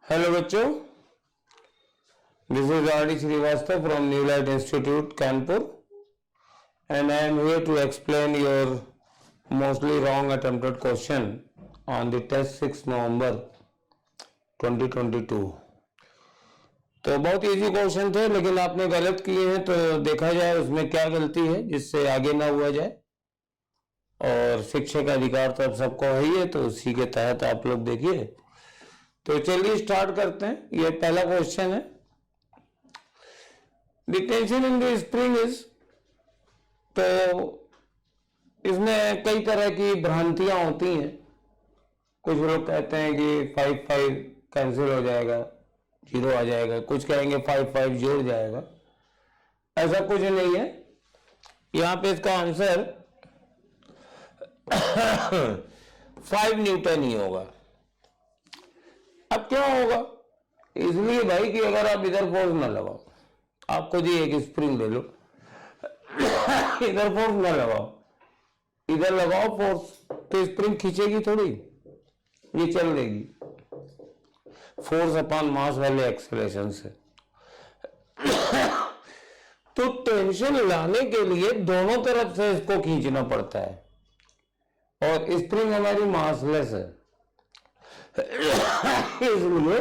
Hello बच्चों, this is R D Srivastava from New Light Institute Kanpur and I am here to explain your mostly wrong attempted question on the test 6 November 2022। तो बहुत easy question थे, लेकिन आपने गलत किए हैं, तो देखा जाए उसमें क्या गलती है जिससे आगे ना हुआ जाए। और शिक्षा का अधिकार तो अब सबको है ही है, तो उसी के तहत आप लोग देखिए। तो चलिए स्टार्ट करते हैं। ये पहला क्वेश्चन है, the tension in the spring is. तो इसमें कई तरह की भ्रांतियां होती हैं। कुछ लोग कहते हैं कि 5 कैंसिल हो जाएगा, 0 आ जाएगा, कुछ कहेंगे 5 जोड़ जाएगा। ऐसा कुछ नहीं है। यहां पे इसका आंसर 5 न्यूटन ही होगा। अब क्या होगा, इसलिए भाई कि अगर आप इधर फोर्स ना लगाओ, आपको जी एक स्प्रिंग ले लो, इधर फोर्स ना लगाओ, इधर लगाओ फोर्स, तो स्प्रिंग खींचेगी थोड़ी, ये चल देगी। फोर्स अपॉन मास वाले एक्सेलरेशन से। तो टेंशन लाने के लिए दोनों तरफ से इसको खींचना पड़ता है, और स्प्रिंग हमारी मासलेस है, इसलिए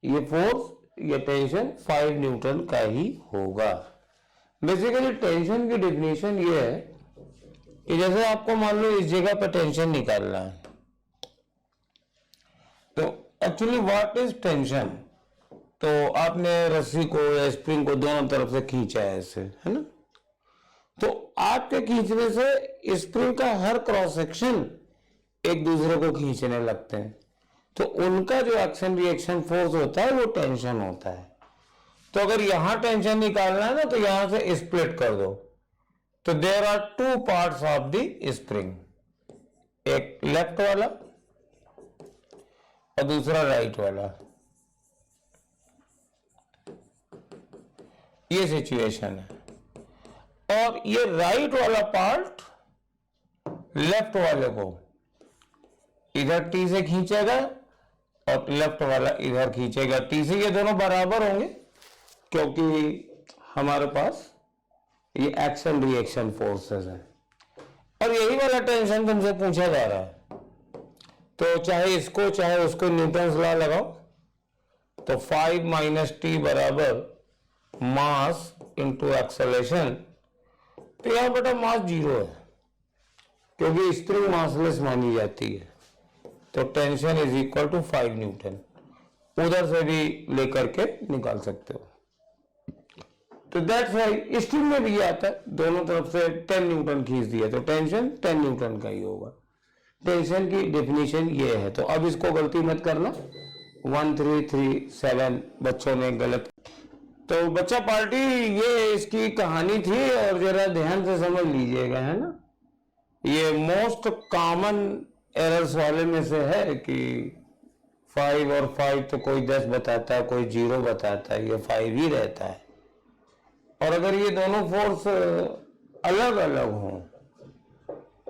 ये फोर्स, ये टेंशन 5 न्यूटन का ही होगा। बेसिकली टेंशन की डेफिनेशन ये है कि जैसे आपको मान लो इस जगह पर टेंशन निकालना है, तो एक्चुअली व्हाट इज टेंशन। तो आपने रस्सी को या स्प्रिंग को दोनों तरफ से खींचा है ऐसे, है ना। तो आपके खींचने से स्प्रिंग का हर क्रॉस सेक्शन एक दूसरे को खींचने लगते हैं, तो उनका जो एक्शन रिएक्शन फोर्स होता है वो टेंशन होता है। तो अगर यहां टेंशन निकालना है ना, तो यहां से स्प्लिट कर दो। तो there are 2 parts of the spring, एक लेफ्ट वाला और दूसरा राइट वाला। ये सिचुएशन है, और ये राइट वाला पार्ट लेफ्ट वाले को इधर टी से खींचेगा और लेफ्ट वाला इधर खींचेगा टी से। ये दोनों बराबर होंगे क्योंकि हमारे पास ये एक्शन रिएक्शन फोर्सेस है, और यही वाला टेंशन तुमसे पूछा जा रहा है। तो चाहे इसको चाहे उसको न्यूटन्स लॉ लगाओ। तो 5 माइनस टी बराबर मास इंटू एक्सेलरेशन। तो यहां बेटा मास 0 है क्योंकि स्प्रिंग मासलेस मानी जाती है। तो tension is equal to 5 newton. उधर से भी लेकर के निकाल सकते हो। तो दैट्स व्हाई स्प्रिंग में भी आता है, दोनों तरफ से 10 न्यूटन खींच दिया तो टेंशन 10 न्यूटन का ही होगा। टेंशन की डेफिनेशन ये है। तो अब इसको गलती मत करना, 1337 बच्चों ने गलत। तो बच्चा पार्टी, ये इसकी कहानी थी, और जरा ध्यान से समझ लीजिएगा, है ना। ये मोस्ट कॉमन एरर्स वाले में से है कि 5 और 5 तो कोई 10 बताता है, कोई 0 बताता है, ये 5 ही रहता है। और अगर ये दोनों फोर्स अलग अलग हों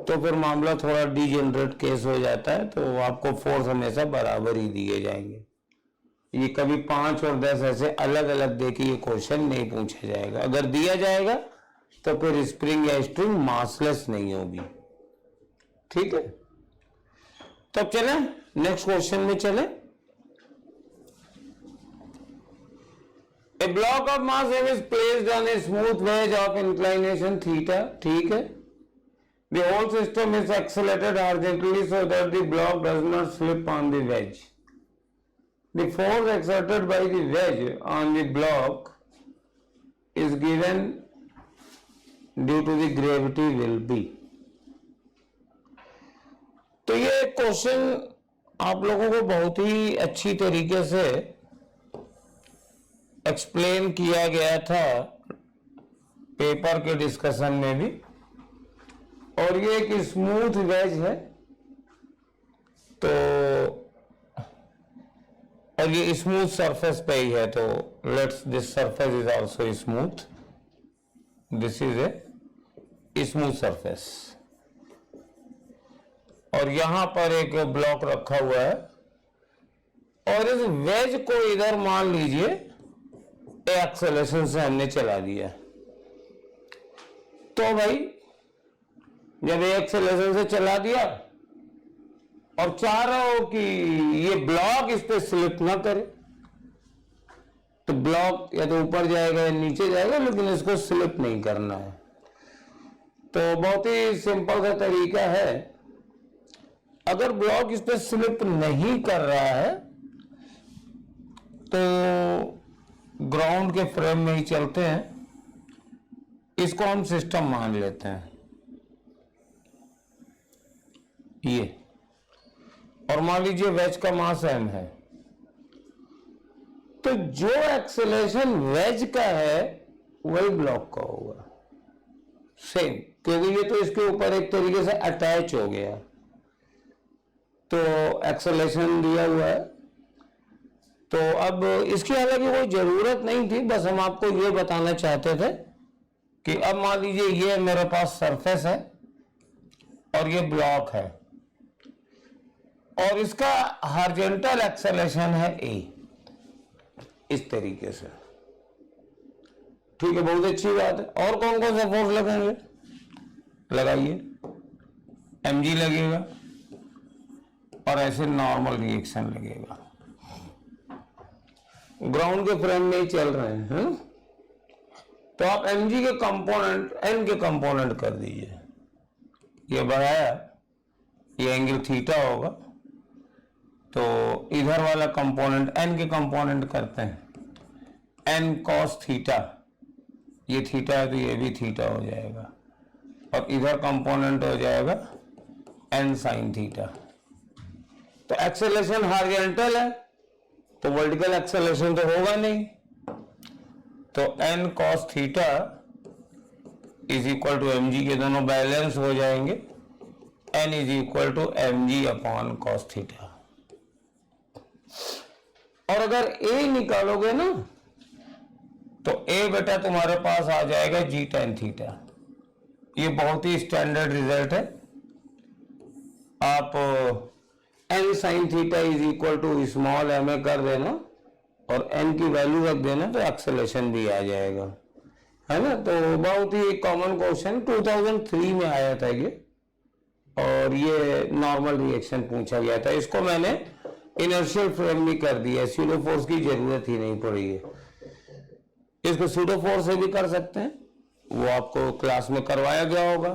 तो फिर मामला थोड़ा डीजेनरेट केस हो जाता है। तो आपको फोर्स हमेशा बराबर ही दिए जाएंगे। ये कभी 5 और 10 ऐसे अलग अलग देके ये क्वेश्चन नहीं पूछा जाएगा। अगर दिया जाएगा तो फिर स्प्रिंग या स्ट्रिंग मासलेस नहीं होगी, ठीक है। तब चले नेक्स्ट क्वेश्चन में चले। A block of mass M is placed on a smooth wedge of inclination theta, ठीक है। The whole system is accelerated horizontally so that the block does not slip on the wedge. The force exerted by the wedge on the block is given due to the gravity will be. तो ये question आप लोगों को बहुत ही अच्छी तरीके से explain किया गया था पेपर के डिस्कशन में भी। और ये एक स्मूथ वेज है, तो और ये स्मूथ सरफेस पे ही है। तो let's this surface is also smooth, this is a smooth surface. और यहां पर एक ब्लॉक रखा हुआ है और इस वेज को इधर मान लीजिए एक्सेलरेशन से हमने चला दिया। तो भाई जब एक्सेलरेशन से चला दिया और चाह रहा हो कि ये ब्लॉक इस पे स्लिप ना करे, तो ब्लॉक या तो ऊपर जाएगा या नीचे जाएगा, लेकिन इसको स्लिप नहीं करना है। तो बहुत ही सिंपल सा तरीका है, अगर ब्लॉक इस पे स्लिप नहीं कर रहा है तो ग्राउंड के फ्रेम में ही चलते हैं, इसको हम सिस्टम मान लेते हैं ये, और मान लीजिए वेज का मास m है। तो जो एक्सेलरेशन वेज का है वही ब्लॉक का होगा सेम, क्योंकि ये तो इसके ऊपर एक तरीके से अटैच हो गया। तो एक्सेलरेशन दिया हुआ है, तो अब इसकी हालांकि कोई जरूरत नहीं थी, बस हम आपको ये बताना चाहते थे कि अब मान लीजिए ये मेरे पास सरफेस है और ये ब्लॉक है और इसका हॉरिजॉन्टल एक्सेलरेशन है a, इस तरीके से। ठीक है, बहुत अच्छी बात है। और कौन कौन सा फोर्स लगाएंगे, लगाइए, mg लगेगा और ऐसे नॉर्मल रिएक्शन लगेगा। ग्राउंड के फ्रेम में ही चल रहे हैं, तो आप mg के कंपोनेंट n के कंपोनेंट कर दीजिए। ये बढ़ाया, ये एंगल थीटा होगा, तो इधर वाला कंपोनेंट n के कंपोनेंट करते हैं, n cos थीटा, ये थीटा है तो ये भी थीटा हो जाएगा, और इधर कंपोनेंट हो जाएगा n sin थीटा। तो एक्सेलरेशन हॉरिजॉन्टल है तो वर्टिकल एक्सेलरेशन तो होगा नहीं, तो n cos theta is equal to mg, के दोनों बैलेंस हो जाएंगे, n is equal to mg upon cos theta. और अगर a निकालोगे ना तो a बेटा तुम्हारे पास आ जाएगा g tan थीटा। ये बहुत ही स्टैंडर्ड रिजल्ट है। आप n sin theta is equal to small m कर देना और n की वैल्यू रख देना तो एक्सेलरेशन भी आ जाएगा, है ना। तो बहुत ही कॉमन क्वेश्चन 2003 में आया था ये, और ये नॉर्मल रिएक्शन पूछा गया था। इसको मैंने इनर्शियल फ्रेम भी कर दिया, स्यूडो फोर्स की जरूरत ही नहीं पड़ी है। इसको स्यूडो फोर्स से भी कर सकते हैं, वो आपको क्लास में करवाया गया होगा,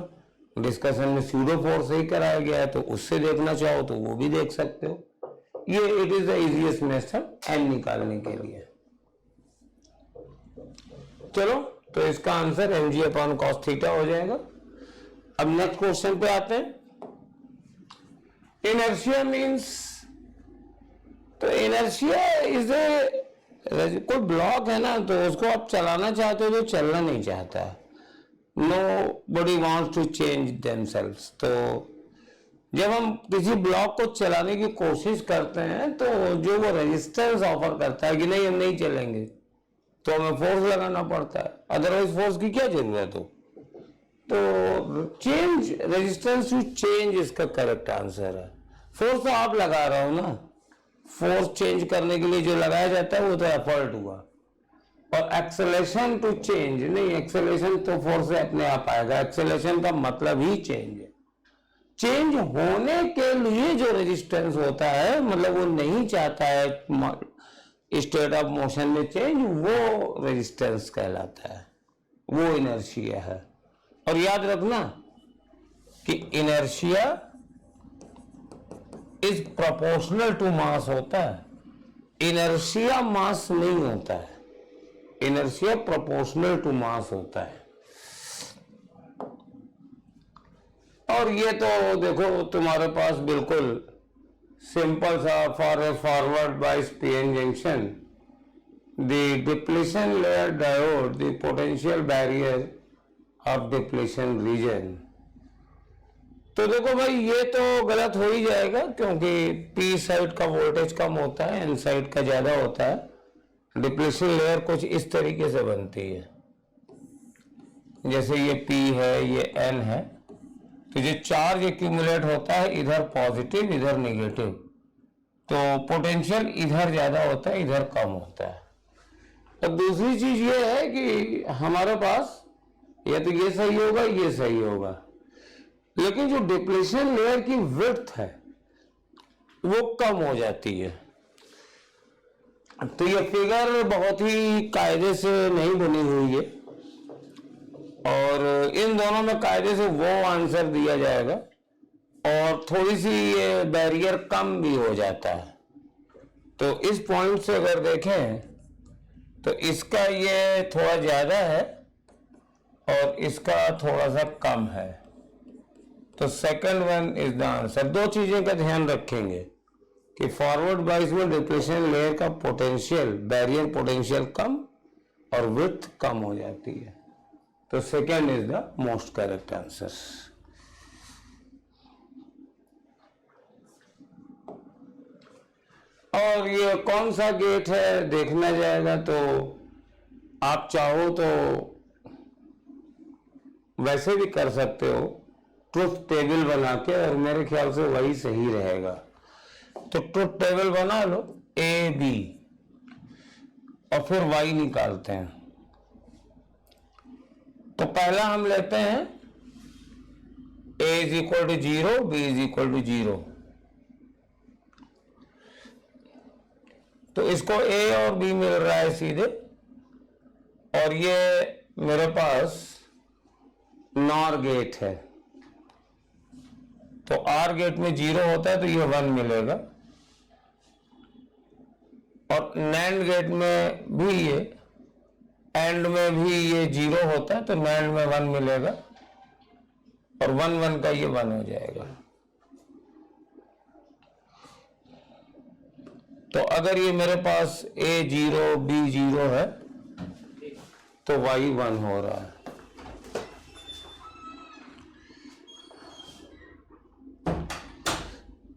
डिस्कशन में स्यूडो फोर्स से ही कराया गया है, तो उससे देखना चाहो तो वो भी देख सकते हो। ये it is the easiest method N निकालने के लिए। चलो, तो इसका answer mg upon cos theta हो जाएगा। अब नेक्स्ट क्वेश्चन पे आते हैं। इनर्शिया मींस, तो इनर्शिया इज ए, कोई ब्लॉक है ना, तो उसको आप चलाना चाहते हो तो चलना नहीं चाहता, nobody wants to change themselves. तो जब हम किसी ब्लॉक को चलाने की कोशिश करते हैं तो जो वो रेजिस्टेंस ऑफर करता है कि नहीं हम नहीं चलेंगे, तो हमें फोर्स लगाना पड़ता है, अदरवाइज फोर्स की क्या जरूरत हो। तो चेंज, रेजिस्टेंस टू चेंज इसका करेक्ट आंसर है। फोर्स तो आप लगा रहे हो ना, फोर्स चेंज करने के लिए जो लगाया जाता है वो तो एफर्ट हुआ, और एक्सेलरेशन टू चेंज नहीं, एक्सेलरेशन तो फोर्स से अपने आप आएगा। एक्सेलरेशन का मतलब ही चेंज है। चेंज होने के लिए जो रेजिस्टेंस होता है, मतलब वो नहीं चाहता है स्टेट ऑफ मोशन में चेंज, वो रेजिस्टेंस कहलाता है, वो इनर्शिया है। और याद रखना कि inertia is proportional to mass होता है, इनर्शिया मास नहीं होता है, इनर्शिया प्रोपोर्शनल टू मास होता है। और ये तो देखो तुम्हारे पास बिल्कुल सिंपल सा, फॉर ए फॉरवर्ड बाइस PN junction, the depletion layer diode, the potential barrier of depletion region. तो देखो भाई, ये तो गलत हो ही जाएगा, क्योंकि पी साइड का वोल्टेज कम होता है, एन साइड का ज्यादा होता है। डिप्लीशन लेयर कुछ इस तरीके से बनती है, जैसे ये पी है, ये एन है, तो जो चार्ज एक्यूमुलेट होता है इधर पॉजिटिव इधर नेगेटिव, तो पोटेंशियल इधर ज्यादा होता है, इधर कम होता है। अब दूसरी चीज ये है कि हमारे पास या तो ये सही होगा, ये सही होगा, लेकिन जो डिप्लेशन लेयर की विड्थ है वो कम हो जाती है। तो ये फिगर बहुत ही कायदे से नहीं बनी हुई है और इन दोनों में कायदे से वो आंसर दिया जाएगा और थोड़ी सी ये बैरियर कम भी हो जाता है। तो इस पॉइंट से अगर देखें तो इसका ये थोड़ा ज्यादा है और इसका थोड़ा सा कम है। तो second one is the answer. दो चीजें का ध्यान रखेंगे कि फॉरवर्ड बाइस में डिप्लेशन लेयर का पोटेंशियल, बैरियर पोटेंशियल कम और विड्थ कम हो जाती है। तो second is the most correct answer. और ये कौन सा गेट है देखना जाएगा, तो आप चाहो तो वैसे भी कर सकते हो, ट्रुथ टेबल बना के, और मेरे ख्याल से वही सही रहेगा। तो ट्रुथ टेबल बना लो ए बी और फिर वाई निकालते हैं। तो पहला हम लेते हैं A is equal to 0, B is equal to 0। तो इसको ए और बी मिल रहा है सीधे, और ये मेरे पास नॉर गेट है। तो आर गेट में 0 होता है तो ये 1 मिलेगा, और नैंड गेट में भी ये, एंड में भी ये 0 होता है तो नैंड में 1 मिलेगा, और 1 1 का ये 1 हो जाएगा। तो अगर ये मेरे पास A 0 B 0 है तो Y 1 हो रहा है।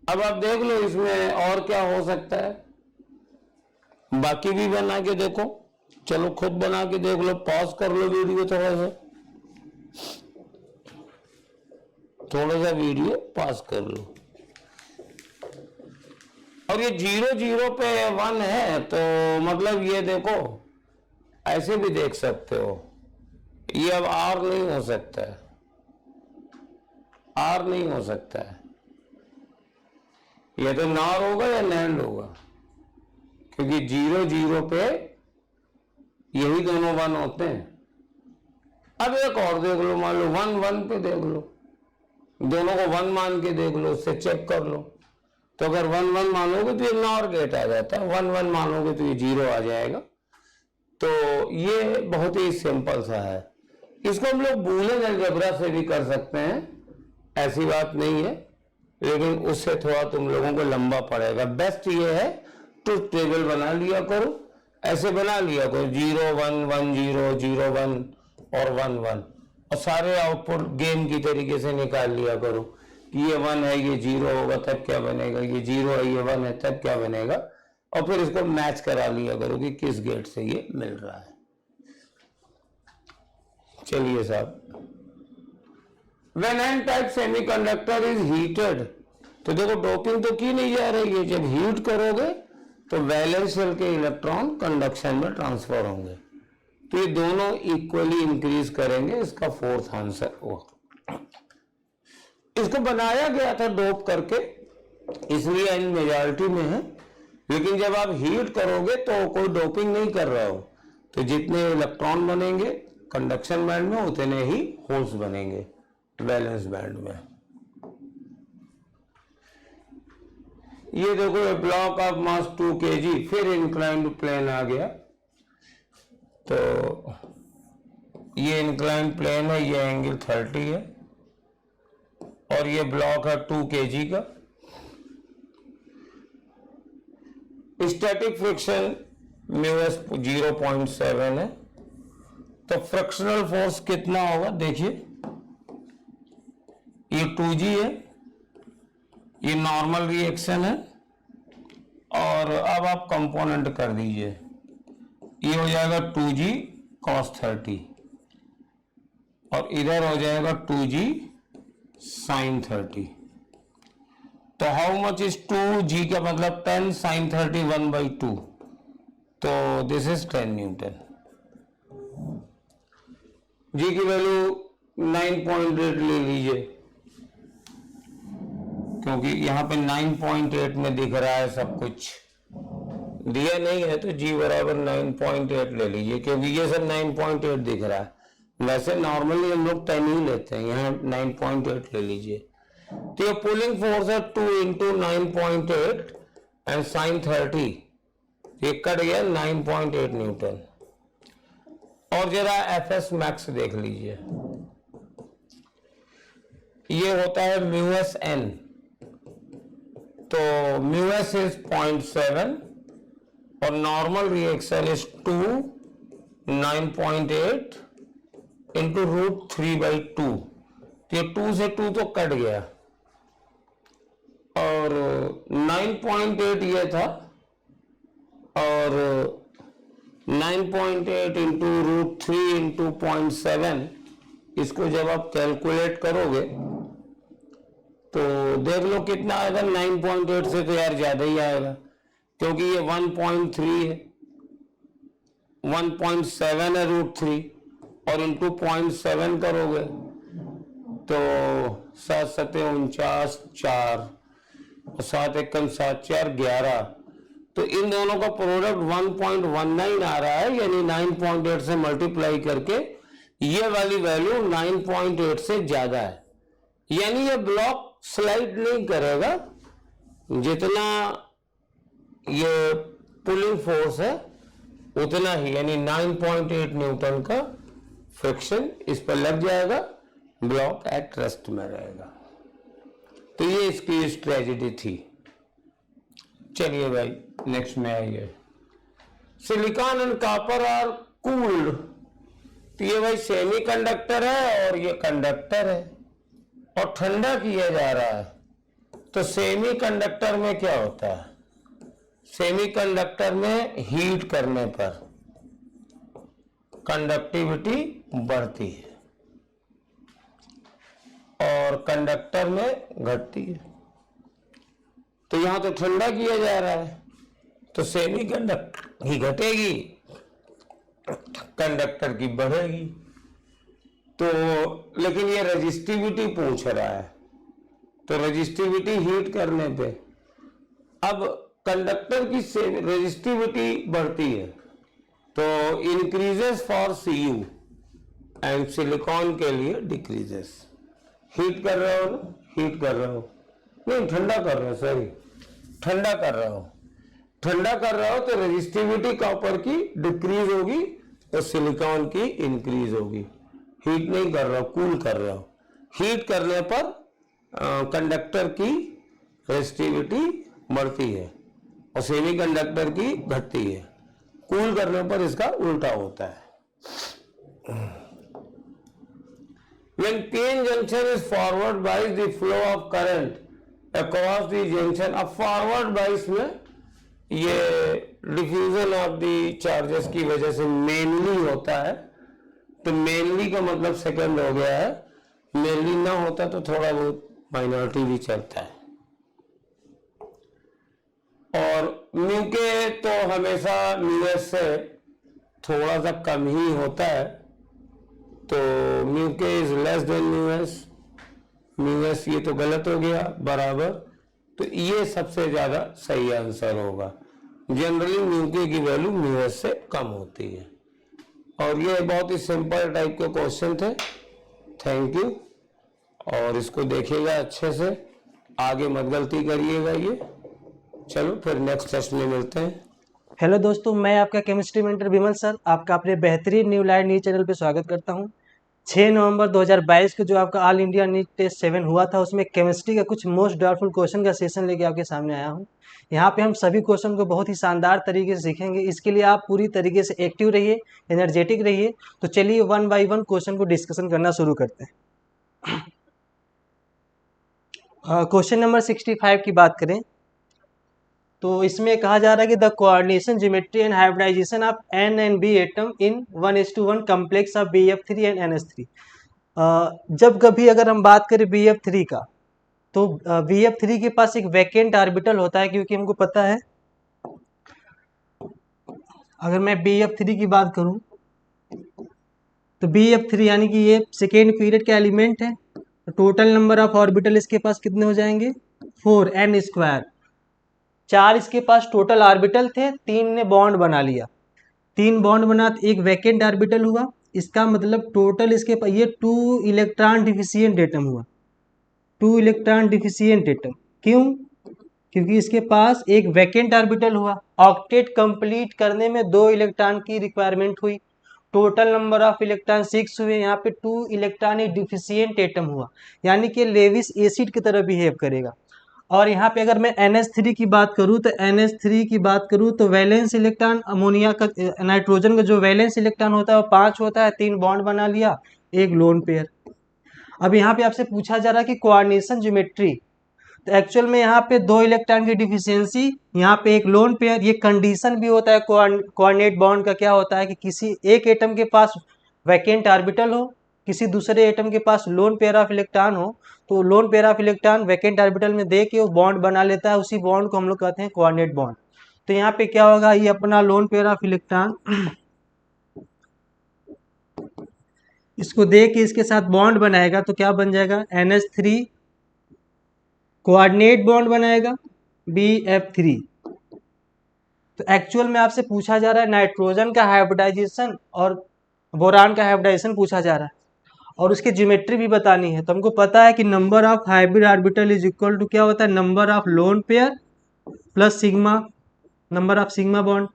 अब आप देख लो इसमें और क्या हो सकता है, बाकी भी बना के देखो। चलो खुद बना के देख लो, पॉज कर लो वीडियो, थोड़ा सा वीडियो पॉज कर लो। और ये 0 0 पे 1 है तो मतलब ये देखो, ऐसे भी देख सकते हो, ये अब आर नहीं हो सकता है, आर नहीं हो सकता है, ये तो नॉर होगा या नैंड होगा, क्योंकि 0 0 पे यही दोनों 1 होते हैं। अब एक और देख लो, मान लो 1 1 पे देख लो, दोनों को 1 मान के देख लो, उससे चेक कर लो। तो अगर 1 1 मानोगे तो ये नॉर गेट आ जाता है, 1 1 मानोगे तो ये 0 आ जाएगा। तो ये बहुत ही सिंपल सा है। इसको हम लोग बूलियन अलजेब्रा से भी कर सकते हैं, ऐसी बात नहीं है, लेकिन उससे थोड़ा तुम लोगों को लंबा पड़ेगा। बेस्ट ये है ट्रुथ टेबल बना लिया करो, ऐसे बना लिया करो 0 1 1 0 0 1 और 1 1, और सारे आउटपुट गेम की तरीके से निकाल लिया करो कि ये 1 है, ये 0 होगा तब क्या बनेगा, ये 0 है, ये 1 है तब क्या बनेगा, और फिर इसको मैच करा लिया करो कि किस गेट से ये मिल रहा है। चलिए साहब, when n type semiconductor is heated, तो देखो डोपिंग तो की नहीं जा रही है, जब हीट करोगे तो वैलेंस शेल के इलेक्ट्रॉन कंडक्शन में ट्रांसफर होंगे, तो ये दोनों इक्वली इंक्रीज करेंगे। इसका फोर्थ आंसर वो, इसको बनाया गया था डोप करके, इसलिए इन मेजॉरिटी में है, लेकिन जब आप हीट करोगे तो कोई डोपिंग नहीं कर रहा हो, तो जितने इलेक्ट्रॉन बनेंगे कंडक्शन बैंड में उतने ही होल्स बनेंगे वैलेंस बैंड में। ये देखो ब्लॉक ऑफ मास 2 kg, फिर इंक्लाइंड प्लेन आ गया, तो ये इंक्लाइंड प्लेन है, ये एंगल 30 है, और ये ब्लॉक है 2 kg का। स्टैटिक फ्रिक्शन म्यूएस 0.7 है, तो फ्रिक्शनल फोर्स कितना होगा देखिए, ये 2g है, ये नॉर्मल रिएक्शन है, और अब आप कंपोनेंट कर दीजिए, ये हो जाएगा 2g cos 30 और इधर हो जाएगा 2g sin 30, तो हाउ मच इज 2, जी का मतलब 10 sin 30 1/2, तो दिस इज 10 न्यूटन। जी की वैल्यू 9.8 ले लीजिए, क्योंकि यहाँ पे 9.8 में दिख रहा है सब कुछ, दिया नहीं है तो जी बराबर 9.8 ले लीजिए, क्योंकि ये सब 9.8 दिख रहा है। वैसे नॉर्मली हम लोग 10 ही लेते हैं, यहाँ 9.8 ले लीजिए। तो ये पुलिंग फोर्स है 2 इंटू 9.8 एंड साइन 30, ये कट गया 9.8 न्यूटन। और जरा एफ एस मैक्स देख लीजिए, ये होता है म्यू एस एन, तो म्यू एस इज 0.7 और नॉर्मल रिएक्शन इज 2 9.8 इंटू √3/2, ये 2 से 2 तो कट गया और 9.8 ये था, और 9.8 इंटू √3 इंटू 0.7, इसको जब आप कैलकुलेट करोगे तो देख लो कितना आएगा। 9.8 से तो यार ज्यादा ही आएगा, क्योंकि ये 1.3 है, 1.7 है √3 और इंटू 0.7 करोगे तो 7 7 49 4 और 7 1 7 4 11, तो इन दोनों का प्रोडक्ट 1.19 आ रहा है, यानी 9.8 से मल्टीप्लाई करके ये वाली वैल्यू 9.8 से ज्यादा है, यानी ये ब्लॉक स्लाइड नहीं करेगा, जितना ये पुलिंग फोर्स है उतना ही, यानी 9.8 न्यूटन का फ्रिक्शन इस पर लग जाएगा, ब्लॉक एट रेस्ट में रहेगा। तो ये इसकी ट्रेजेडी थी। चलिए भाई नेक्स्ट में आइए, silicon and copper are cooled, तो ये भाई सेमी कंडक्टर है और ये कंडक्टर है और ठंडा किया जा रहा है, तो सेमी कंडक्टर में क्या होता है, सेमी कंडक्टर में हीट करने पर कंडक्टिविटी बढ़ती है और कंडक्टर में घटती है, तो यहां तो ठंडा किया जा रहा है तो सेमी कंडक्टर ही घटेगी, कंडक्टर की बढ़ेगी। तो लेकिन ये रेजिस्टिविटी पूछ रहा है, तो रेजिस्टिविटी हीट करने पे अब कंडक्टर की रेजिस्टिविटी बढ़ती है, तो increases for Cu and silicon के लिए डिक्रीजेस। हीट कर रहे हो ना, हीट कर रहे हो नहीं, ठंडा कर रहे हो, सॉरी ठंडा कर रहे हो, ठंडा कर रहे हो तो रेजिस्टिविटी कॉपर की डिक्रीज होगी तो सिलिकॉन की इंक्रीज होगी। हीट नहीं कर रहे हो, कूल कर रहे हो, हीट करने पर कंडक्टर की रेजिस्टिविटी बढ़ती है और सेमी कंडक्टर की घटती है, कूल करने पर इसका उल्टा होता है। When PN junction is forward bias, the flow of current across the junction, अब फॉरवर्ड बाइस में ये डिफ्यूजन ऑफ द चार्जेस की वजह से मेनली होता है, तो मेनली का मतलब सेकंड हो गया है, मेनली ना होता तो थोड़ा बहुत माइनॉरिटी भी चलता है। और म्यू के तो हमेशा म्यू एस से थोड़ा सा कम ही होता है, तो म्यू के is less than mu S ये तो गलत हो गया बराबर, तो ये सबसे ज्यादा सही आंसर होगा। जनरली म्यू के की वैल्यू म्यू एस से कम होती है। और ये बहुत ही सिंपल टाइप के क्वेश्चन थे। थैंक यू, और इसको देखिएगा अच्छे से, आगे मत गलती करिएगा ये। चलो फिर नेक्स्ट टेस्ट में मिलते हैं। हेलो दोस्तों, मैं आपका केमिस्ट्री मेंटर विमल सर आपका अपने बेहतरीन न्यू लाइट न्यूज चैनल पे स्वागत करता हूं। 6 नवंबर 2022 को जो आपका ऑल इंडिया नीट टेस्ट 7 हुआ था, उसमें केमिस्ट्री का कुछ मोस्ट डाउटफुल क्वेश्चन का सेशन लेके आपके सामने आया हूं। यहाँ पे हम सभी क्वेश्चन को बहुत ही शानदार तरीके से सीखेंगे। इसके लिए आप पूरी तरीके से एक्टिव रहिए, एनर्जेटिक रहिए। तो चलिए 1 बाई 1 क्वेश्चन को डिस्कशन करना शुरू करते हैं। क्वेश्चन नंबर 65 की बात करें तो इसमें कहा जा रहा है कि the coordination geometry and hybridization of N and B atom in 1:1 complex of BF3 and NH3। जब कभी अगर हम बात करें BF3 का, तो BF3 के पास एक वैकेंट ऑर्बिटल होता है, क्योंकि हमको पता है, अगर मैं BF3 की बात करूं तो BF3 यानी कि ये सेकेंड पीरियड का एलिमेंट है। तो टोटल नंबर ऑफ ऑर्बिटल इसके पास कितने हो जाएंगे, 4n²। 4 इसके पास टोटल ऑर्बिटल थे, 3 ने बॉन्ड बना लिया, 3 बॉन्ड बना तो एक वैकेंट ऑर्बिटल हुआ। इसका मतलब टोटल इसके पास ये 2 इलेक्ट्रॉन डिफिशिएंट एटम हुआ, 2 इलेक्ट्रॉन डिफिशिएंट एटम। क्यों? क्योंकि इसके पास एक वैकेंट ऑर्बिटल हुआ। ऑक्टेट कंप्लीट करने में 2 इलेक्ट्रॉन की रिक्वायरमेंट हुई, टोटल नंबर ऑफ इलेक्ट्रॉन 6 हुए, यहाँ पे 2 इलेक्ट्रॉन डिफिशिएंट एटम हुआ, यानी कि लेविस एसिड की तरह बिहेव करेगा। और यहाँ पे अगर मैं NH3 की बात करूँ तो NH3 की बात करूँ तो वैलेंस इलेक्ट्रॉन अमोनिया का, नाइट्रोजन का जो वैलेंस इलेक्ट्रॉन होता है वो 5 होता है, 3 बॉन्ड बना लिया, एक लोन पेयर। अब यहाँ पे आपसे पूछा जा रहा है कि कोऑर्डिनेशन ज्योमेट्री, तो एक्चुअल में यहाँ पे 2 इलेक्ट्रॉन की डिफिशियंसी, यहाँ पे एक लोन पेयर। ये कंडीशन भी होता है कोऑर्डिनेट बॉन्ड का, क्या होता है कि किसी एक एटम के पास वैकेंट ऑर्बिटल हो, किसी दूसरे एटम के पास लोन पेयर ऑफ इलेक्ट्रॉन हो, तो lone pair of electron vacant orbital में दे के वो बॉन्ड बना लेता है, उसी बॉन्ड को हम लोग कहते हैं कोऑर्डिनेट बॉन्ड। तो यहाँ पे क्या होगा, ये अपना लोन पेयर ऑफ इलेक्ट्रॉन इसको दे के इसके साथ बॉन्ड बनाएगा, तो क्या बन जाएगा, NH3 कोऑर्डिनेट बॉन्ड बनाएगा BF3। तो एक्चुअल में आपसे पूछा जा रहा है नाइट्रोजन का हाइब्रिडाइजेशन और बोरान का हाइब्रिडाइजेशन पूछा जा रहा है, और उसकी ज्योमेट्री भी बतानी है। तो हमको पता है कि number of hybrid orbital is equal to क्या होता है, number of lone pair plus sigma, number of sigma bond.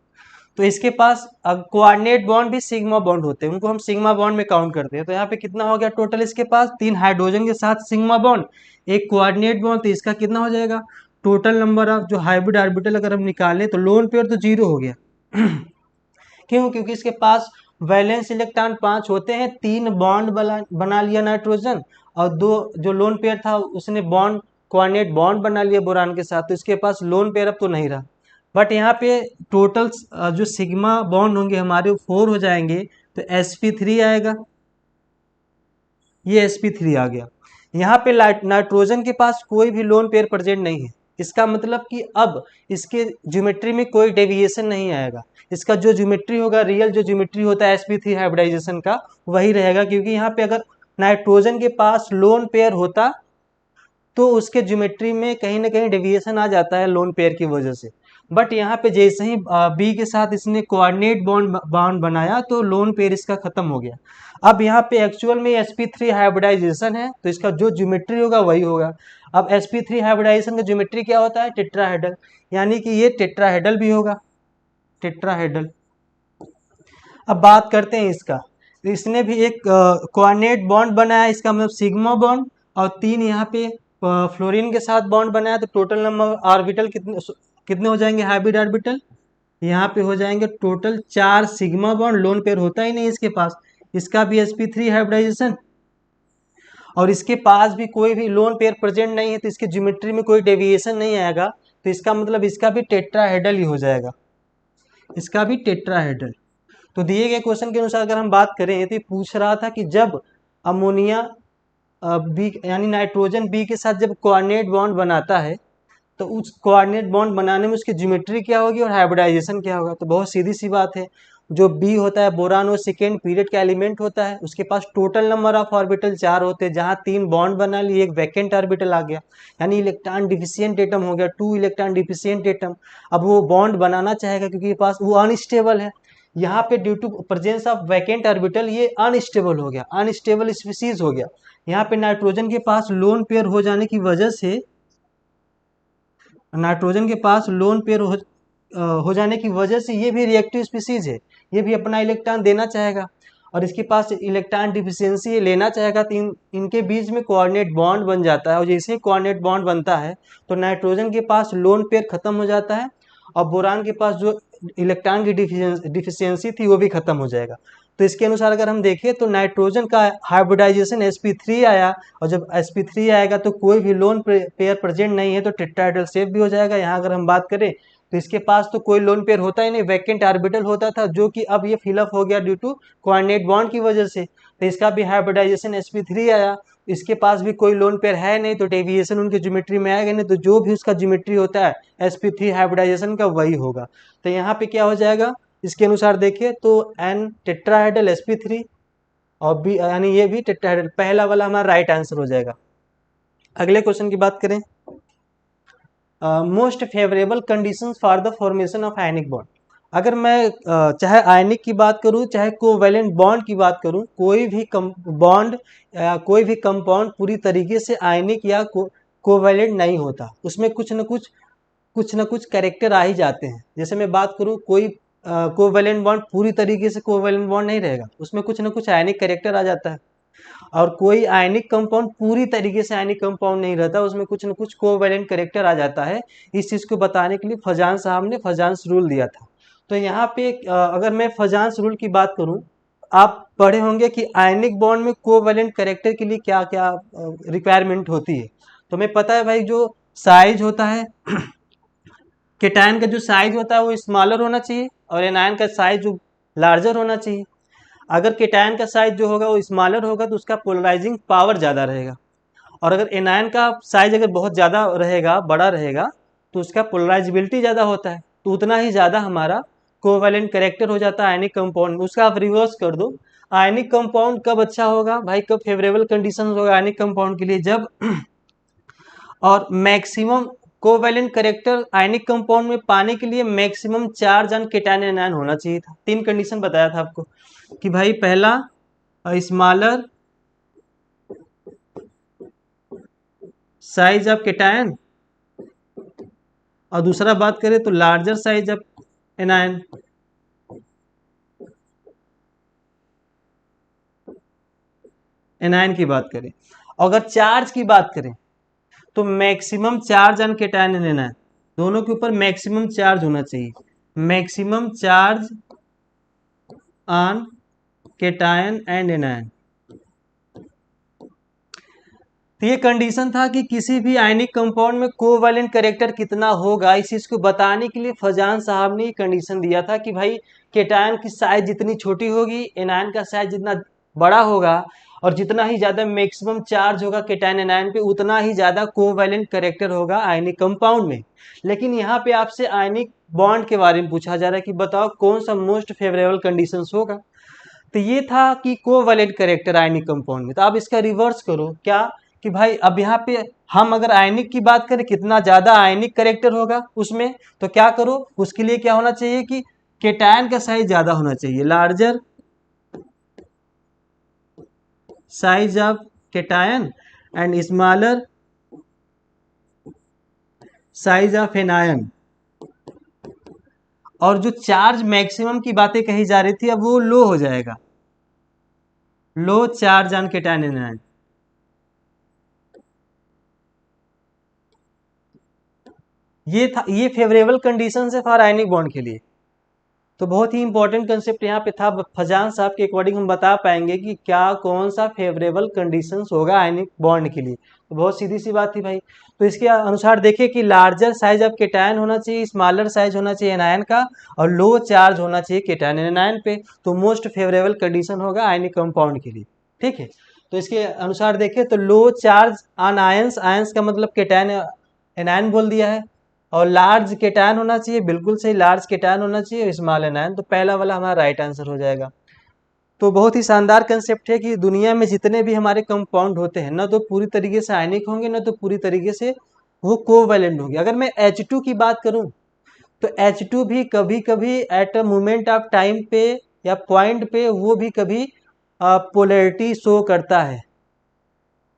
तो इसके पास कोऑर्डिनेट बॉन्ड भी सिग्मा बॉन्ड होते हैं, उनको हम सिग्मा बॉन्ड में काउंट करते हैं। तो यहाँ पे कितना हो गया टोटल, इसके पास 3 हाइड्रोजन के साथ सिग्मा बॉन्ड, एक कोऑर्डिनेट बॉन्ड, तो इसका कितना हो जाएगा, टोटल नंबर ऑफ जो हाइब्रिड ऑर्बिटल अगर हम निकालें तो लोन पेयर तो 0 हो गया। क्यों? क्योंकि इसके पास वैलेंस इलेक्ट्रॉन 5 होते हैं, 3 बॉन्ड बना लिया नाइट्रोजन, और 2 जो लोन पेयर था उसने बॉन्ड कोऑर्डिनेट बॉन्ड बना लिया बोरान के साथ, तो इसके पास लोन पेयर अब तो नहीं रहा। बट यहाँ पे टोटल जो सिग्मा बॉन्ड होंगे हमारे 4 हो जाएंगे, तो sp3 आएगा, ये sp3 आ गया। यहाँ पे नाइट्रोजन के पास कोई भी लोन पेयर प्रेजेंट नहीं है, इसका मतलब कि अब इसके ज्योमेट्री में कोई डेविएशन नहीं आएगा। इसका जो ज्योमेट्री होगा, रियल जो ज्योमेट्री होता है sp3 हाइब्रिडाइजेशन का, वही रहेगा। क्योंकि यहाँ पे अगर नाइट्रोजन के पास लोन पेयर होता तो उसके ज्योमेट्री में कहीं ना कहीं डेविएशन आ जाता है लोन पेयर की वजह से। बट यहाँ पे जैसे ही बी के साथ इसने कोऑर्डिनेट बॉन्ड बनाया तो लोन पेयर इसका खत्म हो गया। अब यहाँ पे एक्चुअल में sp3 हाइब्रिडाइजेशन है, तो इसका जो ज्योमेट्री होगा वही होगा। अब sp3 हाइब्रिडाइजेशन का ज्योमेट्री क्या होता है, टेट्राहेड्रल, यानी कि ये टेट्राहेड्रल भी होगा, टेट्राहेड्रल। अब बात करते हैं इसका, तो इसने भी एक कोऑर्डिनेट बॉन्ड बनाया, इसका मतलब सिग्मा बॉन्ड, और 3 यहाँ पे फ्लोरीन के साथ बॉन्ड बनाया, तो टोटल नंबर ऑर्बिटल कितने कितने हो जाएंगे हाइब्रिड ऑर्बिटल, यहाँ पे हो जाएंगे total 4 sigma bond, lone pair होता ही नहीं इसके पास। इसका भी sp3 हाइब्रिडाइजेशन, और इसके पास भी कोई भी लोन पेयर प्रेजेंट नहीं है, तो इसके ज्योमेट्री में कोई डेविएशन नहीं आएगा, तो इसका मतलब इसका भी टेट्राहेड्रल ही हो जाएगा, इसका भी टेट्राहेड्रल। तो दिए गए क्वेश्चन के अनुसार अगर हम बात करें तो पूछ रहा था कि जब अमोनिया बी यानी नाइट्रोजन बी के साथ जब कोऑर्डिनेट बॉन्ड बनाता है तो उस कोऑर्डिनेट बॉन्ड बनाने में उसकी ज्योमेट्री क्या होगी और हाइब्रिडाइजेशन क्या होगा। तो बहुत सीधी सी बात है, जो बी होता है बोरान वो सेकेंड पीरियड का एलिमेंट होता है, उसके पास टोटल नंबर ऑफ ऑर्बिटल 4 होते हैं, जहाँ 3 बॉन्ड बना लिए, एक वैकेंट ऑर्बिटल आ गया, यानी इलेक्ट्रॉन डिफिशिएंट एटम हो गया, 2 इलेक्ट्रॉन डिफिशिएंट एटम। अब वो बॉन्ड बनाना चाहेगा क्योंकि पास वो अनस्टेबल है, यहाँ पे due to presence of vacant orbital ये अनस्टेबल हो गया, अनस्टेबल स्पीसीज हो गया। यहाँ पे नाइट्रोजन के पास लोन पेयर हो जाने की वजह से, नाइट्रोजन के पास लोन पेयर हो जाने की वजह से ये भी रिएक्टिव स्पीसीज है, ये भी अपना इलेक्ट्रॉन देना चाहेगा, और इसके पास इलेक्ट्रॉन डिफिशियंसी लेना चाहेगा, तो इनके बीच में कोऑर्डिनेट बॉन्ड बन जाता है, और जैसे ही कोऑर्डिनेट बॉन्ड बनता है तो नाइट्रोजन के पास लोन पेयर खत्म हो जाता है, और बोरान के पास जो इलेक्ट्रॉन की डिफिशियंसी थी वो भी खत्म हो जाएगा। तो इसके अनुसार अगर हम देखें तो नाइट्रोजन का हाइब्रिडाइजेशन sp3 आया, और जब sp3 आएगा तो कोई भी लोन पेयर प्रेजेंट नहीं है, तो टेट्राहेड्रल शेप भी हो जाएगा। यहाँ अगर हम बात करें तो इसके पास तो कोई लोन पेयर होता ही नहीं, वैकेंट ऑर्बिटल होता था, जो कि अब ये फिलअप हो गया ड्यू टू कोऑर्डिनेट बॉन्ड की वजह से, तो इसका भी हाइब्रिडाइजेशन sp3 आया। इसके पास भी कोई लोन पेयर है नहीं, तो डेविएशन उनके ज्योमेट्री में आएगा नहीं, तो जो भी उसका ज्योमेट्री होता है sp3 हाइब्रिडाइजेशन का वही होगा। तो यहाँ पे क्या हो जाएगा, इसके अनुसार देखिए तो n टेट्राहेड्रल sp3 और बी यानी ये भी टेट्राहेड्रल, पहला वाला हमारा राइट आंसर हो जाएगा। अगले क्वेश्चन की बात करें, most favourable conditions for the formation of ionic bond. अगर मैं चाहे आयनिक की बात करूं चाहे कोवैलेंट बॉन्ड की बात करूं, कोई भी बॉन्ड कोई भी कंपाउंड पूरी तरीके से आयनिक या कोवैलेंट नहीं होता, उसमें कुछ न कुछ कैरेक्टर आ ही जाते हैं। जैसे मैं बात करूं, कोई कोवैलेंट बॉन्ड पूरी तरीके से कोवैलेंट बॉन्ड नहीं रहेगा, उसमें कुछ न कुछ आयनिक कैरेक्टर आ जाता है। और कोई आयनिक कंपाउंड पूरी तरीके से आयनिक कंपाउंड नहीं रहता, उसमें कुछ न कुछ कोवैलेंट कैरेक्टर आ जाता है। इस चीज़ को बताने के लिए फजान साहब ने फजान्स रूल दिया था। तो यहाँ पे अगर मैं फजान्स रूल की बात करूँ, आप पढ़े होंगे कि आयनिक बॉन्ड में कोवैलेंट कैरेक्टर के लिए क्या क्या रिक्वायरमेंट होती है। तो हमें पता है भाई, जो साइज होता है केटायन का जो साइज होता है वो स्मॉलर होना चाहिए, और एनायन का साइज जो लार्जर होना चाहिए। अगर केटायन का साइज जो होगा वो स्मॉलर होगा तो उसका पोलराइजिंग पावर ज़्यादा रहेगा, और अगर एनायन का साइज अगर बहुत ज़्यादा रहेगा, बड़ा रहेगा, तो उसका पोलराइजेबिलिटी ज़्यादा होता है, तो उतना ही ज़्यादा हमारा कोवैलेंट कैरेक्टर हो जाता है आयनिक कंपाउंड में। उसका आप रिवर्स कर दो, आयनिक कंपाउंड कब अच्छा होगा भाई, कब फेवरेबल कंडीशन होगा आयनिक कंपाउंड के लिए, जब और maximum covalent character ionic compound में पाने के लिए maximum charge on cation anion होना चाहिए था। 3 कंडीशन बताया था आपको कि भाई, पहला स्मॉलर साइज ऑफ केटायन, और दूसरा बात करें तो larger size of anion. Anion की बात करें, अगर चार्ज की बात करें तो maximum charge on cation and anion, दोनों के ऊपर मैक्सिमम चार्ज होना चाहिए, maximum charge on cation and anion. तो ये कंडीशन था कि किसी भी आयनिक कंपाउंड में कोवैलेंट कैरेक्टर कितना होगा, इस चीज को बताने के लिए फजान साहब ने ये कंडीशन दिया था कि भाई, केटायन की साइज जितनी छोटी होगी, एनायन का साइज जितना बड़ा होगा, और जितना ही ज्यादा मैक्सिमम चार्ज होगा केटायन एनायन पे, उतना ही ज्यादा कोवैलेंट कैरेक्टर होगा आयनिक कंपाउंड में। लेकिन यहाँ पे आपसे आयनिक बॉन्ड के बारे में पूछा जा रहा है कि बताओ कौन सा मोस्ट फेवरेबल कंडीशन होगा। तो ये था कि कोवैलेंट कैरेक्टर आयनिक कंपाउंड में। तो आप इसका रिवर्स करो, क्या कि भाई, अब यहाँ पे हम अगर आयनिक की बात करें, कितना ज्यादा आयनिक कैरेक्टर होगा उसमें, तो क्या करो, उसके लिए क्या होना चाहिए कि केटायन का साइज ज्यादा होना चाहिए, larger size of cation and smaller size of anion. और जो चार्ज मैक्सिमम की बातें कही जा रही थी, अब वो लो हो जाएगा, लो चार्ज ऑन केटायन एनायन। ये था, ये फेवरेबल कंडीशन है फॉर आयनिक बॉन्ड के लिए। तो बहुत ही इंपॉर्टेंट कंसेप्ट यहाँ पे था। फजान साहब के अकॉर्डिंग हम बता पाएंगे कि क्या कौन सा फेवरेबल कंडीशंस होगा आयनिक बॉन्ड के लिए। तो बहुत सीधी सी बात थी भाई। तो इसके अनुसार देखिए कि लार्जर साइज ऑफ केटायन होना चाहिए, स्मॉलर साइज होना चाहिए एनायन का, और लो चार्ज होना चाहिए केटायन एनायन पे, तो मोस्ट फेवरेबल कंडीशन होगा आयनिक कंपाउंड के लिए। ठीक है, तो इसके अनुसार देखिए तो लो चार्ज ऑन आयंस, आयंस का मतलब केटायन एनायन बोल दिया है, और लार्ज केटायन होना चाहिए, बिल्कुल सही, लार्ज केटायन होना चाहिए, स्मॉल एनायन, तो पहला वाला हमारा राइट आंसर हो जाएगा। तो बहुत ही शानदार कंसेप्ट है कि दुनिया में जितने भी हमारे कंपाउंड होते हैं, ना तो पूरी तरीके से आयनिक होंगे, ना तो पूरी तरीके से वो कोवैलेंट होंगे। अगर मैं H2 की बात करूं, तो H2 भी कभी कभी at a moment of time पे या पॉइंट पे वो भी कभी पोलैरिटी शो करता है।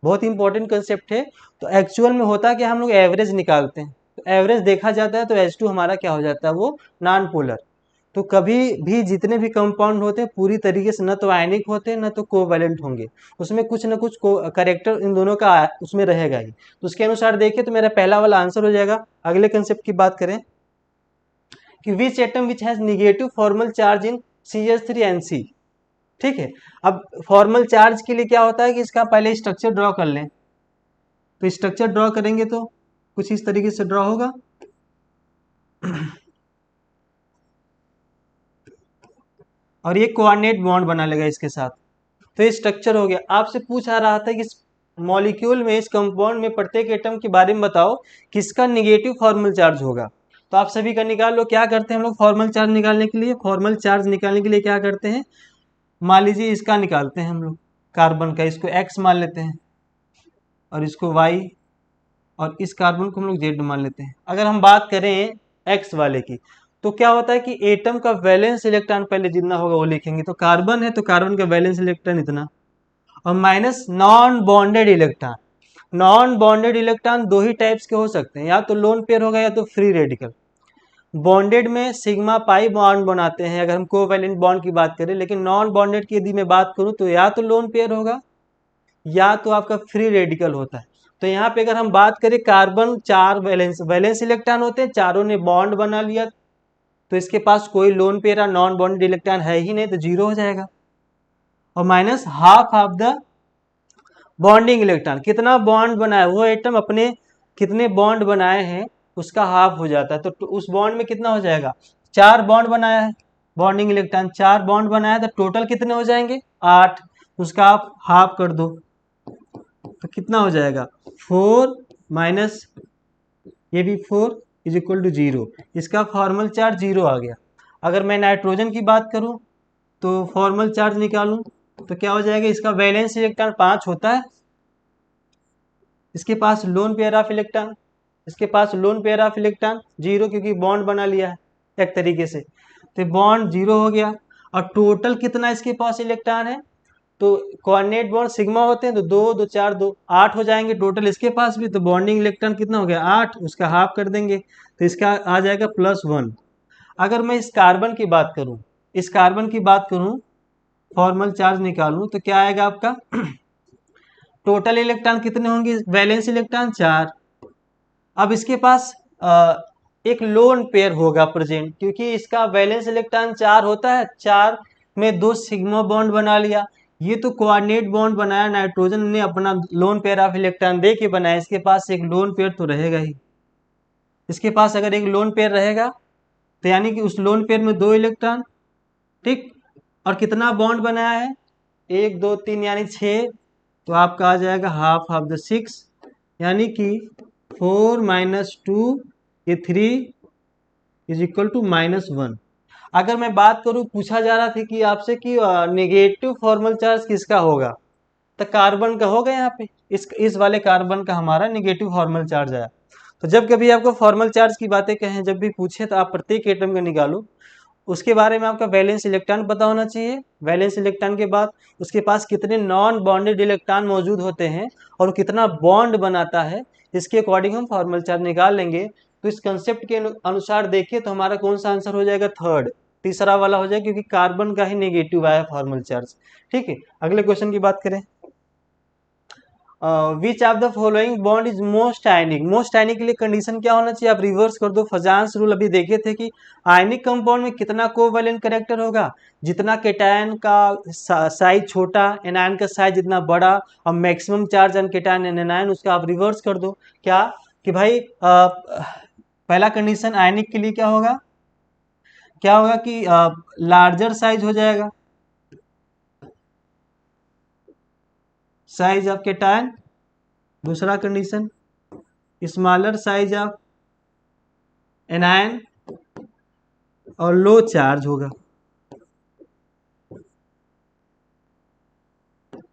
बहुत इंपॉर्टेंट कंसेप्ट है। तो एक्चुअल में होता है कि हम लोग एवरेज निकालते हैं, तो एवरेज देखा जाता है, तो H2 हमारा क्या हो जाता है, वो नॉन पोलर। तो कभी भी जितने भी कंपाउंड होते हैं पूरी तरीके से न तो आयनिक होते हैं, न तो कोवैलेंट होंगे, उसमें कुछ न कुछ करेक्टर इन दोनों का उसमें रहेगा ही। तो उसके अनुसार देखिए तो मेरा पहला वाला आंसर हो जाएगा। अगले कंसेप्ट की बात करें कि which atom which has negative formal charge in CH3NC। ठीक है, अब फॉर्मल चार्ज के लिए क्या होता है कि इसका पहले स्ट्रक्चर ड्रॉ कर लें। तो स्ट्रक्चर ड्रॉ करेंगे तो कुछ इस तरीके से ड्रॉ होगा। और ये कोऑर्डिनेट बॉन्ड बना लेगा इसके साथ। तो ये स्ट्रक्चर हो गया। आपसे पूछा रहा था कि मॉलिक्यूल में, इस कंपाउंड में प्रत्येक एटम के बारे में बताओ किसका निगेटिव फॉर्मल चार्ज होगा। तो आप सभी का निकाल लो। क्या करते हैं हम लोग फॉर्मल चार्ज निकालने के लिए? फॉर्मल चार्ज निकालने के लिए क्या करते हैं, मान लीजिए इसका निकालते हैं हम लोग, कार्बन का, इसको x मान लेते हैं और इसको y, और इस कार्बन को हम लोग z मान लेते हैं। अगर हम बात करें x वाले की, तो क्या होता है कि एटम का वैलेंस इलेक्ट्रॉन पहले जितना होगा वो लिखेंगे। तो कार्बन है तो कार्बन का वैलेंस इलेक्ट्रॉन इतना, और minus non bonded electron. Non bonded electron दो ही टाइप्स के हो सकते हैं, या तो लोन पेयर होगा या तो फ्री रेडिकल। बॉन्डेड में सिग्मा पाई बॉन्ड बनाते हैं अगर हम कोवैलेंट बॉन्ड की बात करें, लेकिन नॉन बॉन्डेड की यदि मैं बात करूं तो या तो लोन पेयर होगा या तो आपका फ्री रेडिकल होता है। तो यहाँ पे अगर हम बात करें, कार्बन 4 वैलेंस इलेक्ट्रॉन होते हैं, चारों ने बॉन्ड बना लिया, तो इसके पास कोई लोन पेयर या नॉन बॉन्डेड इलेक्ट्रॉन है ही नहीं, तो जीरो हो जाएगा। और minus half of the bonding electron, कितना बॉन्ड बनाया वो एटम, अपने कितने बॉन्ड बनाए हैं उसका हाफ हो जाता है। तो उस बॉन्ड में कितना हो जाएगा, 4 बॉन्ड बनाया है बॉन्डिंग इलेक्ट्रॉन, 4 बॉन्ड बनाया, तो टोटल कितने हो जाएंगे 8, उसका आप हाफ कर दो तो कितना हो जाएगा 4 माइनस ये भी 4 इज इक्वल टू 0। इसका फॉर्मल चार्ज 0 आ गया। अगर मैं नाइट्रोजन की बात करूं तो फॉर्मल चार्ज निकालूं तो क्या हो जाएगा, इसका वैलेंस इलेक्ट्रॉन 5 होता है, इसके पास लोन पेयर ऑफ इलेक्ट्रॉन, इसके पास लोन पेयर ऑफ इलेक्ट्रॉन 0, क्योंकि बॉन्ड बना लिया है एक तरीके से, तो बॉन्ड 0 हो गया। और टोटल कितना इसके पास इलेक्ट्रॉन है, तो कोऑर्डिनेट बॉन्ड सिग्मा होते हैं, तो 2 2 4 2 8 हो जाएंगे टोटल इसके पास भी। तो बॉन्डिंग इलेक्ट्रॉन कितना हो गया 8, उसका हाफ कर देंगे तो इसका आ जाएगा +1। अगर मैं इस कार्बन की बात करूं, इस कार्बन की बात करूं, फॉर्मल चार्ज निकालूं तो क्या आएगा आपका टोटल इलेक्ट्रॉन कितने होंगे, वैलेंस इलेक्ट्रॉन 4। अब इसके पास एक लोन पेयर होगा प्रेजेंट, क्योंकि इसका वैलेंस इलेक्ट्रॉन 4 होता है, 4 में 2 सिग्मा बॉन्ड बना लिया। ये तो कोऑर्डिनेट बॉन्ड बनाया, नाइट्रोजन ने अपना लोन पेयर ऑफ इलेक्ट्रॉन दे के बनाया, इसके पास एक लोन पेयर तो रहेगा ही। इसके पास अगर एक लोन पेयर रहेगा तो यानी कि उस लोन पेयर में 2 इलेक्ट्रॉन, ठीक, और कितना बॉन्ड बनाया है 1 2 3 यानी 6, तो आपका आ जाएगा हाफ ऑफ द 6, यानी कि 4 माइनस 2 ये 3 इज इक्वल टू -1। अगर मैं बात करूं, पूछा जा रहा था कि आपसे कि नेगेटिव फॉर्मल चार्ज किसका होगा, तो कार्बन का होगा। यहाँ पे इस वाले कार्बन का हमारा नेगेटिव फॉर्मल चार्ज आया। तो जब कभी आपको फॉर्मल चार्ज की बातें कहें, जब भी पूछे, तो आप प्रत्येक एटम का निकालो, उसके बारे में आपका वैलेंस इलेक्ट्रॉन पता होना चाहिए। वैलेंस इलेक्ट्रॉन के बाद उसके पास कितने नॉन बॉन्डेड इलेक्ट्रॉन मौजूद होते हैं और कितना बॉन्ड बनाता है, इसके अकॉर्डिंग हम फॉर्मल चार्ज निकाल लेंगे। तो इस कंसेप्ट के अनुसार देखिए तो हमारा कौन सा आंसर हो जाएगा, थर्ड, तीसरा वाला हो जाएगा, क्योंकि कार्बन का ही नेगेटिव आया फॉर्मल चार्ज। ठीक है, अगले क्वेश्चन की बात करें। Which of the following bond is most ionic. Most ionic के लिए कंडीशन क्या होना चाहिए, आप रिवर्स कर दो। फजांस रूल अभी देखे थे कि आयनिक कंपाउंड में कितना कोवैलेंट कैरेक्टर होगा, जितना केटायन का साइज छोटा, एनायन का साइज जितना बड़ा, और maximum charge on cation and anion, उसका आप रिवर्स कर दो। क्या कि भाई पहला कंडीशन आयनिक के लिए क्या होगा, क्या होगा कि लार्जर साइज हो जाएगा, साइज ऑफ केटायन। दूसरा condition smaller size of anion और लो चार्ज होगा।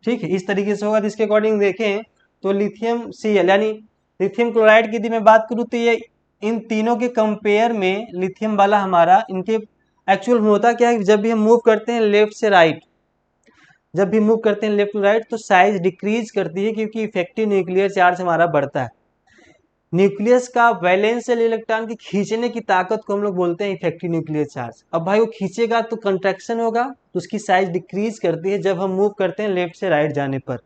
ठीक है, इस तरीके से होगा। तो इसके अकॉर्डिंग देखें तो लिथियम Cl यानी लिथियम क्लोराइड की यदि मैं बात करूं तो ये इन तीनों के कंपेयर में लिथियम वाला हमारा, इनके एक्चुअल में होता क्या है, जब भी हम मूव करते हैं लेफ्ट से राइट, जब भी मूव करते हैं लेफ्ट टू राइट, तो साइज डिक्रीज करती है, क्योंकि इफेक्टिव न्यूक्लियर चार्ज हमारा बढ़ता है। न्यूक्लियस का वैलेंशियल इलेक्ट्रॉन की खींचने की ताकत को हम लोग बोलते हैं इफेक्टिव न्यूक्लियर चार्ज। अब भाई वो खींचेगा तो कंट्रैक्शन होगा, तो उसकी साइज डिक्रीज करती है जब हम मूव करते हैं लेफ्ट से राइट जाने पर।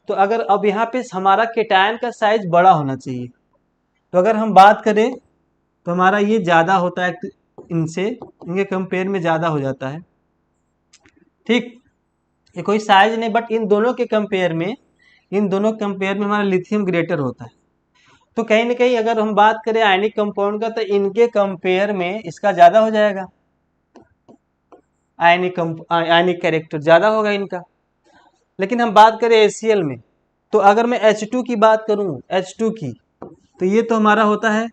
तो अगर अब यहाँ पे हमारा केटायन का साइज बड़ा होना चाहिए, तो अगर हम बात करें तो हमारा ये ज़्यादा होता है इनसे, इनके कंपेयर में ज़्यादा हो जाता है। ठीक, ये कोई साइज नहीं, बट इन दोनों के कंपेयर में, इन दोनों कंपेयर में हमारा लिथियम ग्रेटर होता है। तो कहीं ना कहीं अगर हम बात करें आयनिक कंपाउंड का, तो इनके कंपेयर में इसका ज़्यादा हो जाएगा, आयनिक कैरेक्टर ज़्यादा होगा इनका। लेकिन हम बात करें ACl में, तो अगर मैं H2 की बात करूं, H2 की, तो ये तो हमारा होता है,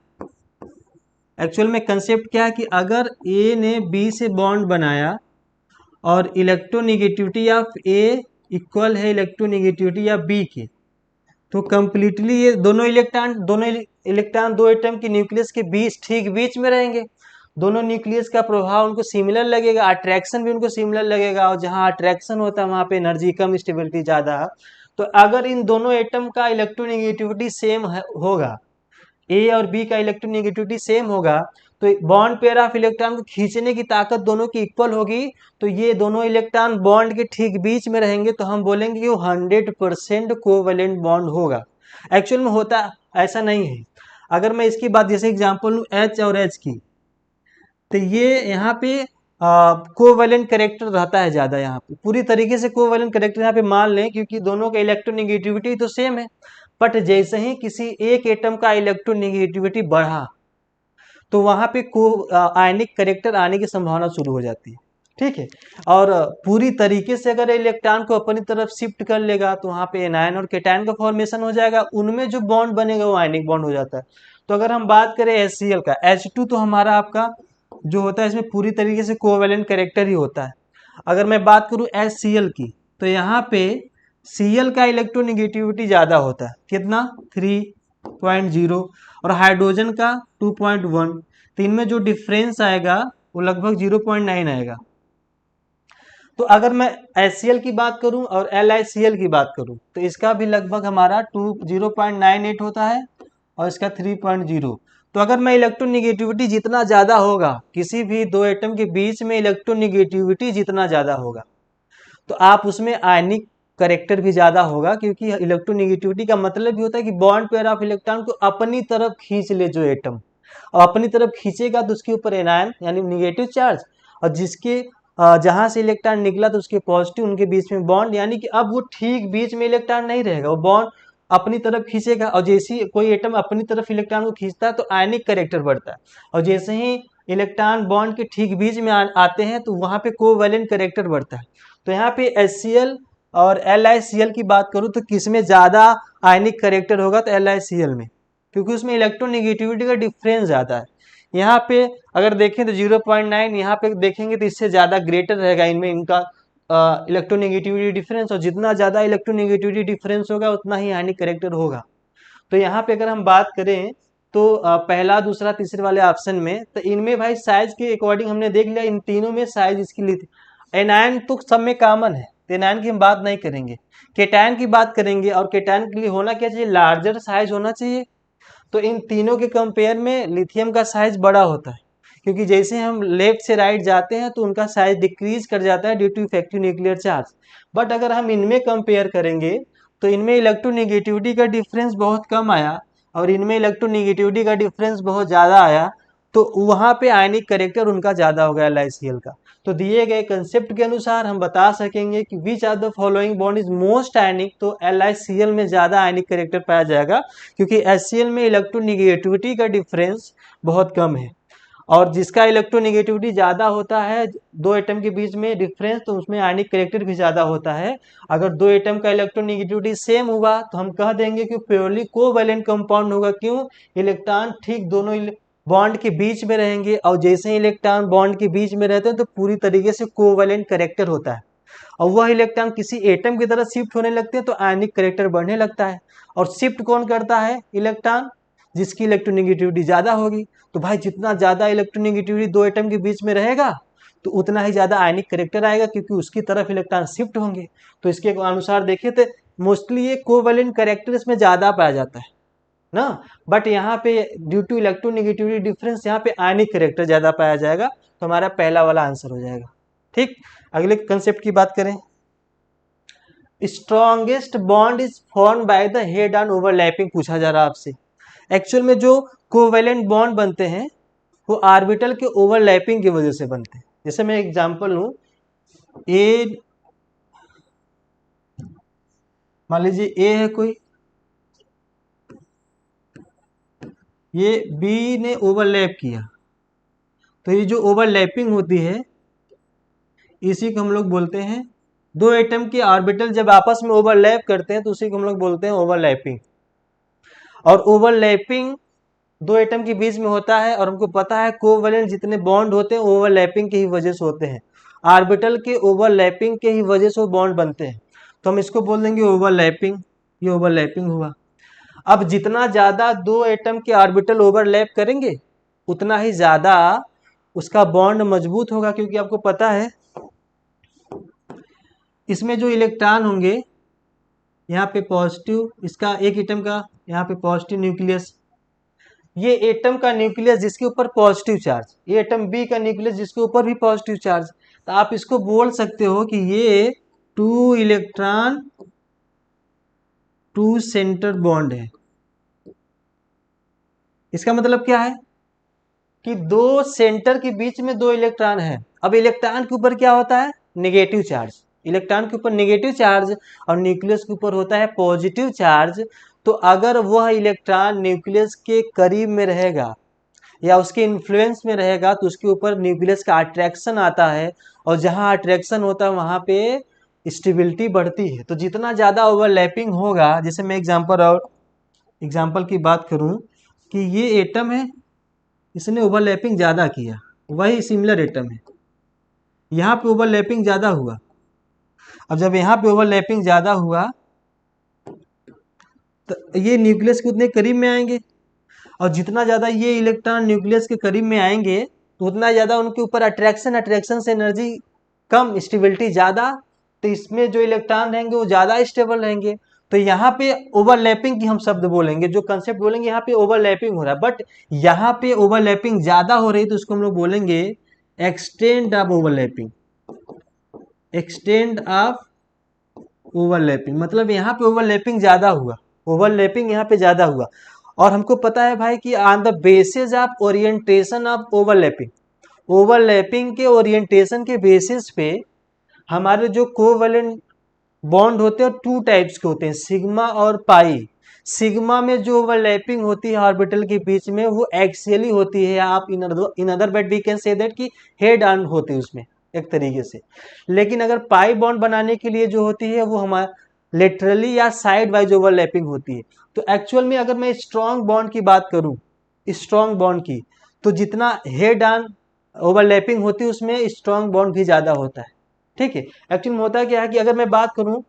एक्चुअल में कंसेप्ट क्या है कि अगर ए ने बी से बॉन्ड बनाया और इलेक्ट्रोनेगेटिविटी ऑफ ए इक्वल है इलेक्ट्रोनेगेटिविटी ऑफ बी के, तो कंप्लीटली ये दोनों इलेक्ट्रॉन दो एटम के न्यूक्लियस के बीच, ठीक बीच में रहेंगे। दोनों न्यूक्लियस का प्रभाव उनको सिमिलर लगेगा, अट्रैक्शन भी उनको सिमिलर लगेगा, और जहां अट्रैक्शन होता है वहां पे एनर्जी कम, स्टेबिलिटी ज्यादा। तो अगर इन दोनों एटम का इलेक्ट्रोनेगेटिविटी सेम होगा, ए और बी का इलेक्ट्रोनेगेटिविटी सेम होगा, तो बॉन्ड पेयर ऑफ इलेक्ट्रॉन को खींचने की ताकत दोनों की इक्वल होगी। तो ये दोनों इलेक्ट्रॉन बॉन्ड के ठीक बीच में रहेंगे, तो हम बोलेंगे कि वो 100% कोवैलेंट बॉन्ड होगा। एक्चुअल में होता ऐसा नहीं है। अगर मैं इसकी बात जैसे एग्जांपल लूँ एच और एच की, तो ये यहाँ पे कोवैलेंट कैरेक्टर रहता है ज़्यादा, यहाँ पे पूरी तरीके से कोवैलेंट कैरेक्टर यहाँ पे मान लें, क्योंकि दोनों का इलेक्ट्रोनेगेटिविटी तो सेम है। बट जैसे ही किसी एक एटम का इलेक्ट्रोनेगेटिविटी बढ़ा, तो वहां पे आयनिक कैरेक्टर आने की संभावना शुरू हो जाती है। ठीक है, और पूरी तरीके से अगर इलेक्ट्रॉन को अपनी तरफ शिफ्ट कर लेगा, तो वहां पे एनायन और कैटायन का फॉर्मेशन हो जाएगा, उनमें जो बॉन्ड बनेगा वो आयनिक बॉन्ड हो जाता है। तो अगर हम बात करें HCl का, H2 तो हमारा आपका जो होता है इसमें पूरी तरीके से कोवैलेंट कैरेक्टर ही होता है। अगर मैं बात करूं HCl की, तो यहाँ पे Cl का इलेक्ट्रोनेगेटिविटी ज्यादा होता है, कितना 3.0, और हाइड्रोजन का 2.1। तो इनमें जो डिफरेंस आएगा वो लगभग 0.9 आएगा। तो अगर मैं HCl की बात करूं और LiCl की बात करूं, तो इसका भी लगभग हमारा 0.98 होता है और इसका 3.0। तो अगर मैं इलेक्ट्रोनेगेटिविटी जितना ज़्यादा होगा, किसी भी दो एटम के बीच में इलेक्ट्रोनेगेटिविटी जितना ज़्यादा होगा, तो आप उसमें आयनिक करेक्टर भी ज़्यादा होगा, क्योंकि इलेक्ट्रोनेगेटिविटी का मतलब भी होता है कि बॉन्ड पेयर ऑफ इलेक्ट्रॉन को अपनी तरफ खींच ले जो एटम, और अपनी तरफ खींचेगा तो उसके ऊपर एनायन यानी निगेटिव चार्ज, और जिसके जहां से इलेक्ट्रॉन निकला तो उसके पॉजिटिव, उनके बीच में बॉन्ड, यानी कि अब वो ठीक बीच में इलेक्ट्रॉन नहीं रहेगा, वो बॉन्ड अपनी तरफ खींचेगा। और जैसे ही कोई एटम अपनी तरफ इलेक्ट्रॉन को खींचता है तो आयनिक कैरेक्टर बढ़ता है, और जैसे ही इलेक्ट्रॉन बॉन्ड के ठीक बीच में आते हैं तो वहां पे कोवैलेंट कैरेक्टर बढ़ता है। तो यहाँ पे HCl और LiCl की बात करूँ तो किसमें ज़्यादा आयनिक कैरेक्टर होगा, तो LiCl में, क्योंकि उसमें इलेक्ट्रोनेगेटिविटी का डिफरेंस ज़्यादा है। यहाँ पे अगर देखें तो 0.9, यहाँ पे देखेंगे तो इससे ज़्यादा ग्रेटर रहेगा इनमें इनका इलेक्ट्रोनेगेटिविटी डिफरेंस, और जितना ज़्यादा इलेक्ट्रोनेगेटिविटी डिफरेंस होगा उतना ही आयनिक कैरेक्टर होगा। तो यहाँ पे अगर हम बात करें तो पहला, दूसरा, तीसरे वाले ऑप्शन में, तो इनमें भाई साइज के अकॉर्डिंग हमने देख लिया, इन तीनों में साइज इसकी ली थी। एनायन तो सब में कॉमन है, तो एनायन की हम बात नहीं करेंगे, केटायन की बात करेंगे, और केटायन के लिए होना क्या चाहिए, लार्जर साइज होना चाहिए। तो इन तीनों के कंपेयर में लिथियम का साइज बड़ा होता है, क्योंकि जैसे हम लेफ्ट से राइट जाते हैं तो उनका साइज डिक्रीज कर जाता है due to effective nuclear charge. But अगर हम इनमें कंपेयर करेंगे तो इनमें इलेक्ट्रोनेगेटिविटी का डिफरेंस बहुत कम आया, और इनमें इलेक्ट्रोनेगेटिविटी का डिफरेंस बहुत ज़्यादा आया, तो वहाँ पे आयनिक कैरेक्टर उनका ज़्यादा हो गया LiCl का। तो दिए गए कंसेप्ट के अनुसार हम बता सकेंगे कि which are the following bond is most ionic, तो LiCl में ज़्यादा आयनिक कैरेक्टर पाया जाएगा, क्योंकि HCl में इलेक्ट्रोनेगेटिविटी का डिफरेंस बहुत कम है, और जिसका इलेक्ट्रोनेगेटिविटी ज़्यादा होता है दो एटम के बीच में डिफरेंस, तो उसमें आयनिक कैरेक्टर भी ज़्यादा होता है। अगर दो एटम का इलेक्ट्रोनेगेटिविटी सेम हुआ तो हम कह देंगे कि प्योरली कोवैलेंट कंपाउंड होगा। क्यों, इलेक्ट्रॉन ठीक दोनों बॉन्ड के बीच में रहेंगे, और जैसे ही इलेक्ट्रॉन बॉन्ड के बीच में रहते हैं तो पूरी तरीके से कोवैलेंट कैरेक्टर होता है, और वह इलेक्ट्रॉन किसी एटम की तरफ शिफ्ट होने लगते हैं तो आयनिक कैरेक्टर बढ़ने लगता है। और शिफ्ट कौन करता है, इलेक्ट्रॉन, जिसकी इलेक्ट्रोनेगेटिविटी ज़्यादा होगी। तो भाई जितना ज़्यादा इलेक्ट्रोनेगेटिविटी दो एटम के बीच में रहेगा तो उतना ही ज़्यादा आयनिक कैरेक्टर आएगा, क्योंकि उसकी तरफ इलेक्ट्रॉन शिफ्ट होंगे। तो इसके अनुसार देखें तो मोस्टली ये कोवैलेंट कैरेक्टर इसमें ज़्यादा पाया जाता है ना, बट यहाँ पे ड्यू टू इलेक्ट्रोनेगेटिविटी डिफरेंस यहाँ पे आयनिक कैरेक्टर ज़्यादा पाया जाएगा। तो हमारा पहला वाला आंसर हो जाएगा। ठीक, अगले कंसेप्ट की बात करें, strongest bond is form by the head on overlapping पूछा जा रहा है आपसे। एक्चुअल में जो कोवैलेंट बॉन्ड बनते हैं वो ऑर्बिटल के ओवरलैपिंग की वजह से बनते हैं। जैसे मैं एग्जांपल लूं, ए मान लीजिए ए है कोई, ये बी ने ओवरलैप किया, तो ये जो ओवरलैपिंग होती है इसी को हम लोग बोलते हैं दो एटम के ऑर्बिटल जब आपस में ओवरलैप करते हैं तो उसी को हम लोग बोलते हैं ओवरलैपिंग। और ओवरलैपिंग दो एटम के बीच में होता है, और हमको पता है कोवैलेंट जितने बॉन्ड होते हैं ओवरलैपिंग की ही वजह से होते हैं, ऑर्बिटल के ओवरलैपिंग के ही वजह से वो बॉन्ड बनते हैं। तो हम इसको बोल देंगे ओवरलैपिंग, ये ओवरलैपिंग हुआ। अब जितना ज्यादा दो एटम के ऑर्बिटल ओवरलैप करेंगे उतना ही ज्यादा उसका बॉन्ड मजबूत होगा, क्योंकि आपको पता है इसमें जो इलेक्ट्रॉन होंगे यहाँ पे पॉजिटिव, इसका एक एटम का यहाँ पे पॉजिटिव न्यूक्लियस, ये एटम का न्यूक्लियस जिसके ऊपर पॉजिटिव चार्ज, ये एटम बी का न्यूक्लियस जिसके ऊपर भी पॉजिटिव चार्ज, तो आप इसको बोल सकते हो कि ये 2 इलेक्ट्रॉन 2 सेंटर बॉन्ड है। इसका मतलब क्या है कि दो सेंटर के बीच में दो इलेक्ट्रॉन है। अब इलेक्ट्रॉन के ऊपर क्या होता है, नेगेटिव चार्ज, इलेक्ट्रॉन के ऊपर नेगेटिव चार्ज और न्यूक्लियस के ऊपर होता है पॉजिटिव चार्ज। तो अगर वह इलेक्ट्रॉन न्यूक्लियस के करीब में रहेगा या उसके इन्फ्लुएंस में रहेगा तो उसके ऊपर न्यूक्लियस का अट्रैक्शन आता है, और जहां अट्रैक्शन होता है वहां पे स्टेबिलिटी बढ़ती है। तो जितना ज़्यादा ओवरलैपिंग होगा, जैसे मैं एग्जाम्पल की बात करूं कि ये एटम है, इसने ओवरलैपिंग ज़्यादा किया, वही सिमिलर एटम है, यहाँ पे ओवरलैपिंग ज़्यादा हुआ। अब जब यहाँ पे ओवरलैपिंग ज़्यादा हुआ तो ये न्यूक्लियस के उतने करीब में आएंगे, और जितना ज़्यादा ये इलेक्ट्रॉन न्यूक्लियस के करीब में आएंगे तो उतना ज़्यादा उनके ऊपर अट्रैक्शन से एनर्जी कम, स्टेबिलिटी ज़्यादा, तो इसमें जो इलेक्ट्रॉन रहेंगे वो ज़्यादा स्टेबल रहेंगे। तो यहाँ पे ओवरलैपिंग की हम शब्द बोलेंगे, जो कंसेप्ट बोलेंगे यहाँ पे ओवरलैपिंग हो रहा है, बट यहाँ पे ओवरलैपिंग ज़्यादा हो रही है तो उसको हम लोग बोलेंगे extend of overlapping, extend of overlapping, मतलब यहाँ पे ओवरलैपिंग ज़्यादा हुआ, ओवरलैपिंग यहाँ पे ज़्यादा हुआ। और हमको पता है भाई कि on the basis of orientation of overlapping, overlapping के ओरिएंटेशन के बेसिस पे हमारे जो कोवैलेंट बॉन्ड होते हैं टू टाइप्स के होते हैं, सिग्मा और पाई। सिग्मा में जो ओवरलैपिंग होती है ऑर्बिटल के बीच में वो एक्सियली होती है, आप in other word we can say that कि हेड ऑन होते हैं उसमें एक तरीके से। लेकिन अगर पाई बॉन्ड बनाने के लिए जो होती है वो हमारा लेटरली या साइड वाइज ओवरलैपिंग होती है। तो एक्चुअल में अगर मैं स्ट्रॉन्ग बॉन्ड की बात करूं, स्ट्रॉन्ग बॉन्ड की, तो जितना हेड ऑन ओवरलैपिंग होती है उसमें स्ट्रॉन्ग बॉन्ड भी ज़्यादा होता है। ठीक है, एक्चुअली में होता क्या है कि अगर मैं बात करूं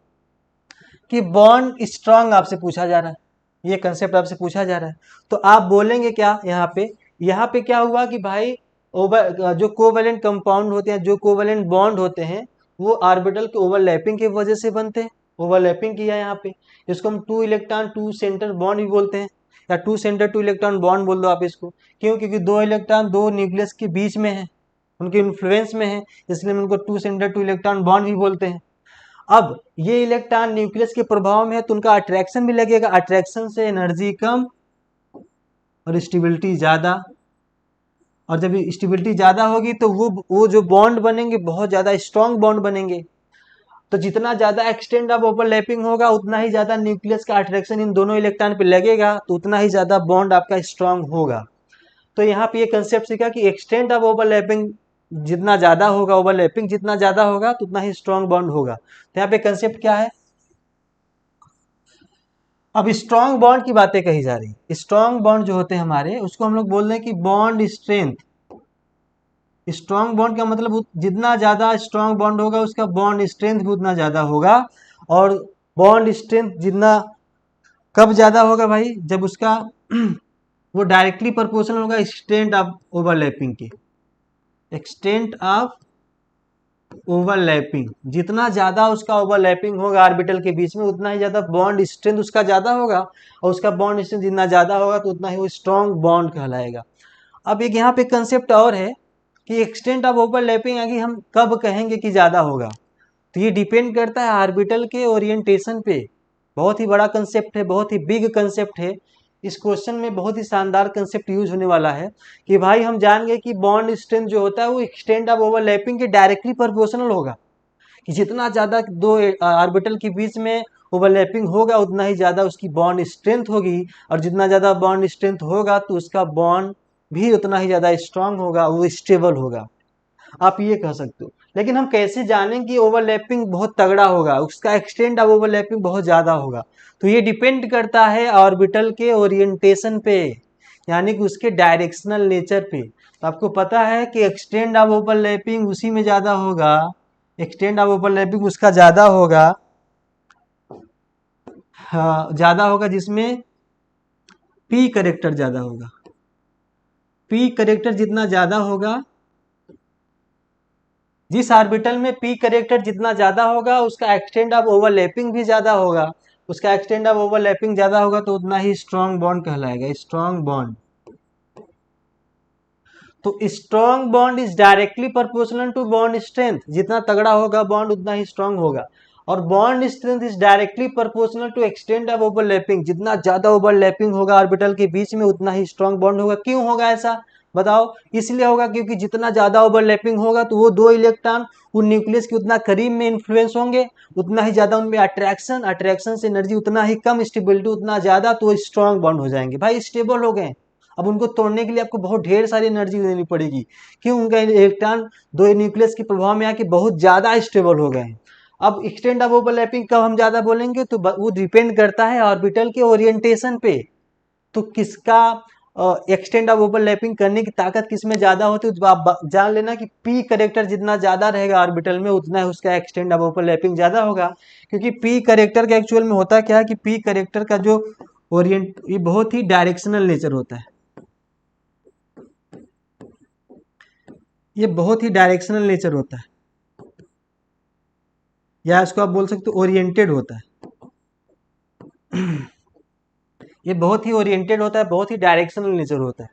कि बॉन्ड स्ट्रॉन्ग आपसे पूछा जा रहा है, ये कंसेप्ट आपसे पूछा जा रहा है, तो आप बोलेंगे क्या यहाँ पे क्या हुआ कि भाई ओवर जो कोवैलेंट कंपाउंड होते हैं, जो कोवैलेंट बॉन्ड होते हैं वो ऑर्बिटल के ओवरलैपिंग की वजह से बनते हैं, ओवरलैपिंग किया यहाँ पे, इसको हम 2 इलेक्ट्रॉन 2 सेंटर बॉन्ड भी बोलते हैं, या 2 सेंटर 2 इलेक्ट्रॉन बॉन्ड बोल दो आप इसको। क्यों? क्योंकि दो इलेक्ट्रॉन दो न्यूक्लियस के बीच में है, उनके इन्फ्लुएंस में है, इसलिए हम उनको 2 सेंटर 2 इलेक्ट्रॉन बॉन्ड भी बोलते हैं। अब ये इलेक्ट्रॉन न्यूक्लियस के प्रभाव में है तो उनका अट्रैक्शन भी लगेगा, अट्रैक्शन से एनर्जी कम और स्टेबिलिटी ज़्यादा, और जब स्टेबिलिटी ज़्यादा होगी तो वो जो बॉन्ड बनेंगे बहुत ज़्यादा स्ट्रॉन्ग बॉन्ड बनेंगे। तो जितना ज़्यादा एक्सटेंड ऑफ ओवरलैपिंग होगा उतना ही ज़्यादा न्यूक्लियस का अट्रैक्शन इन दोनों इलेक्ट्रॉन पे लगेगा, तो उतना ही ज़्यादा बॉन्ड आपका स्ट्रॉन्ग होगा। तो यहाँ पे ये कंसेप्ट सीखा कि एक्सटेंड ऑफ ओवरलैपिंग जितना ज़्यादा होगा, ओवरलैपिंग जितना ज़्यादा होगा तो उतना ही स्ट्रॉन्ग बॉन्ड होगा। तो यहाँ पे कंसेप्ट क्या है, अब स्ट्रॉन्ग बॉन्ड की बातें कही जा रही। स्ट्रॉन्ग बॉन्ड जो होते हैं हमारे उसको हम लोग बोल रहे हैं कि बॉन्ड स्ट्रेंथ। स्ट्रॉन्ग बॉन्ड का मतलब जितना ज्यादा स्ट्रॉन्ग बॉन्ड होगा उसका बॉन्ड स्ट्रेंथ भी उतना ज्यादा होगा, और बॉन्ड स्ट्रेंथ जितना कब ज्यादा होगा भाई, जब उसका वो डायरेक्टली प्रोपोर्शनल होगा एक्सटेंट ऑफ ओवरलैपिंग के, एक्सटेंट ऑफ ओवरलैपिंग, जितना ज्यादा उसका ओवरलैपिंग होगा ऑर्बिटल के बीच में उतना ही ज्यादा बॉन्ड स्ट्रेंथ उसका ज्यादा होगा, और उसका बॉन्ड स्ट्रेंथ जितना ज्यादा होगा तो उतना ही वो स्ट्रॉन्ग बॉन्ड कहलाएगा। अब एक यहाँ पे कंसेप्ट और है कि एक्सटेंट ऑफ ओवरलैपिंग आगे हम कब कहेंगे कि ज्यादा होगा, तो ये डिपेंड करता है ऑर्बिटल के ओरिएंटेशन पे। बहुत ही बड़ा कंसेप्ट है, बहुत ही बिग कंसेप्ट है। इस क्वेश्चन में बहुत ही शानदार कंसेप्ट यूज होने वाला है कि भाई हम जान गए कि बॉन्ड स्ट्रेंथ जो होता है वो एक्सटेंट ऑफ ओवरलैपिंग के डायरेक्टली प्रोपोर्शनल होगा, कि जितना ज्यादा दो ऑर्बिटल के बीच में ओवरलैपिंग होगा उतना ही ज्यादा उसकी बॉन्ड स्ट्रेंथ होगी, और जितना ज्यादा बॉन्ड स्ट्रेंथ होगा तो उसका बॉन्ड भी उतना ही ज्यादा स्ट्रांग होगा, वो स्टेबल होगा। आप ये कह सकते हो। लेकिन हम कैसे जानें कि ओवरलैपिंग बहुत तगड़ा होगा, उसका एक्सटेंड ऑफ ओवरलैपिंग बहुत ज़्यादा होगा? तो ये डिपेंड करता है ऑर्बिटल के ओरिएंटेशन पे, यानी कि उसके डायरेक्शनल नेचर पे। तो आपको पता है कि एक्सटेंड ऑफ ओवरलैपिंग उसी में ज़्यादा होगा, एक्सटेंड ऑफ ओवरलैपिंग उसका ज़्यादा होगा, हाँ ज़्यादा होगा, जिसमें पी करेक्टर ज़्यादा होगा। पी करेक्टर जितना ज़्यादा होगा, जिस ऑर्बिटल में पी करेक्टर जितना ज़्यादा होगा उसका एक्सटेंड ऑफ ओवरलैपिंग भी ज़्यादा होगा। उसका एक्सटेंड ऑफ ओवरलैपिंग ज़्यादा होगा तो उतना ही स्ट्रॉन्ग बॉन्ड कहलाएगा, स्ट्रॉन्ग बॉन्ड। तो strong bond is directly proportional to bond strength, जितना तगड़ा होगा बॉन्ड उतना ही स्ट्रॉन्ग होगा। और bond strength is directly proportional to extend of overlapping, जितना ज्यादा ओवरलैपिंग होगा ऑर्बिटल के बीच में उतना ही स्ट्रॉन्ग बॉन्ड होगा। क्यों होगा ऐसा बताओ? इसलिए होगा क्योंकि जितना ज्यादा ओवरलैपिंग होगा तो वो दो इलेक्ट्रॉन उन न्यूक्लियस के उतना करीब में इन्फ्लुएंस होंगे, उतना ही ज्यादा उनमें अट्रैक्शन, अट्रैक्शन से एनर्जी उतना ही कम, स्टेबिलिटी उतना ज्यादा, तो वो स्ट्रॉन्ग बॉन्ड हो जाएंगे। भाई स्टेबल हो गए, अब उनको तोड़ने के लिए आपको बहुत ढेर सारी एनर्जी देनी पड़ेगी। क्यों? उनका इलेक्ट्रॉन दो न्यूक्लियस के प्रभाव में आके बहुत ज्यादा स्टेबल हो गए हैं। अब एक्सटेंड ऑफ ओवरलैपिंग कब हम ज्यादा बोलेंगे? तो वो डिपेंड करता है ऑर्बिटल के ओरिएंटेशन पे। तो किसका एक्सटेंड ऑफ ओवरलैपिंग करने की ताकत किसमें ज्यादा होती है, तो आप जान लेना कि पी करेक्टर जितना ज्यादा रहेगा ऑर्बिटल में उतना ही उसका एक्सटेंड ऑफ ओवरलैपिंग ज्यादा होगा। क्योंकि पी करेक्टर का एक्चुअल में होता क्या है कि पी करेक्टर का जो ओरिएंट, ये बहुत ही डायरेक्शनल नेचर होता है, ये बहुत ही डायरेक्शनल नेचर होता है, या इसको आप बोल सकते हो ओरिएंटेड होता है। ये बहुत ही ओरिएंटेड होता है, बहुत ही डायरेक्शनल नेचर होता है।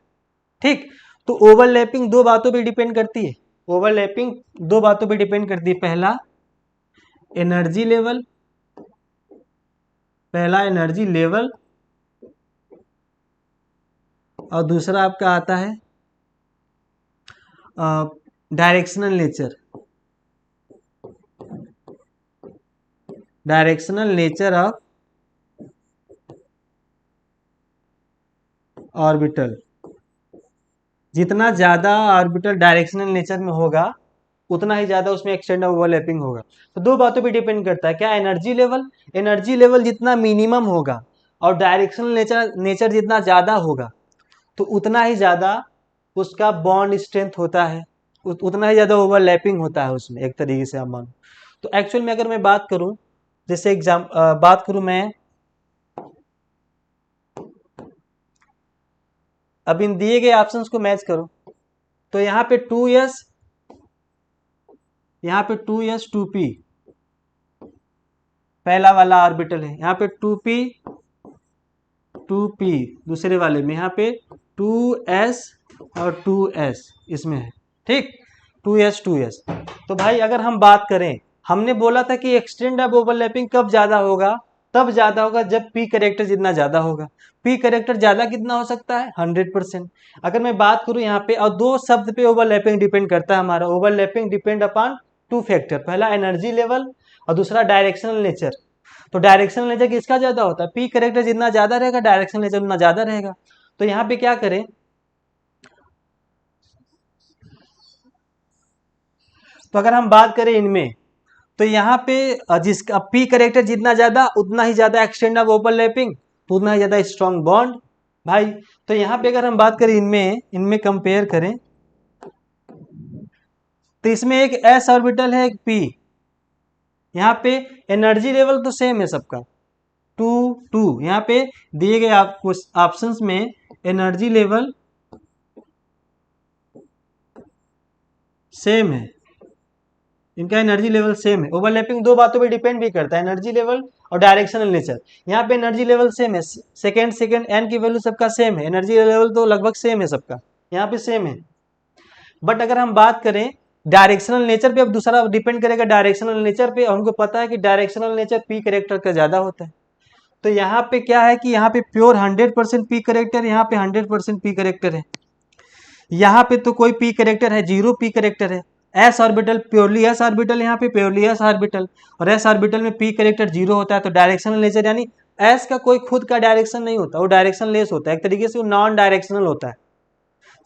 ठीक, तो ओवरलैपिंग दो बातों पे डिपेंड करती है, ओवरलैपिंग दो बातों पे डिपेंड करती है। पहला एनर्जी लेवल, पहला एनर्जी लेवल, और दूसरा आपका आता है directional nature, directional nature of orbital. जितना ज्यादा ऑर्बिटल डायरेक्शनल नेचर में होगा उतना ही ज्यादा उसमें एक्सटेंड ओवरलैपिंग होगा। तो दो बातों पे डिपेंड करता है, क्या? एनर्जी लेवल, एनर्जी लेवल जितना मिनिमम होगा और डायरेक्शनल नेचर नेचर जितना ज्यादा होगा तो उतना ही ज्यादा उसका बॉन्ड स्ट्रेंथ होता है, उतना ही ज्यादा ओवरलैपिंग होता है उसमें, एक तरीके से आप मानो। तो एक्चुअल में अगर मैं बात करूं, जैसे बात करूं मैं, अब इन दिए गए ऑप्शंस को मैच करो। तो यहाँ पे 2s, यहाँ पे 2s 2p पहला वाला ऑर्बिटल है, यहाँ पे 2p 2p दूसरे वाले में, यहाँ पे 2s और 2s इसमें है। ठीक, 2s 2s। तो भाई अगर हम बात करें, हमने बोला था कि एक्सटेंड ऑफ ओवरलैपिंग कब ज्यादा होगा? तब ज्यादा होगा जब पी करेक्टर जितना ज्यादा होगा। पी करेक्टर ज्यादा कितना हो सकता है? 100%। अगर मैं बात करूं यहाँ पे, और दो शब्द पे ओवरलैपिंग डिपेंड करता है हमारा, overlapping depend upon two factor, पहला एनर्जी लेवल और दूसरा डायरेक्शनल नेचर। तो डायरेक्शनल नेचर किसका ज्यादा होता है? पी करेक्टर जितना ज्यादा रहेगा डायरेक्शनल नेचर उतना ज्यादा रहेगा। तो यहाँ पे क्या करें, तो अगर हम बात करें इनमें, तो यहाँ पे जिसका पी करेक्टर जितना ज्यादा उतना ही ज्यादा एक्सटेंड ऑफ ओवरलैपिंग, तो उतना ही ज्यादा स्ट्रॉन्ग बॉन्ड भाई। तो यहाँ पे अगर हम बात करें इनमें, इनमें कंपेयर करें, तो इसमें एक एस ऑर्बिटल है, एक पी। यहाँ पे एनर्जी लेवल तो सेम है सबका, 2 2। यहाँ पे दिए गए आपको ऑप्शंस में एनर्जी लेवल सेम है, इनका एनर्जी लेवल सेम है। ओवरलैपिंग दो बातों पे डिपेंड भी करता है, एनर्जी लेवल और डायरेक्शनल नेचर। यहाँ पे एनर्जी लेवल सेम है, सेकेंड सेकेंड एन की वैल्यू सबका सेम है, एनर्जी लेवल तो लगभग सेम है सबका, यहाँ पे सेम है। बट अगर हम बात करें डायरेक्शनल नेचर पे, अब दूसरा डिपेंड करेगा डायरेक्शनल नेचर पे। हमको पता है कि डायरेक्शनल नेचर पी करेक्टर का ज्यादा होता है। तो यहाँ पे क्या है कि यहाँ पे प्योर 100% पी करेक्टर, यहाँ पे 100% पी करेक्टर है। यहाँ पे तो कोई पी करेक्टर है, 0 पी करेक्टर है। S orbital purely S orbital, यहाँ पे प्योरली एस ऑर्बिटल, और एस ऑर्बिटल में पी करेक्टर 0 होता है। तो डायरेक्शनल नेचर यानी एस का कोई खुद का डायरेक्शन नहीं होता, वो डायरेक्शन लेस होता है, एक तरीके से वो नॉन डायरेक्शनल होता है।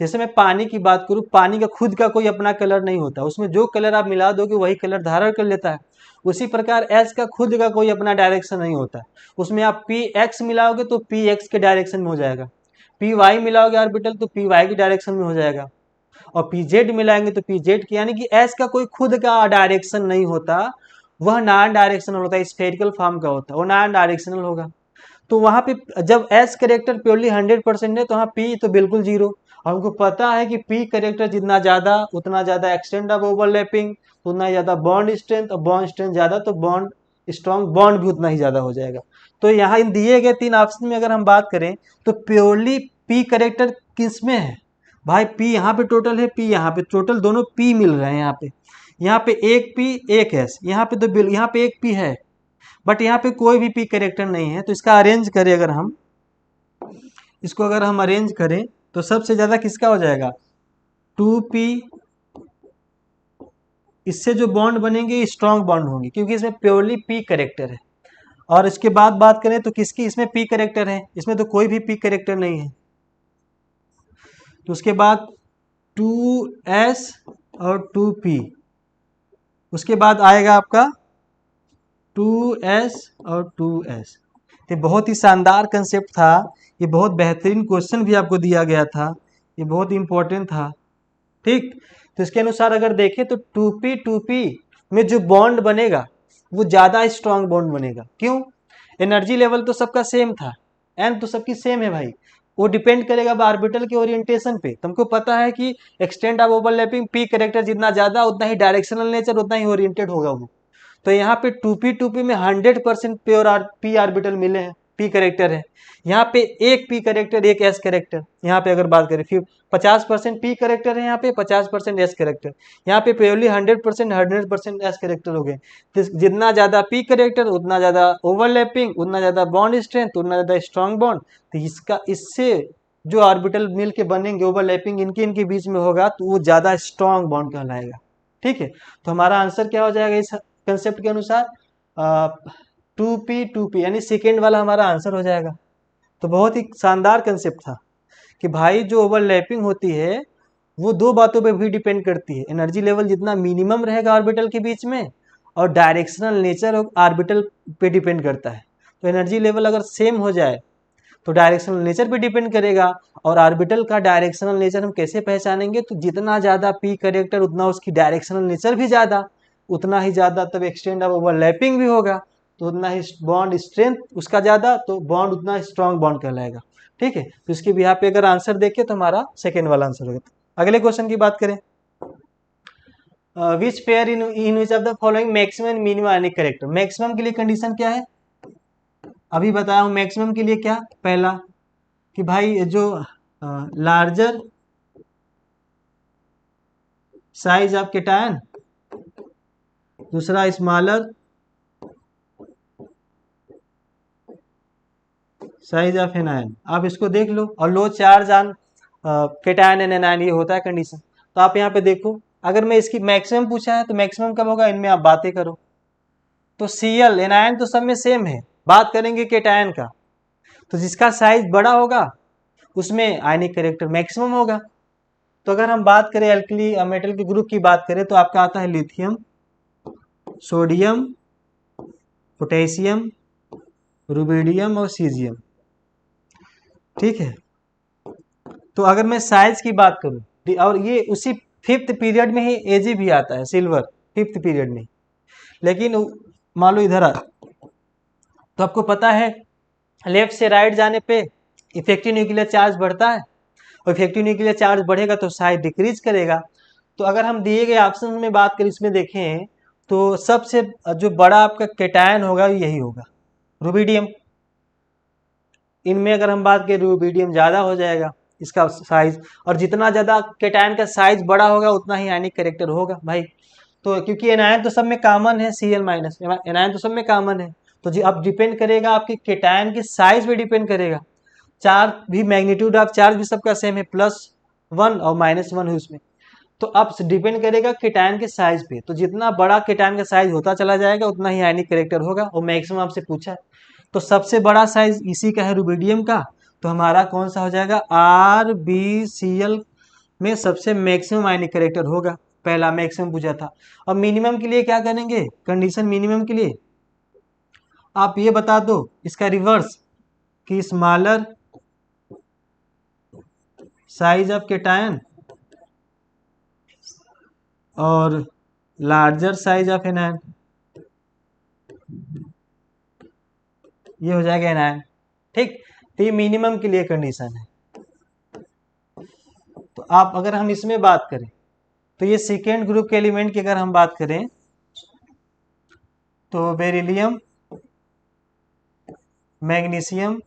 जैसे मैं पानी की बात करूँ, पानी का खुद का कोई अपना कलर नहीं होता, उसमें जो कलर आप मिला दोगे वही कलर धारण कर लेता है। उसी प्रकार एस का खुद का कोई अपना डायरेक्शन नहीं होता, उसमें आप पी एक्स मिलाओगे तो पी एक्स के डायरेक्शन में हो जाएगा, पी वाई मिलाओगे ऑर्बिटल तो पी वाई की डायरेक्शन में हो जाएगा, और पी जेड मिलाएंगे तो पी जेड की, यानी कि एस का कोई खुद का डायरेक्शन नहीं होता, वह नॉन डायरेक्शनल होता है, स्फेरिकल फॉर्म का होता है, वो नॉन डायरेक्शनल होगा। तो वहां पे जब एस करेक्टर प्योरली 100% है तो वहाँ पी तो बिल्कुल जीरो। हमको पता है कि पी करेक्टर जितना ज्यादा उतना ज्यादा एक्सटेंड ऑफ ओवरलैपिंग, उतना ज्यादा बॉन्ड स्ट्रेंथ, और बॉन्ड स्ट्रेंथ ज्यादा तो बॉन्ड स्ट्रॉन्ग बॉन्ड भी उतना ही ज्यादा हो जाएगा। तो यहाँ इन दिए गए 3 ऑप्शन में अगर हम बात करें तो प्योरली पी करेक्टर किस में है भाई, पी यहाँ पे टोटल है, पी यहाँ पे टोटल, दोनों पी मिल रहे हैं यहाँ पे एक पी एक एस, यहाँ पे तो यहाँ पे एक पी है बट यहाँ पे कोई भी पी करेक्टर नहीं है। तो इसका अरेंज करें, अगर हम इसको अगर हम अरेंज करें तो सबसे ज्यादा किसका हो जाएगा, 2p, इससे जो बॉन्ड बनेंगे स्ट्रॉन्ग बॉन्ड होंगे क्योंकि इसमें प्योरली पी करेक्टर है। और इसके बाद बात करें तो किसकी इसमें पी करेक्टर है, इसमें तो कोई भी पी करेक्टर नहीं है। तो उसके बाद 2s और 2p, उसके बाद आएगा आपका 2s और 2s। ये बहुत ही शानदार कंसेप्ट था, ये बहुत बेहतरीन क्वेश्चन भी आपको दिया गया था, ये बहुत इंपॉर्टेंट था। ठीक, तो इसके अनुसार अगर देखें तो 2p में जो बॉन्ड बनेगा वो ज़्यादा स्ट्रांग बॉन्ड बनेगा। क्यों? एनर्जी लेवल तो सबका सेम था, एन तो सबकी सेम है भाई, वो डिपेंड करेगा ऑर्बिटल के ओरिएंटेशन पे। तुमको पता है कि extend of overlapping P character जितना ज़्यादा उतना ही डायरेक्शनल नेचर उतना ही ओरिएंटेड होगा वो। तो यहाँ पे 2p में 100% प्योर पी ऑर्बिटल मिले हैं, पी करेक्टर है। यहाँ पे एक पी करेक्टर एक एस करेक्टर, यहाँ पे अगर बात करें फिर 50% पी करेक्टर है, यहाँ पे 50% एस करेक्टर, यहाँ पे प्योरली 100% एस करेक्टर हो गए। तो जितना ज्यादा पी करेक्टर उतना ज्यादा ओवरलैपिंग, उतना ज्यादा बॉन्ड स्ट्रेंथ, उतना ज्यादा स्ट्रॉन्ग बॉन्ड। तो इससे जो ऑर्बिटल मिल के बनेंगे ओवरलैपिंग इनके बीच में होगा तो वो ज्यादा स्ट्रॉन्ग बॉन्ड कहलाएगा। ठीक है, तो हमारा आंसर क्या हो जाएगा इस कंसेप्ट के अनुसार, 2p यानी सेकेंड वाला हमारा आंसर हो जाएगा। तो बहुत ही शानदार कंसेप्ट था कि भाई जो ओवरलैपिंग होती है वो 2 बातों पे भी डिपेंड करती है, एनर्जी लेवल जितना मिनिमम रहेगा ऑर्बिटल के बीच में, और डायरेक्शनल नेचर ऑर्बिटल पे डिपेंड करता है। तो एनर्जी लेवल अगर सेम हो जाए तो डायरेक्शनल नेचर पे डिपेंड करेगा, और ऑर्बिटल का डायरेक्शनल नेचर हम कैसे पहचानेंगे, तो जितना ज़्यादा पी करेक्टर उतना उसकी डायरेक्शनल नेचर भी ज़्यादा, उतना ही ज़्यादा तब एक्सटेंड ऑफ ओवरलैपिंग भी होगा, तो उतना ही बॉन्ड स्ट्रेंथ उसका ज़्यादा, तो बॉन्ड उतना स्ट्रॉन्ग बॉन्ड कहलाएगा। ठीक है, तो इसके भी यहाँ पे अगर आंसर देखें तो हमारा सेकेंड वाला आंसर होगा। अगले क्वेश्चन की बात करें, which pair in which of the following maximum minimum any character. Maximum के लिए कंडीशन क्या है, अभी बताया हूँ। मैक्सिमम के लिए क्या, पहला कि भाई जो लार्जर साइज ऑफ केटायन, दूसरा स्मॉलर साइज ऑफ एनायन। आप इसको देख लो, और low charge on cation and anion, ये होता है कंडीशन। तो आप यहाँ पे देखो, अगर मैं इसकी मैक्सिमम पूछा है तो मैक्सिमम कब होगा, इनमें आप बातें करो। तो Cl एनायन तो सब में सेम है, बात करेंगे केटायन का, तो जिसका साइज बड़ा होगा उसमें आयनिक करेक्टर मैक्सिमम होगा। तो अगर हम बात करें एल्कली मेटल के ग्रुप की बात करें तो आपका आता है लिथियम, सोडियम, पोटेशियम, रुबिडियम और सीजियम। ठीक है, तो अगर मैं साइज की बात करूं, और ये उसी 5th पीरियड में ही एजी भी आता है, सिल्वर 5th पीरियड में। लेकिन मान लो इधर तो आपको पता है लेफ्ट से राइट जाने पे इफेक्टिव न्यूक्लियर चार्ज बढ़ता है, और इफेक्टिव न्यूक्लियर चार्ज बढ़ेगा तो साइज डिक्रीज करेगा। तो अगर हम दिए गए ऑप्शन में बात करें, इसमें देखें तो सबसे जो बड़ा आपका केटायन होगा यही होगा, रुबिडियम। इनमें अगर हम बात करें रुबिडियम ज़्यादा हो जाएगा इसका साइज, और जितना ज़्यादा केटायन का साइज बड़ा होगा उतना ही आयनिक करेक्टर होगा भाई। तो क्योंकि एनायन तो सब में कॉमन है, Cl-, एनायन तो सब में कॉमन है, तो जी अब डिपेंड करेगा आपके केटायन के साइज पे डिपेंड करेगा। चार्ज भी, मैग्नीट्यूड ऑफ चार्ज भी सबका सेम है, +1 और -1 है उसमें। तो अब डिपेंड करेगा केटायन के साइज पे, तो जितना बड़ा केटायन का साइज होता चला जाएगा उतना ही आयनिक करेक्टर होगा, और मैक्सिमम आपसे पूछा है। तो सबसे बड़ा साइज इसी का है रुबिडियम का, तो हमारा कौन सा हो जाएगा, RbCl में सबसे मैक्सिमम आयनिक कैरेक्टर होगा। पहला मैक्सिमम पूछा था। अब मिनिमम के लिए क्या करेंगे, कंडीशन मिनिमम के लिए आप ये बता दो इसका रिवर्स कि स्मॉलर साइज ऑफ केटायन और लार्जर साइज ऑफ एनायन, ये हो जाएगा एनायन। ठीक, तो ये मिनिमम के लिए कंडीशन है। तो आप अगर हम इसमें बात करें तो ये सेकेंड ग्रुप के एलिमेंट की अगर हम बात करें तो बेरिलियम, मैग्नीशियम,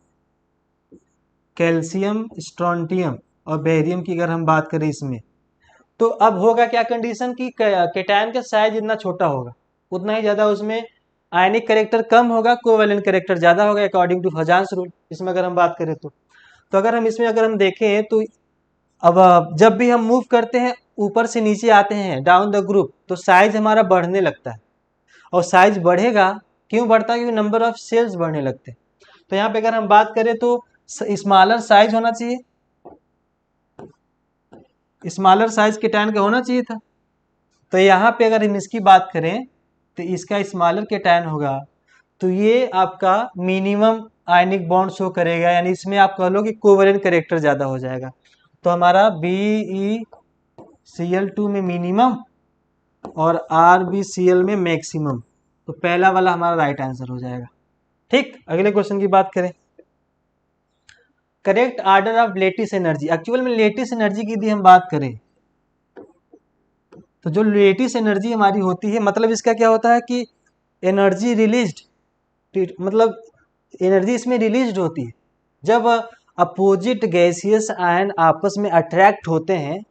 कैल्शियम, स्ट्रोंटियम और बेरियम की अगर हम बात करें इसमें, तो अब होगा क्या कंडीशन की केटायन का साइज जितना छोटा होगा उतना ही ज़्यादा उसमें आयनिक कैरेक्टर कम होगा, कोवेलेंट कैरेक्टर ज़्यादा होगा अकॉर्डिंग टू हजान्स रूल। इसमें अगर हम बात करें तो अगर हम इसमें अगर हम देखें तो अब जब भी हम मूव करते हैं ऊपर से नीचे आते हैं डाउन द ग्रुप, तो साइज हमारा बढ़ने लगता है। और साइज बढ़ेगा, क्यों बढ़ता है, क्योंकि नंबर ऑफ सेल्स बढ़ने लगते हैं। तो यहाँ पे अगर हम बात करें तो स्मॉलर साइज होना चाहिए, स्मॉलर साइज केटायन का होना चाहिए था। तो यहाँ पे अगर हम इसकी बात करें तो इसका स्मॉलर केटायन होगा, तो ये आपका मिनिमम आयनिक बॉन्ड शो करेगा, यानी इसमें आप कह लो कि कोवेलेंट कैरेक्टर ज़्यादा हो जाएगा। तो हमारा BeCl2 में मिनिमम और RbCl में मैक्सिमम, तो पहला वाला हमारा राइट आंसर हो जाएगा। ठीक, अगले क्वेश्चन की बात करें, correct order of lattice energy. Actual में लेटिस एनर्जी की यदि हम बात करें तो जो लेटिस एनर्जी हमारी होती है, मतलब इसका क्या होता है कि एनर्जी रिलीज्ड, मतलब एनर्जी इसमें रिलीज्ड होती है जब अपोजिट गैसियस आयन आपस में अट्रैक्ट होते हैं,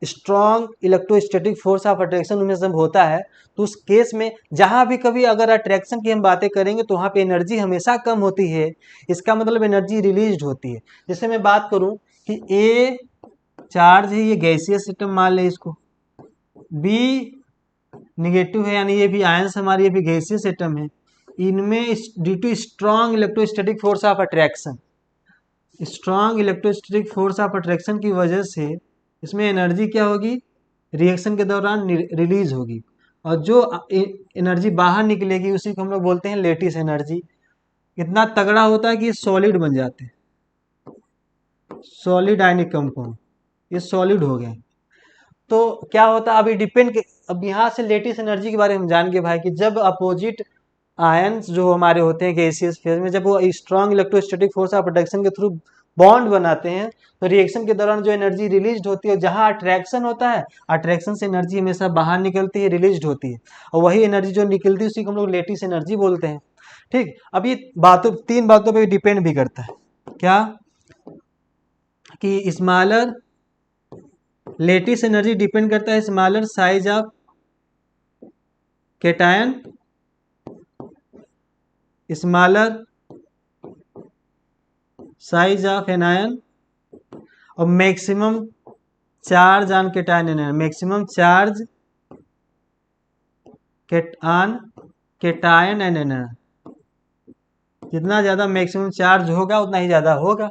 strong electrostatic force of attraction उनमें जब होता है, तो उस केस में जहां भी कभी अगर अट्रैक्शन की हम बातें करेंगे तो वहां पे एनर्जी हमेशा कम होती है। इसका मतलब एनर्जी रिलीज्ड होती है। जैसे मैं बात करूं कि ए चार्ज है, ये गैसियस सिस्टम मान लें इसको, बी निगेटिव है यानी ये भी आयंस हमारी, ये भी गैसियस एटम है। इनमें due to strong electrostatic force of attraction, strong electrostatic force of attraction की वजह से इसमें एनर्जी क्या होगी, रिएक्शन के दौरान रिलीज होगी, और जो एनर्जी बाहर निकलेगी उसी को हम लोग बोलते हैं लेटिस एनर्जी। इतना तगड़ा होता है कि ये सॉलिड बन जाते हैं, सॉलिड आयनिक कंपाउंड, ये सॉलिड हो गए। तो क्या होता है अभी डिपेंड, अब यहाँ से लेटिस एनर्जी के बारे में हम जान गए भाई कि जब अपोजिट आयंस जो हमारे होते हैं गैसियस फेज में, जब वो strong electrostatic force of attraction के थ्रू बॉन्ड बनाते हैं, तो रिएक्शन के दौरान जो एनर्जी रिलीज होती है, जहां अट्रैक्शन होता है अट्रैक्शन से एनर्जी हमेशा बाहर निकलती है, रिलीज होती है, और वही एनर्जी जो निकलती है उसी को हम लोग लेटिस एनर्जी बोलते हैं। ठीक, अब ये बातों, तीन बातों पर डिपेंड भी करता है, क्या कि स्मॉलर लेटिस एनर्जी डिपेंड करता है smaller size of cation, smaller size of anion, और maximum charge on cation anion, maximum charge on cation and anion. जितना ज़्यादा मैक्सिमम चार्ज होगा उतना ही ज़्यादा होगा।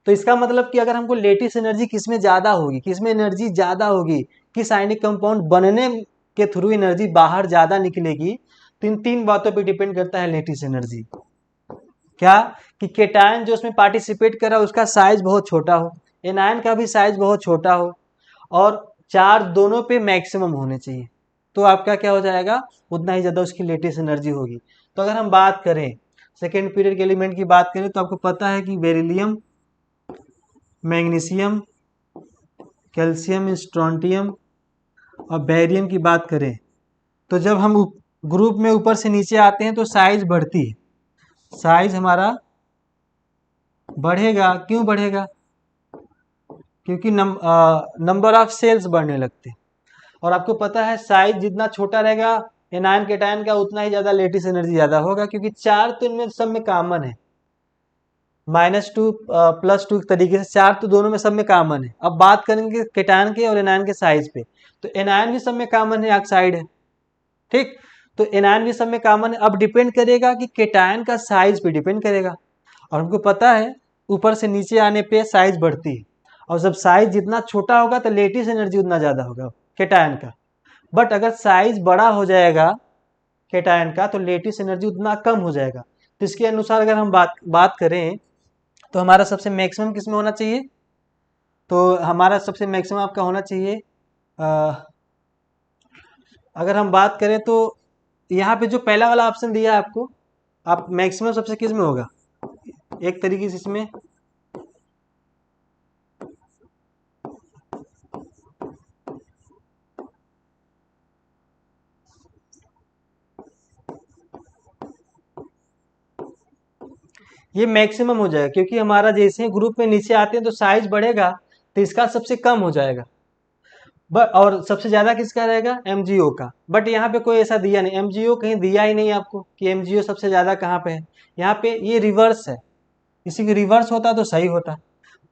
तो इसका मतलब कि अगर हमको लेटिस एनर्जी किसमें ज़्यादा होगी, किसमें एनर्जी ज़्यादा होगी, किस आयनिक कंपाउंड बनने के थ्रू एनर्जी बाहर ज़्यादा निकलेगी, तो इन तीन बातों पे डिपेंड करता है लेटिस एनर्जी। क्या कि केटायन जो उसमें पार्टिसिपेट कर रहा है उसका साइज बहुत छोटा हो, एनायन का भी साइज बहुत छोटा हो, और चार्ज दोनों पे मैक्सिमम होने चाहिए, तो आपका क्या हो जाएगा, उतना ही ज़्यादा उसकी लेटिस एनर्जी होगी। तो अगर हम बात करें सेकेंड पीरियड के एलिमेंट की बात करें तो आपको पता है कि बेरिलियम, मैग्नीशियम, कैल्शियम, स्ट्रोंटियम और बेरियम की बात करें तो जब हम ग्रुप में ऊपर से नीचे आते हैं तो साइज बढ़ती है, साइज हमारा बढ़ेगा। क्यों बढ़ेगा, क्योंकि नंबर ऑफ सेल्स बढ़ने लगते हैं। और आपको पता है साइज जितना छोटा रहेगा एनायन केटायन का उतना ही ज़्यादा लेटिस एनर्जी ज़्यादा होगा, क्योंकि चार तो इनमें सब में कॉमन है, -2 +2 तरीके से चार तो दोनों में सब में कॉमन है। अब बात करेंगे केटायन के और एनायन के साइज पे, तो एनायन भी सब में कॉमन है, ऑक्साइड है। ठीक, तो एनायन भी सब में कॉमन है। अब डिपेंड करेगा कि केटायन का साइज पे डिपेंड करेगा, और हमको पता है ऊपर से नीचे आने पे साइज बढ़ती है। और जब साइज जितना छोटा होगा तो लेटिस एनर्जी उतना ज़्यादा होगा कैटायन का। बट अगर साइज बड़ा हो जाएगा कैटायन का तो लेटिस एनर्जी उतना कम हो जाएगा। तो इसके अनुसार अगर हम बात करें तो हमारा सबसे मैक्सिमम किस में होना चाहिए, तो हमारा सबसे मैक्सिमम आपका होना चाहिए अगर हम बात करें तो यहाँ पे जो पहला वाला ऑप्शन दिया है आपको, आप मैक्सिमम सबसे किस में होगा, एक तरीके से इसमें ये मैक्सिमम हो जाएगा, क्योंकि हमारा जैसे ग्रुप में नीचे आते हैं तो साइज बढ़ेगा तो इसका सबसे कम हो जाएगा। बट और सबसे ज्यादा किसका रहेगा, एमजीओ का। बट यहाँ पे कोई ऐसा दिया नहीं, एमजीओ कहीं दिया ही नहीं आपको कि एमजीओ सबसे ज्यादा कहाँ पे है। यहाँ पे ये रिवर्स है, इसी की रिवर्स होता तो सही होता।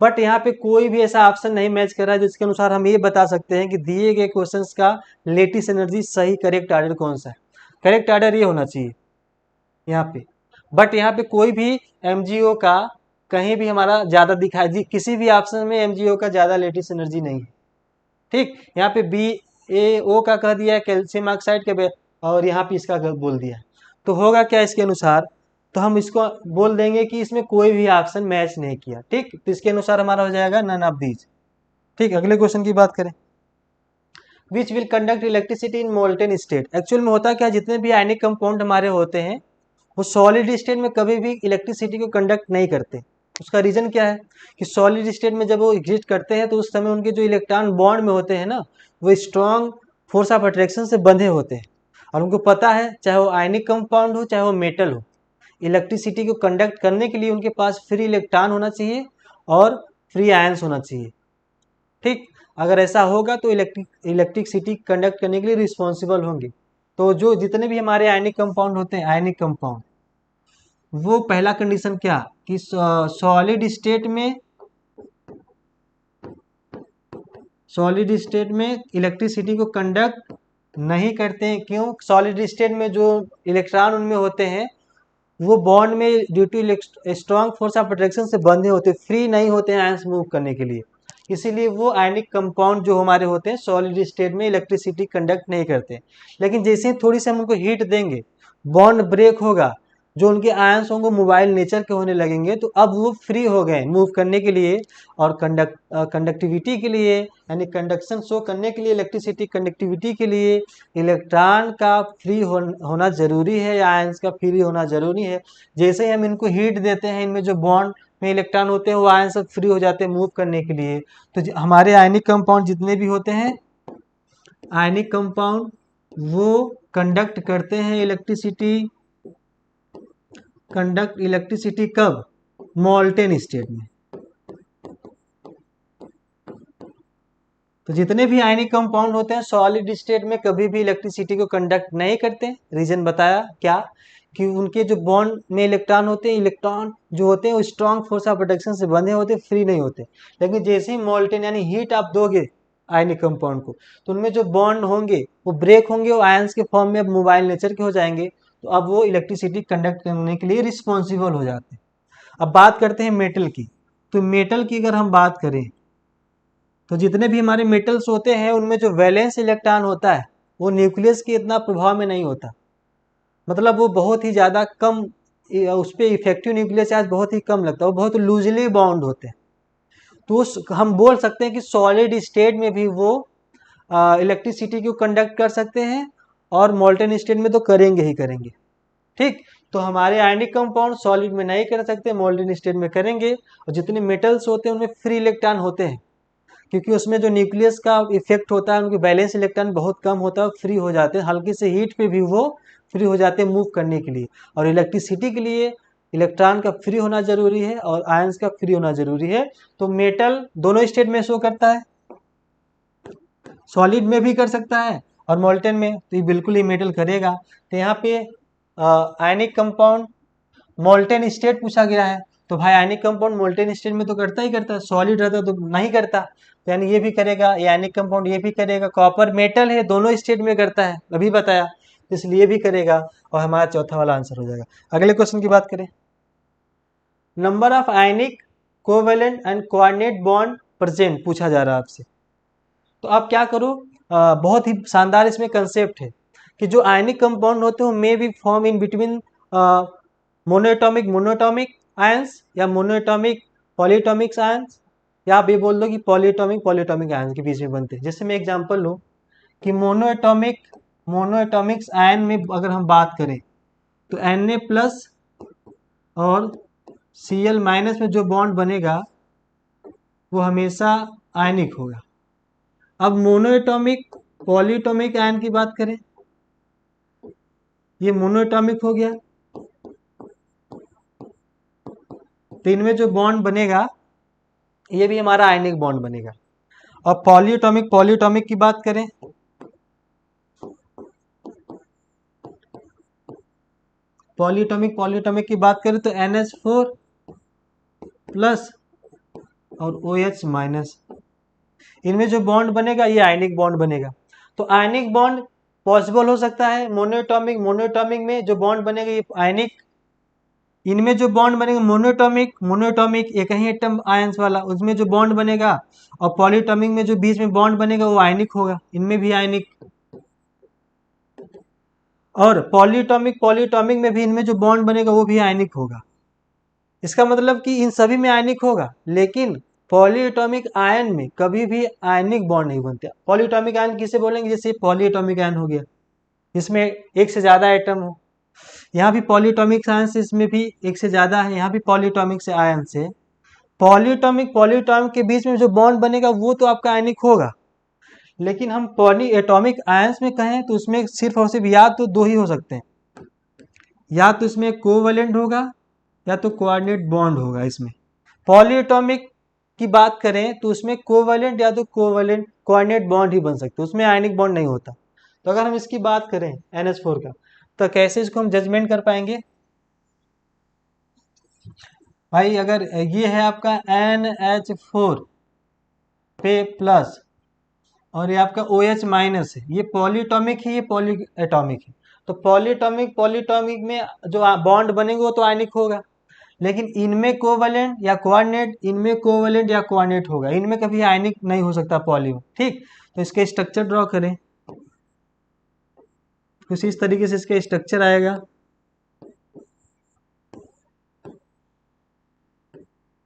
बट यहाँ पे कोई भी ऐसा ऑप्शन नहीं मैच कर रहा है जिसके अनुसार हम ये बता सकते हैं कि दिए गए क्वेश्चंस का लेटिस एनर्जी सही करेक्ट ऑर्डर कौन सा है। करेक्ट ऑर्डर ये होना चाहिए यहाँ पे। बट यहाँ पे कोई भी एमजीओ का कहीं भी हमारा ज्यादा दिखाई जी, किसी भी ऑप्शन में एमजीओ का ज्यादा लेटिस एनर्जी नहीं है। ठीक, यहाँ पे बी ए ओ का कह दिया है कैल्शियम ऑक्साइड के और यहाँ पे इसका बोल दिया है। तो होगा क्या इसके अनुसार, तो हम इसको बोल देंगे कि इसमें कोई भी ऑप्शन मैच नहीं किया। ठीक, तो इसके अनुसार हमारा हो जाएगा नन ऑफ दीज। ठीक, अगले क्वेश्चन की बात करें, which will conduct electricity in molten state. Actual में होता क्या, जितने भी आयनिक कंपाउंड हमारे होते हैं वो सॉलिड स्टेट में कभी भी इलेक्ट्रिसिटी को कंडक्ट नहीं करते। उसका रीजन क्या है कि सॉलिड स्टेट में जब वो एग्जिस्ट करते हैं तो उस समय उनके जो इलेक्ट्रॉन बॉन्ड में होते हैं ना, वो स्ट्रॉन्ग फोर्स ऑफ अट्रैक्शन से बंधे होते हैं। और उनको पता है चाहे वो आयनिक कंपाउंड हो चाहे वो मेटल हो, इलेक्ट्रिसिटी को कंडक्ट करने के लिए उनके पास फ्री इलेक्ट्रॉन होना चाहिए और फ्री आयंस होना चाहिए। ठीक, अगर ऐसा होगा तो इलेक्ट्रिसिटी कंडक्ट करने के लिए रिस्पॉन्सिबल होंगे। तो जो जितने भी हमारे आयनिक कंपाउंड होते हैं, आयनिक कंपाउंड, वो पहला कंडीशन क्या कि सॉलिड स्टेट में इलेक्ट्रिसिटी को कंडक्ट नहीं करते हैं। क्यों, सॉलिड स्टेट में जो इलेक्ट्रॉन उनमें होते हैं वो बॉन्ड में due to strong force of attraction से बंधे होते हैं, फ्री नहीं होते हैं आयंस मूव करने के लिए। इसीलिए वो आयनिक कंपाउंड जो हमारे होते हैं सॉलिड स्टेट में इलेक्ट्रिसिटी कंडक्ट नहीं करते। लेकिन जैसे ही थोड़ी सी हम उनको हीट देंगे, बॉन्ड ब्रेक होगा, जो उनके आयंस होंगे मोबाइल नेचर के होने लगेंगे, तो अब वो फ्री हो गए मूव करने के लिए और कंडक्टिविटी के लिए, यानी कंडक्शन शो करने के लिए, इलेक्ट्रिसिटी कंडक्टिविटी के लिए इलेक्ट्रॉन का फ्री होना जरूरी है या आयंस का फ्री होना जरूरी है। जैसे ही हम इनको हीट देते हैं, इनमें जो बॉन्ड में इलेक्ट्रॉन होते हैं वो आयन सब फ्री हो जाते हैं मूव करने के लिए। तो हमारे आयनिक कंपाउंड जितने भी होते हैं, आयनिक कंपाउंड वो कंडक्ट करते हैं इलेक्ट्रिसिटी कब, मोल्टेन स्टेट में। तो जितने भी आयनिक कंपाउंड होते हैं सॉलिड स्टेट में कभी भी इलेक्ट्रिसिटी को कंडक्ट नहीं करते। रीजन बताया क्या कि उनके जो बॉन्ड में इलेक्ट्रॉन होते हैं, इलेक्ट्रॉन जो होते हैं वो स्ट्रॉन्ग फोर्स ऑफ अट्रैक्शन से बंधे होते हैं, फ्री नहीं होते। लेकिन जैसे ही मोल्टेन यानी हीट आप दोगे आयनिक कंपाउंड को, तो उनमें जो बॉन्ड होंगे वो ब्रेक होंगे, वो आयंस के फॉर्म में अब मोबाइल नेचर के हो जाएंगे। तो अब वो इलेक्ट्रिसिटी कंडक्ट करने के लिए रिस्पॉन्सिबल हो जाते हैं। अब बात करते हैं मेटल की। तो मेटल की अगर हम बात करें तो जितने भी हमारे मेटल्स होते हैं उनमें जो वैलेंस इलेक्ट्रॉन होता है वो न्यूक्लियस के इतना प्रभाव में नहीं होता। मतलब वो बहुत ही ज़्यादा कम, उस पर इफेक्टिव न्यूक्लियर चार्ज बहुत ही कम लगता है, वो बहुत लूजली बाउंड होते हैं। तो हम बोल सकते हैं कि सॉलिड स्टेट में भी वो इलेक्ट्रिसिटी को कंडक्ट कर सकते हैं और मोल्टेन स्टेट में तो करेंगे ही करेंगे। ठीक, तो हमारे आयनिक कंपाउंड सॉलिड में नहीं कर सकते, मोल्टेन स्टेट में करेंगे। और जितने मेटल्स होते हैं उनमें फ्री इलेक्ट्रॉन होते हैं, क्योंकि उसमें जो न्यूक्लियस का इफेक्ट होता है, उनके बैलेंस इलेक्ट्रॉन बहुत कम होता है, फ्री हो जाते हैं, हल्की से हीट पे भी वो फ्री हो जाते हैं मूव करने के लिए। और इलेक्ट्रिसिटी के लिए इलेक्ट्रॉन का फ्री होना जरूरी है और आयंस का फ्री होना जरूरी है। तो मेटल दोनों स्टेट में शो करता है, सॉलिड में भी कर सकता है और मोल्टेन में, तो ये बिल्कुल ही मेटल करेगा। तो यहाँ पे आयनिक कंपाउंड मोल्टेन स्टेट पूछा गया है, तो भाई आयनिक कंपाउंड मोल्टेन स्टेट में तो करता ही करता है, सॉलिड रहता तो नहीं करता। तो यानी ये भी करेगा, ये आयनिक कंपाउंड ये भी करेगा। कॉपर मेटल है, दोनों स्टेट में करता है, अभी बताया, इसलिए भी करेगा। और हमारा चौथा वाला आंसर हो जाएगा। अगले क्वेश्चन की बात करें, number of ionic covalent and coordinate bond present पूछा जा रहा है आपसे, तो आप क्या करो, बहुत ही शानदार इसमें कंसेप्ट है कि जो आयनिक कंपाउंड होते हैं may be form in between monoatomic monoatomic ions या मोनोएटॉमिक पॉलीएटॉमिक आयंस, या आप ये बोल दो कि पॉलीएटॉमिक पॉलीएटॉमिक आयंस के बीच में बनते हैं। जैसे मैं एग्जांपल लूँ कि मोनोएटॉमिक्स आयन में अगर हम बात करें तो Na प्लस और Cl माइनस में जो बॉन्ड बनेगा वो हमेशा आयनिक होगा। अब मोनोएटॉमिक पॉलीएटॉमिक आयन की बात करें, ये मोनोएटॉमिक हो गया, तो इनमें जो बॉन्ड बनेगा ये भी हमारा आयनिक बॉन्ड बनेगा। और पॉलीएटॉमिक की बात करें, पॉलीएटॉमिक की बात करें तो NH4 प्लस और OH माइनस, इनमें जो बॉन्ड बनेगा ये आयनिक बॉन्ड बनेगा। तो आयनिक बॉन्ड पॉसिबल हो सकता है मोनोएटॉमिक में जो बॉन्ड बनेगा ये आयनिक, इनमें जो बॉन्ड बनेगा मोनोएटॉमिक एक ही एटम आयंस वाला, उसमें जो बॉन्ड बनेगा, और पॉलीएटॉमिक में जो बीच में बॉन्ड बनेगा वो आयनिक होगा, इनमें भी आयनिक। और पॉलीएटॉमिक में भी इनमें जो बॉन्ड बनेगा वो भी आयनिक होगा। इसका मतलब कि इन सभी में आयनिक होगा, लेकिन पॉलीएटॉमिक आयन में कभी भी आयनिक बॉन्ड नहीं बनते। पॉलीएटॉमिक आयन किसे बोलेंगे, जैसे पॉलीएटॉमिक आयन हो गया जिसमें एक से ज्यादा एटम हो, यहाँ भी पॉलीएटॉमिक आयन से इसमें भी एक से ज्यादा है, यहाँ भी पॉलीएटॉमिक से आयन से पॉलीएटॉमिक के बीच में जो बॉन्ड बनेगा वो तो आपका आयनिक होगा। लेकिन हम पॉलीएटॉमिक आयंस में कहें तो उसमें सिर्फ और सिर्फ या तो दो ही हो सकते हैं, या तो इसमें कोवैलेंट होगा या तो कोऑर्डिनेट बॉन्ड होगा। इसमें पॉलीएटॉमिक की बात करें तो उसमें कोवैलेंट या तो कोऑर्डिनेट बॉन्ड ही बन सकते, उसमें आयनिक बॉन्ड नहीं होता। तो अगर हम इसकी बात करें NH4 का, तो कैसे इसको हम जजमेंट कर पाएंगे भाई? अगर ये है आपका NH4 पे प्लस और ये आपका OH माइनस है, ये पॉलीएटॉमिक है, ये पॉलीएटॉमिक है, तो पॉलीएटॉमिक में जो बॉन्ड बनेंगे वो तो आयनिक होगा, लेकिन इनमें कोवैलेंट या कोऑर्डिनेट होगा, इनमें कभी आयनिक नहीं हो सकता पॉली में। ठीक, तो इसका स्ट्रक्चर ड्रॉ करें, कुछ इस तरीके से इसका स्ट्रक्चर आएगा।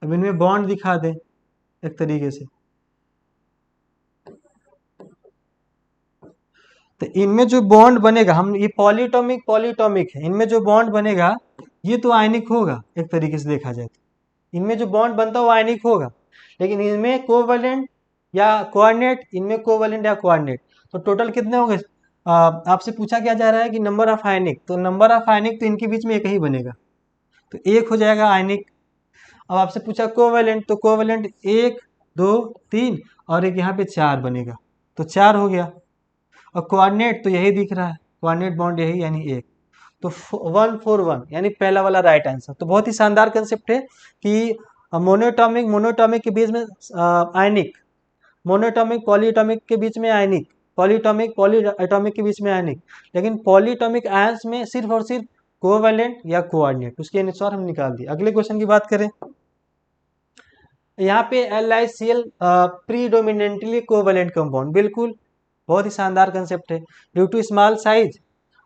अब इनमें बॉन्ड दिखा दें एक तरीके से, तो इनमें जो बॉन्ड बनेगा, हम ये पॉलीएटॉमिक है, इनमें जो बॉन्ड बनेगा ये तो आयनिक होगा एक तरीके से देखा जाए तो, इनमें जो बॉन्ड बनता है वो आयनिक होगा, लेकिन इनमें कोवैलेंट या कोऑर्डिनेट, इनमें कोवैलेंट या कोऑर्डिनेट, तो टोटल कितने हो गए? आपसे पूछा क्या जा रहा है कि नंबर ऑफ आयनिक, तो नंबर ऑफ आयनिक तो इनके बीच में एक ही बनेगा, तो एक हो जाएगा आयनिक। अब आपसे पूछा कोवैलेंट, तो कोवैलेंट 1 2 3 और एक यहाँ पे 4 बनेगा, तो 4 हो गया। और कोऑर्डिनेट तो यही दिख रहा है, कोऑर्डिनेट बॉन्ड यही यानी 1, तो 1 4 1 यानी पहला वाला राइट आंसर। तो बहुत ही शानदार कंसेप्ट है कि मोनोएटॉमिक के बीच में आयनिक, मोनोएटॉमिक पॉलीएटॉमिक के बीच में आयनिक, पॉलीएटॉमिक के बीच में आयनिक, लेकिन पॉलीएटॉमिक आयंस में सिर्फ और सिर्फ कोवैलेंट या कोऑर्डिनेट, उसके अनुसार हम निकाल दिए। अगले क्वेश्चन की बात करें, यहाँ पे LiCl प्रीडोमिनेंटली कोवैलेंट कंपाउंड, बिल्कुल बहुत ही शानदार कंसेप्ट है। ड्यू टू स्मॉल साइज,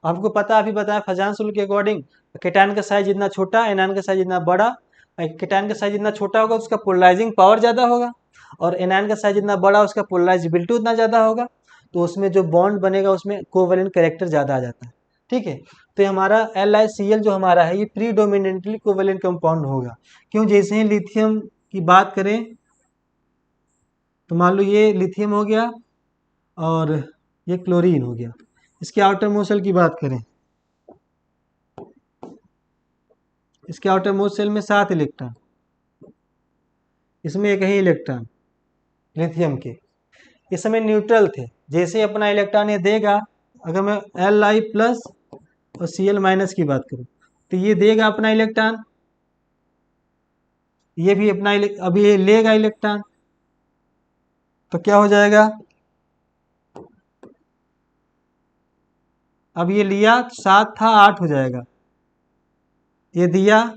हमको पता अभी बताया फजान रूल के अकॉर्डिंग, केटायन का साइज जितना छोटा, एनायन का साइज जितना बड़ा, केटायन का साइज जितना छोटा होगा उसका पोलराइजिंग पावर ज़्यादा होगा, और एनायन का साइज जितना बड़ा उसका पोलराइजेबिलिटी उतना ज़्यादा होगा, तो उसमें जो बॉन्ड बनेगा उसमें कोवैलेंट कैरेक्टर ज़्यादा आ जाता है। ठीक है, तो हमारा LiCl जो हमारा है ये प्रीडोमिनेंटली कोवैलेंट कंपाउंड होगा। क्यों? जैसे ही लिथियम की बात करें तो मान लो ये लिथियम हो गया और ये क्लोरीन हो गया, इसके आउटर मोस्ट शेल की बात करें, इसके आउटर मोस्ट शेल में 7 इलेक्ट्रॉन, इसमें एक ही इलेक्ट्रॉन लिथियम के, इस समय न्यूट्रल थे, जैसे ही अपना इलेक्ट्रॉन ये देगा, अगर मैं Li प्लस और Cl माइनस की बात करूं तो ये देगा अपना इलेक्ट्रॉन, ये भी अपना अभी ये लेगा इलेक्ट्रॉन, तो क्या हो जाएगा? अब ये लिया 7 था 8 हो जाएगा, ये दिया,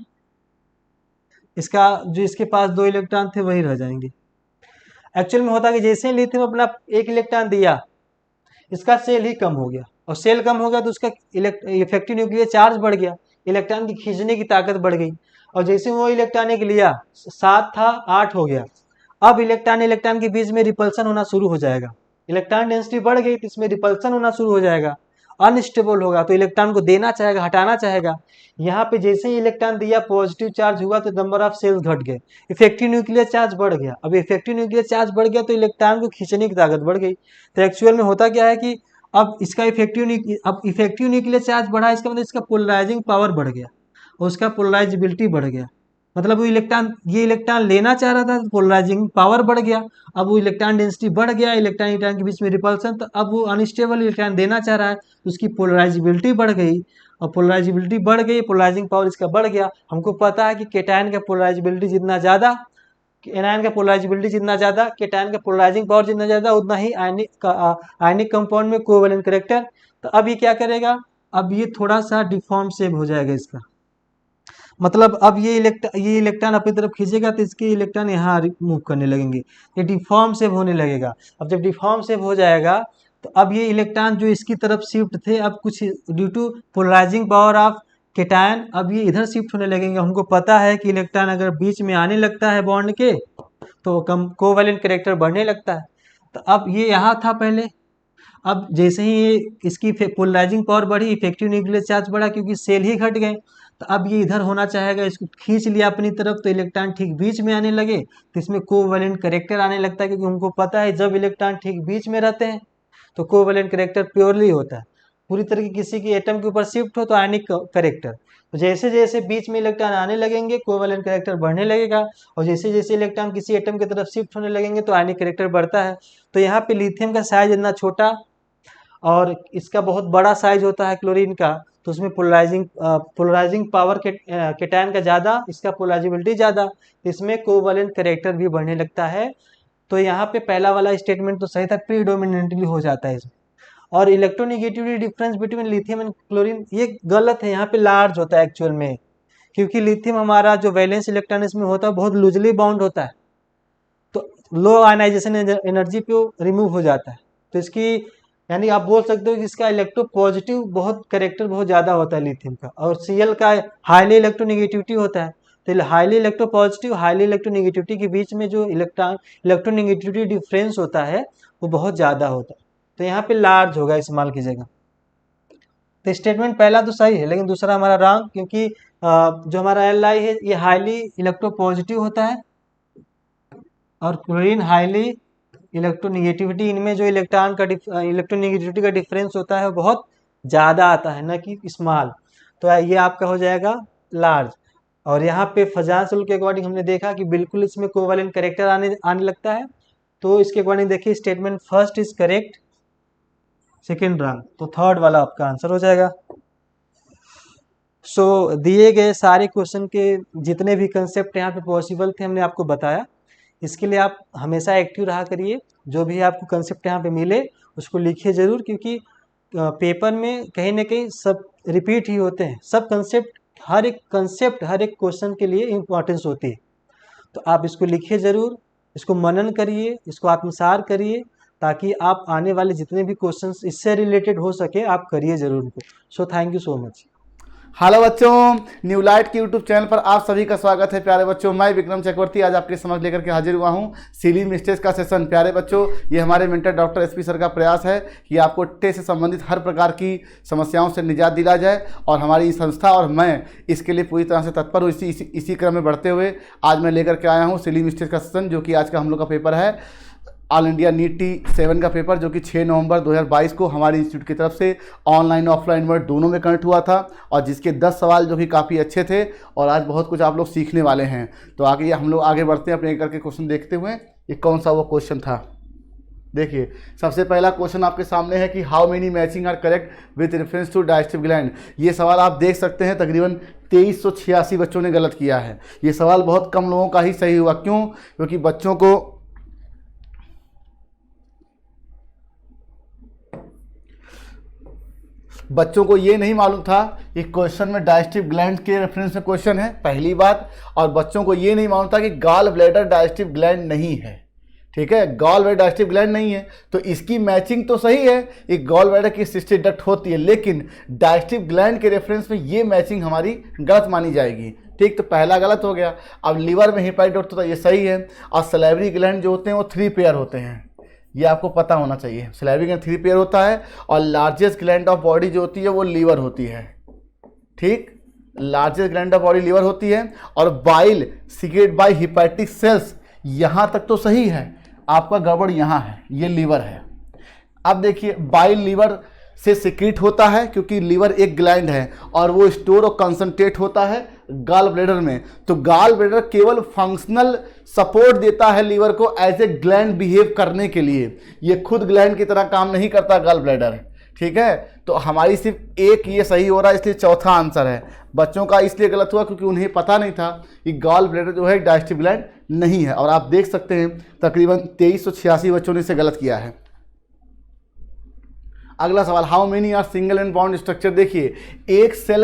इसका जो इसके पास 2 इलेक्ट्रॉन थे वही रह जाएंगे। एक्चुअल में होता है कि जैसे ही लिथियम अपना एक इलेक्ट्रॉन दिया, इसका सेल ही कम हो गया, और सेल कम हो गया तो उसका इफेक्टिव न्यूक्लियर चार्ज बढ़ गया, इलेक्ट्रॉन की खींचने की ताकत बढ़ गई। और जैसे वो इलेक्ट्रॉन एक लिया, 7 था 8 हो गया, अब इलेक्ट्रॉन के बीच में रिपल्सन होना शुरू हो जाएगा, इलेक्ट्रॉन डेंसिटी बढ़ गई तो इसमें रिपल्सन होना शुरू हो जाएगा, अनस्टेबल होगा तो इलेक्ट्रॉन को देना चाहेगा, हटाना चाहेगा। यहाँ पे जैसे ही इलेक्ट्रॉन दिया, पॉजिटिव चार्ज हुआ तो नंबर ऑफ सेल्स घट गए, इफेक्टिव न्यूक्लियर चार्ज बढ़ गया। अब इफेक्टिव न्यूक्लियर चार्ज बढ़ गया तो इलेक्ट्रॉन को खींचने की ताकत बढ़ गई। तो एक्चुअल में होता क्या है कि अब इसका इफेक्टिव न्यूक्लियर चार्ज बढ़ा, इसका मतलब इसका पोलराइजिंग पावर बढ़ गया और उसका पोलराइजेबिलिटी बढ़ गया। मतलब वो ये इलेक्ट्रॉन लेना चाह रहा था तो पोलराइजिंग पावर बढ़ गया, अब वो इलेक्ट्रॉन डेंसिटी बढ़ गया, इलेक्ट्रॉन के बीच में रिपल्सन, तो अब वो अनस्टेबल इलेक्ट्रॉन देना चाह रहा है तो उसकी पोलराइजेबिलिटी बढ़ गई, और पोलराइजेबिलिटी बढ़ गई, पोलराइजिंग पावर इसका बढ़ गया। हमको पता है कि केटायन का पोलराइजेबिलिटी जितना ज़्यादा, एनायन का पोलराइजेबिलिटी जितना ज़्यादा, केटायन का पोलराइजिंग पावर जितना ज़्यादा, उतना ही आयनिक कंपाउंड में कोवेलेंट कैरेक्टर। तो अब ये क्या करेगा, अब ये थोड़ा सा डिफॉर्म शेप हो जाएगा इसका, मतलब अब ये इलेक्ट्रॉन अपनी तरफ खींचेगा तो इसके इलेक्ट्रॉन यहाँ मूव करने लगेंगे, ये डिफॉर्म शेप होने लगेगा। अब जब डिफॉर्म शेप हो जाएगा तो अब ये इलेक्ट्रॉन जो इसकी तरफ शिफ्ट थे, अब कुछ due to polarising power of cation अब ये इधर शिफ्ट होने लगेंगे। हमको पता है कि इलेक्ट्रॉन अगर बीच में आने लगता है बॉन्ड के तो कोवेलेंट कैरेक्टर बढ़ने लगता है। तो अब ये यहाँ था पहले, अब जैसे ही ये इसकी पोलराइजिंग पावर बढ़ी, इफेक्टिव न्यूक्लियर चार्ज बढ़ा क्योंकि सेल ही घट गए, तो अब ये इधर होना चाहेगा, इसको खींच लिया अपनी तरफ तो इलेक्ट्रॉन ठीक बीच में आने लगे, तो इसमें कोवेलेंट कैरेक्टर आने लगता है, क्योंकि हमको पता है जब इलेक्ट्रॉन ठीक बीच में रहते हैं तो कोवेलेंट कैरेक्टर प्योरली होता है, पूरी तरह की किसी की एटम के ऊपर शिफ्ट हो तो आयनिक कैरेक्टर। तो जैसे जैसे बीच में इलेक्ट्रॉन आने लगेंगे कोवेलेंट कैरेक्टर बढ़ने लगेगा, और जैसे जैसे इलेक्ट्रॉन किसी एटम की तरफ शिफ्ट होने लगेंगे तो आयनिक कैरेक्टर बढ़ता है। तो यहाँ पे लिथियम का साइज इतना छोटा और इसका बहुत बड़ा साइज होता है क्लोरीन का, तो उसमें पोलराइजिंग पावर केटायन का ज़्यादा, इसका पोलराइजेबिलिटी ज़्यादा, इसमें कोवेलेंट कैरेक्टर भी बढ़ने लगता है। तो यहाँ पे पहला वाला स्टेटमेंट तो सही था, प्रीडोमिनेंटली हो जाता है इसमें। और electronegativity difference between lithium and chlorine ये गलत है, यहाँ पे लार्ज होता है एक्चुअल में, क्योंकि लिथियम हमारा जो वैलेंस इलेक्ट्रॉन इसमें होता है बहुत लूजली बाउंड होता है, तो लो आयनाइजेशन एनर्जी पे रिमूव हो जाता है। तो इसकी यानी आप बोल सकते हो कि इसका इलेक्ट्रो पॉजिटिव बहुत कैरेक्टर बहुत ज़्यादा होता है लिथियम का, और Cl का हाईली इलेक्ट्रोनेगेटिविटी होता है। तो highly electro positive highly electronegativity के बीच में जो इलेक्ट्रोनेगेटिविटी डिफरेंस होता है वो बहुत ज़्यादा होता है, तो यहाँ पे लार्ज होगा इस्तेमाल की जगह। तो स्टेटमेंट पहला तो सही है, लेकिन दूसरा हमारा रॉन्ग, क्योंकि जो हमारा Li है ये हाईली इलेक्ट्रो पॉजिटिव होता है और क्लोरीन हाईली इलेक्ट्रोनेगेटिविटी, इनमें जो इलेक्ट्रोनेगेटिविटी का डिफरेंस होता है वो बहुत ज़्यादा आता है, ना कि स्मॉल। तो ये आपका हो जाएगा लार्ज। और यहाँ पे फजान रूल के अकॉर्डिंग हमने देखा कि बिल्कुल इसमें कोवेलेंट कैरेक्टर आने लगता है, तो इसके अकॉर्डिंग देखिए statement first is correct, second wrong, तो थर्ड वाला आपका आंसर हो जाएगा। सो दिए गए सारे क्वेश्चन के जितने भी कंसेप्ट यहाँ पे पॉसिबल थे हमने आपको बताया। इसके लिए आप हमेशा एक्टिव रहा करिए, जो भी आपको कंसेप्ट यहाँ पे मिले उसको लिखिए ज़रूर, क्योंकि पेपर में कहीं ना कहीं सब रिपीट ही होते हैं, सब कंसेप्ट हर एक क्वेश्चन के लिए इम्पोर्टेंस होती है। तो आप इसको लिखिए ज़रूर, इसको मनन करिए, इसको आत्मसार करिए, ताकि आप आने वाले जितने भी क्वेश्चंस इससे रिलेटेड हो सके आप करिए ज़रूर उनको। So thank you so much. Hello बच्चों, न्यू लाइट के यूट्यूब चैनल पर आप सभी का स्वागत है। प्यारे बच्चों, मैं विक्रम चक्रवर्ती आज आपके समझ लेकर के हाजिर हुआ हूं सिली मिस्टेज का सेशन। प्यारे बच्चों, ये हमारे मेंटर डॉक्टर एसपी सर का प्रयास है कि आपको टेस्ट से संबंधित हर प्रकार की समस्याओं से निजात दिला जाए, और हमारी संस्था और मैं इसके लिए पूरी तरह से तत्पर हूँ। इसी क्रम में बढ़ते हुए आज मैं लेकर के आया हूँ सिली मिस्टेज का सेशन, जो कि आज का हम लोग का पेपर है ऑल इंडिया नीट T7 का पेपर, जो कि 6 नवंबर 2022 को हमारे इंस्टीट्यूट की तरफ से ऑनलाइन ऑफलाइन मोड दोनों में कनेक्ट हुआ था, और जिसके 10 सवाल जो कि काफ़ी अच्छे थे, और आज बहुत कुछ आप लोग सीखने वाले हैं। तो आगे हम लोग आगे बढ़ते हैं अपने एक करके क्वेश्चन देखते हुए। ये कौन सा वो क्वेश्चन था, देखिए सबसे पहला क्वेश्चन आपके सामने है कि how many matching are correct with reference to digestive gland. ये सवाल आप देख सकते हैं तकरीबन 2386 बच्चों ने गलत किया है। ये सवाल बहुत कम लोगों का ही सही हुआ। क्यों? क्योंकि बच्चों को ये नहीं मालूम था कि क्वेश्चन में डाइजेस्टिव ग्लैंड के रेफरेंस में क्वेश्चन है, पहली बात। और बच्चों को ये नहीं मालूम था कि गॉल ब्लैडर डाइजेस्टिव ग्लैंड नहीं है। ठीक है, गॉल ब्लैडर डाइजेस्टिव ग्लैंड नहीं है, तो इसकी मैचिंग तो सही है, एक गॉल ब्लैडर की सिस्टेट डक्ट होती है, लेकिन डाइजेस्टिव ग्लैंड के रेफरेंस में ये मैचिंग हमारी गलत मानी जाएगी। ठीक, तो पहला गलत हो गया। अब लीवर में हेपेटाइटिस होता है, ये सही है। और सलाइवरी ग्लैंड जो होते हैं वो 3 पेयर होते हैं, ये आपको पता होना चाहिए। सलाइवरी ग्लैंड 3 पेयर होता है, और लार्जेस्ट ग्लैंड ऑफ बॉडी जो होती है वो लीवर होती है। ठीक, largest gland of body liver होती है। और bile secrete by hepatic cells, यहाँ तक तो सही है, आपका गड़बड़ यहाँ है, ये लीवर है। अब देखिए, बाइल लीवर से सिक्रीट होता है क्योंकि लीवर एक ग्लैंड है, और वो स्टोर और कंसंट्रेट होता है गॉल ब्लैडर में। तो गॉल ब्लैडर केवल फंक्शनल सपोर्ट देता है लीवर को एज ए ग्लैंड बिहेव करने के लिए, ये खुद ग्लैंड की तरह काम नहीं करता गॉल ब्लैडर। ठीक है, तो हमारी सिर्फ एक ये सही हो रहा है, इसलिए चौथा आंसर है। बच्चों का इसलिए गलत हुआ क्योंकि उन्हें पता नहीं था कि गॉल ब्लैडर जो है डाइजेस्टिव ग्लैंड नहीं है। और आप देख सकते हैं तकरीबन 2386 बच्चों ने इसे गलत किया है। अगला सवाल, how many are single and bond structure. देखिए, एक सेल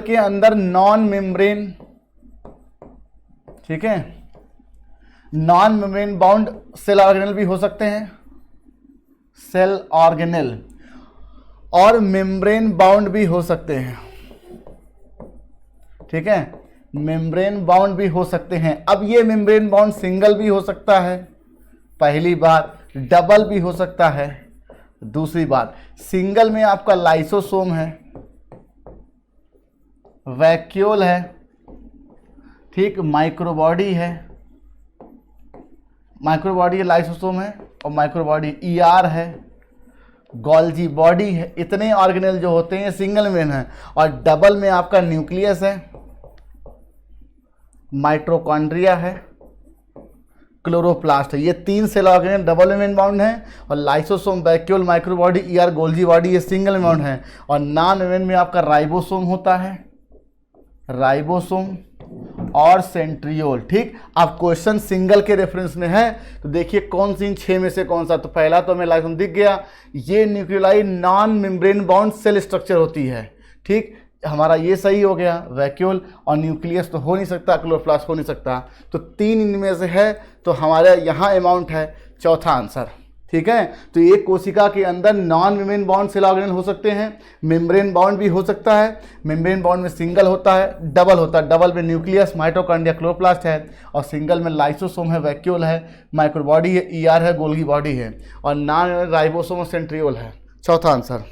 के अंदर नॉन मेम्ब्रेन, ठीक है, non membrane bound cell organelle भी हो सकते हैं, सेल ऑर्गेनेल, और मेम्ब्रेन बाउंड भी हो सकते हैं। ठीक है, मेम्ब्रेन बाउंड भी हो सकते हैं। अब ये मेम्ब्रेन बाउंड सिंगल भी हो सकता है, पहली बात, डबल भी हो सकता है। दूसरी बात, सिंगल में आपका लाइसोसोम है, वैक्यूल है, ठीक, माइक्रोबॉडी है, माइक्रोबॉडी लाइसोसोम है, और माइक्रोबॉडी ईआर है, गोल्जी बॉडी है। इतने ऑर्गेनेल जो होते हैं सिंगल में है। और डबल में आपका न्यूक्लियस है, माइटोकॉन्ड्रिया है, क्लोरोप्लास्ट है। ये 3 सेल ऑर्गेनेल डबल में बाउंड है, और lysosome, vacuole, microbody, ER, Golgi body ये सिंगल में बाउंड है। और नॉन मेम्ब्रेन में आपका राइबोसोम होता है, राइबोसोम और सेंट्रियोल। ठीक, अब क्वेश्चन सिंगल के रेफरेंस में है, तो देखिए कौन सी इन 6 में से कौन सा। तो पहला तो हमें लाइसोसोम दिख गया, ये nucleoli non membrane bound cell structure होती है। ठीक, हमारा ये सही हो गया, वैक्यूल और न्यूक्लियस तो हो नहीं सकता, क्लोरोप्लास्ट हो नहीं सकता, तो 3 इनमें से है, तो हमारा यहाँ अमाउंट है चौथा आंसर। ठीक है, तो एक कोशिका के अंदर non membrane bound cell organelle हो सकते हैं, मेम्ब्रेन बाउंड भी हो सकता है। मेम्ब्रेन बाउंड में सिंगल होता है, डबल होता है, डबल में न्यूक्लियस, माइटोकॉन्ड्रिया, क्लोरोप्लास्ट है, और सिंगल में लाइसोसोम है, वैक्यूल है, माइक्रोबॉडी है, ईआर है, गोल्गी बॉडी है, और नॉन राइबोसोम और सेंट्रियोल है। चौथा आंसर।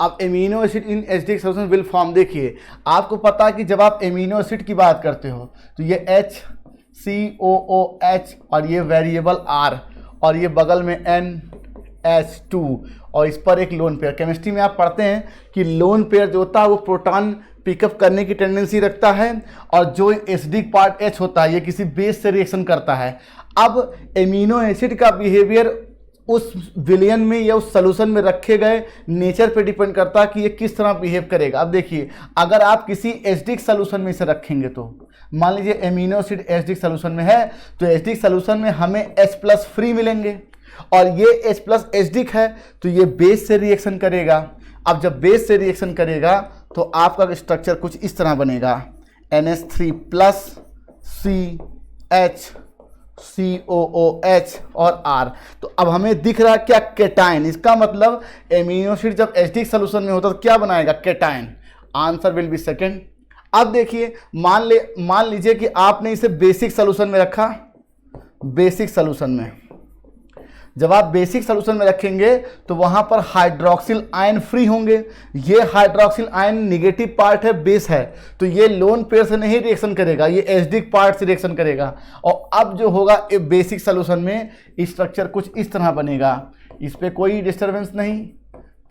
अब amino acid in acidic solution will form. देखिए, आपको पता है कि जब आप एमिनो एसिड की बात करते हो तो ये HCOOH और ये वेरिएबल R, और ये बगल में NH2, और इस पर एक लोन पेयर। केमिस्ट्री में आप पढ़ते हैं कि लोन पेयर जो होता है वो प्रोटॉन पिकअप करने की टेंडेंसी रखता है, और जो एसिडिक पार्ट H होता है ये किसी बेस से रिएक्शन करता है। अब एमिनो एसिड का बिहेवियर उस विलियन में या उस सॉल्यूशन में रखे गए नेचर पे डिपेंड करता है कि ये किस तरह बिहेव करेगा। अब देखिए, अगर आप किसी एसिडिक सॉल्यूशन में इसे रखेंगे, तो मान लीजिए एमिनो एसिड एसिडिक सॉल्यूशन में है, तो एसिडिक सॉल्यूशन में हमें H+ फ्री मिलेंगे, और ये H+ एसिडिक है तो ये बेस से रिएक्शन करेगा। अब जब बेस से रिएक्शन करेगा तो आपका स्ट्रक्चर कुछ इस तरह बनेगा, NH3+ CH COOH और R। तो अब हमें दिख रहा है क्या, केटाइन। इसका मतलब एमिनो एसिड जब एसिडिक सॉल्यूशन में होता है तो क्या बनाएगा, cation. Answer will B second. अब देखिए, मान लीजिए कि आपने इसे बेसिक सॉल्यूशन में रखा। बेसिक सॉल्यूशन में जब आप बेसिक सॉल्यूशन में रखेंगे तो वहां पर हाइड्रोक्सिल आयन फ्री होंगे। ये हाइड्रोक्सिल आयन निगेटिव पार्ट है, बेस है, तो ये लोन पेयर से नहीं रिएक्शन करेगा, ये एसिडिक पार्ट से रिएक्शन करेगा। और अब जो होगा बेसिक सॉल्यूशन में स्ट्रक्चर कुछ इस तरह बनेगा, इस पर कोई डिस्टर्बेंस नहीं,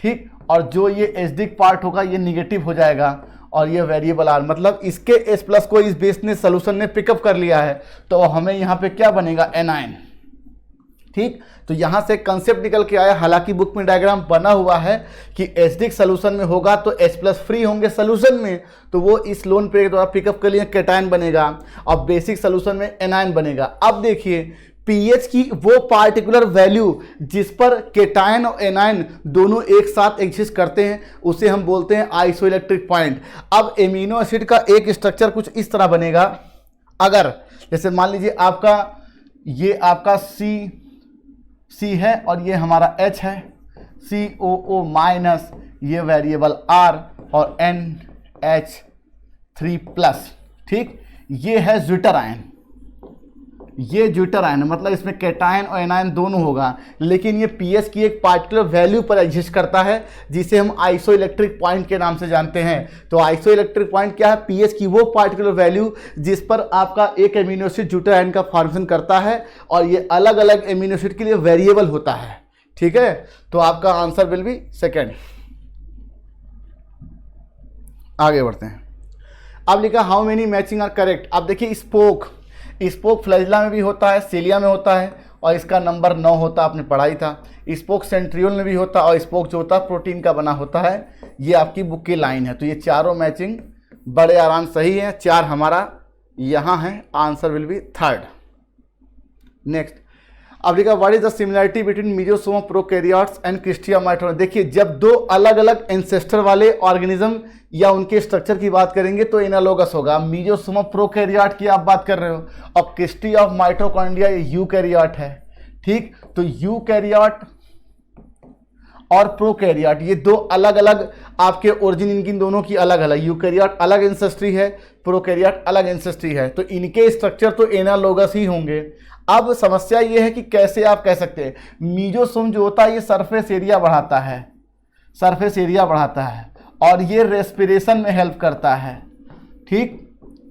ठीक। और जो ये एसिडिक पार्ट होगा ये निगेटिव हो जाएगा, और ये वेरिएबल आर, मतलब इसके H+ को इस बेस ने सॉल्यूशन ने पिकअप कर लिया है, तो हमें यहाँ पे क्या बनेगा, एनायन, ठीक। तो यहाँ से कंसेप्ट निकल के आया। हालांकि बुक में डायग्राम बना हुआ है कि एसिडिक सॉल्यूशन में होगा तो H+ फ्री होंगे सॉल्यूशन में, तो वो इस लोन पेयर के द्वारा पिकअप कर लिए केटायन बनेगा, और बेसिक सॉल्यूशन में एनायन बनेगा। अब देखिए, पीएच की वो पार्टिकुलर वैल्यू जिस पर केटायन और एनायन दोनों एक साथ एग्जिस्ट करते हैं उसे हम बोलते हैं आइसोइलेक्ट्रिक पॉइंट। अब एमिनो एसिड का एक स्ट्रक्चर कुछ इस तरह बनेगा, अगर जैसे मान लीजिए आपका ये आपका C है और ये हमारा H है, COO माइनस ये वेरिएबल R और NH3 प्लस, ठीक। ये है ज्विटर आयन, ये ज्विटर आयन मतलब इसमें कैटायन और एनायन दोनों होगा, लेकिन ये pH की एक पार्टिकुलर वैल्यू पर एग्जिस्ट करता है जिसे हम आइसोइलेक्ट्रिक पॉइंट के नाम से जानते हैं। तो आइसोइलेक्ट्रिक पॉइंट क्या है? pH की वो पार्टिकुलर वैल्यू जिस पर आपका एक एमिनो एसिड ज्विटर आयन का फॉर्मेशन करता है और ये अलग अलग एमिनो एसिड के लिए वेरिएबल होता है, ठीक है। तो आपका आंसर विल बी सेकेंड। आगे बढ़ते हैं। अब लिखा how many matching are correct. अब देखिए स्पोक फ्लैजिला में भी होता है, सीलिया में होता है और इसका नंबर 9 होता, आपने पढ़ाई था। स्पोक सेंट्रियोल में भी होता और स्पोक जो होता है प्रोटीन का बना होता है। ये आपकी बुक की लाइन है। तो ये चारों मैचिंग बड़े आराम सही है, 4 हमारा यहाँ है, answer will be third. Next, अब लिखा what is the similarity between mesosome prokaryotes and cristae mitochondria. देखिए जब दो अलग अलग एंसेस्टर वाले ऑर्गेनिज्म या उनके स्ट्रक्चर की बात करेंगे तो एनालोगस होगा। मीजोसोम प्रोकैरियोट की आप बात कर रहे हो और क्रिस्टिया ऑफ माइटोकॉन्ड्रिया ये यूकैरियोट है, ठीक। तो यूकैरियोट और प्रोकैरियोट ये दो अलग अलग आपके ओरिजिन, इनकी दोनों की अलग अलग। यूकैरियोट अलग एंसेस्ट्री है, प्रोकैरियोट अलग एंसेस्ट्री है, तो इनके स्ट्रक्चर तो एनालोगस ही होंगे। अब समस्या ये है कि कैसे आप कह सकते हैं मीजोसोम जो होता है ये सरफेस एरिया बढ़ाता है, सरफेस एरिया बढ़ाता है और ये रेस्पिरेशन में हेल्प करता है, ठीक।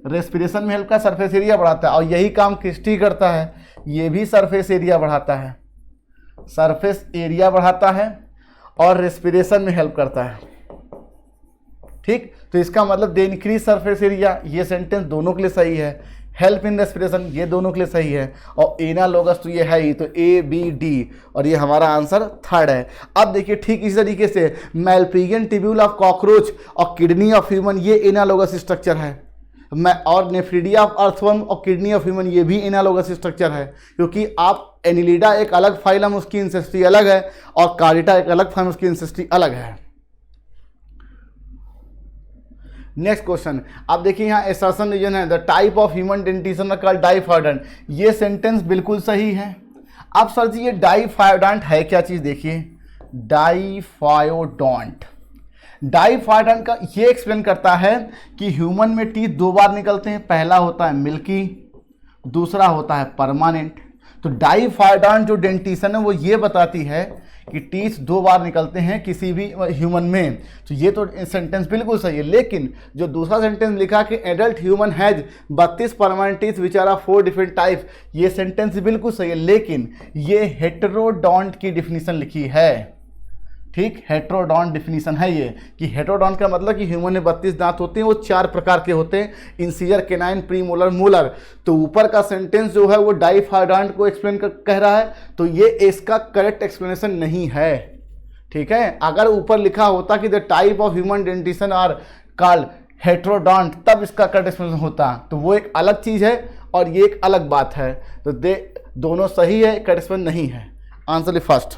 रेस्पिरेशन में हेल्प का सरफेस एरिया बढ़ाता है और यही काम क्रिस्टी करता है, ये भी सरफेस एरिया बढ़ाता है, सरफेस एरिया बढ़ाता है और रेस्पिरेशन में हेल्प करता है, ठीक। तो इसका मतलब दे इंक्रीज सरफेस एरिया, ये सेंटेंस दोनों के लिए सही है। हेल्प इन रेस्पिरेशन ये दोनों के लिए सही है और एनालोगस तो ये है ही, तो A, B, D और ये हमारा आंसर थर्ड है। अब देखिए ठीक इसी तरीके से मैलपिगियन ट्यूब्यूल ऑफ कॉकरोच और किडनी ऑफ ह्यूमन ये एनालोगस स्ट्रक्चर है, और नेफ्रिडिया ऑफ अर्थवर्म और किडनी ऑफ ह्यूमन ये भी एनालोगस स्ट्रक्चर है, क्योंकि आप एनिलिडा एक अलग फाइलम उसकी इंसेस्ट्री अलग है और कार्डिटा एक अलग फाइलम उसकी इंसेस्ट्री अलग है। नेक्स्ट क्वेश्चन, आप देखिए यहाँ एसर्शन रीजन है the type of human dentition called diphyodont, ये सेंटेंस बिल्कुल सही है। अब सर जी ये डाइफायोडेंट है क्या चीज़? देखिए डाइफायोडोंट, डाइफायोडेंट का ये एक्सप्लेन करता है कि ह्यूमन में टीथ 2 बार निकलते हैं, पहला होता है मिल्की, दूसरा होता है परमानेंट। तो डाइफायोडेंट जो डेंटिशन है वो ये बताती है कि टीथ 2 बार निकलते हैं किसी भी ह्यूमन में, तो ये तो सेंटेंस बिल्कुल सही है। लेकिन जो दूसरा सेंटेंस लिखा कि adult human has 32 permanent teeth which are 4 different type, ये सेंटेंस बिल्कुल सही है, लेकिन ये हेटेरोडोंट की डिफिनीशन लिखी है, ठीक। हेटेरोडोंट डिफिनीशन है ये कि हेटेरोडोंट का मतलब कि ह्यूमन में 32 दांत होते हैं, वो 4 प्रकार के होते हैं, इंसीजर, केनाइन, प्रीमोलर, मोलर। तो ऊपर का सेंटेंस जो है वो डाइफायोडेंट को एक्सप्लेन कह रहा है, तो ये इसका करेक्ट एक्सप्लेनेशन नहीं है, ठीक है। अगर ऊपर लिखा होता कि the type of human dentition are called heterodont तब इसका करेक्ट एक्सप्लेनेशन होता, तो वो एक अलग चीज़ है और ये एक अलग बात है। तो दोनों सही है, करेक्ट एक्सप्लेनेशन नहीं है, आंसर फर्स्ट।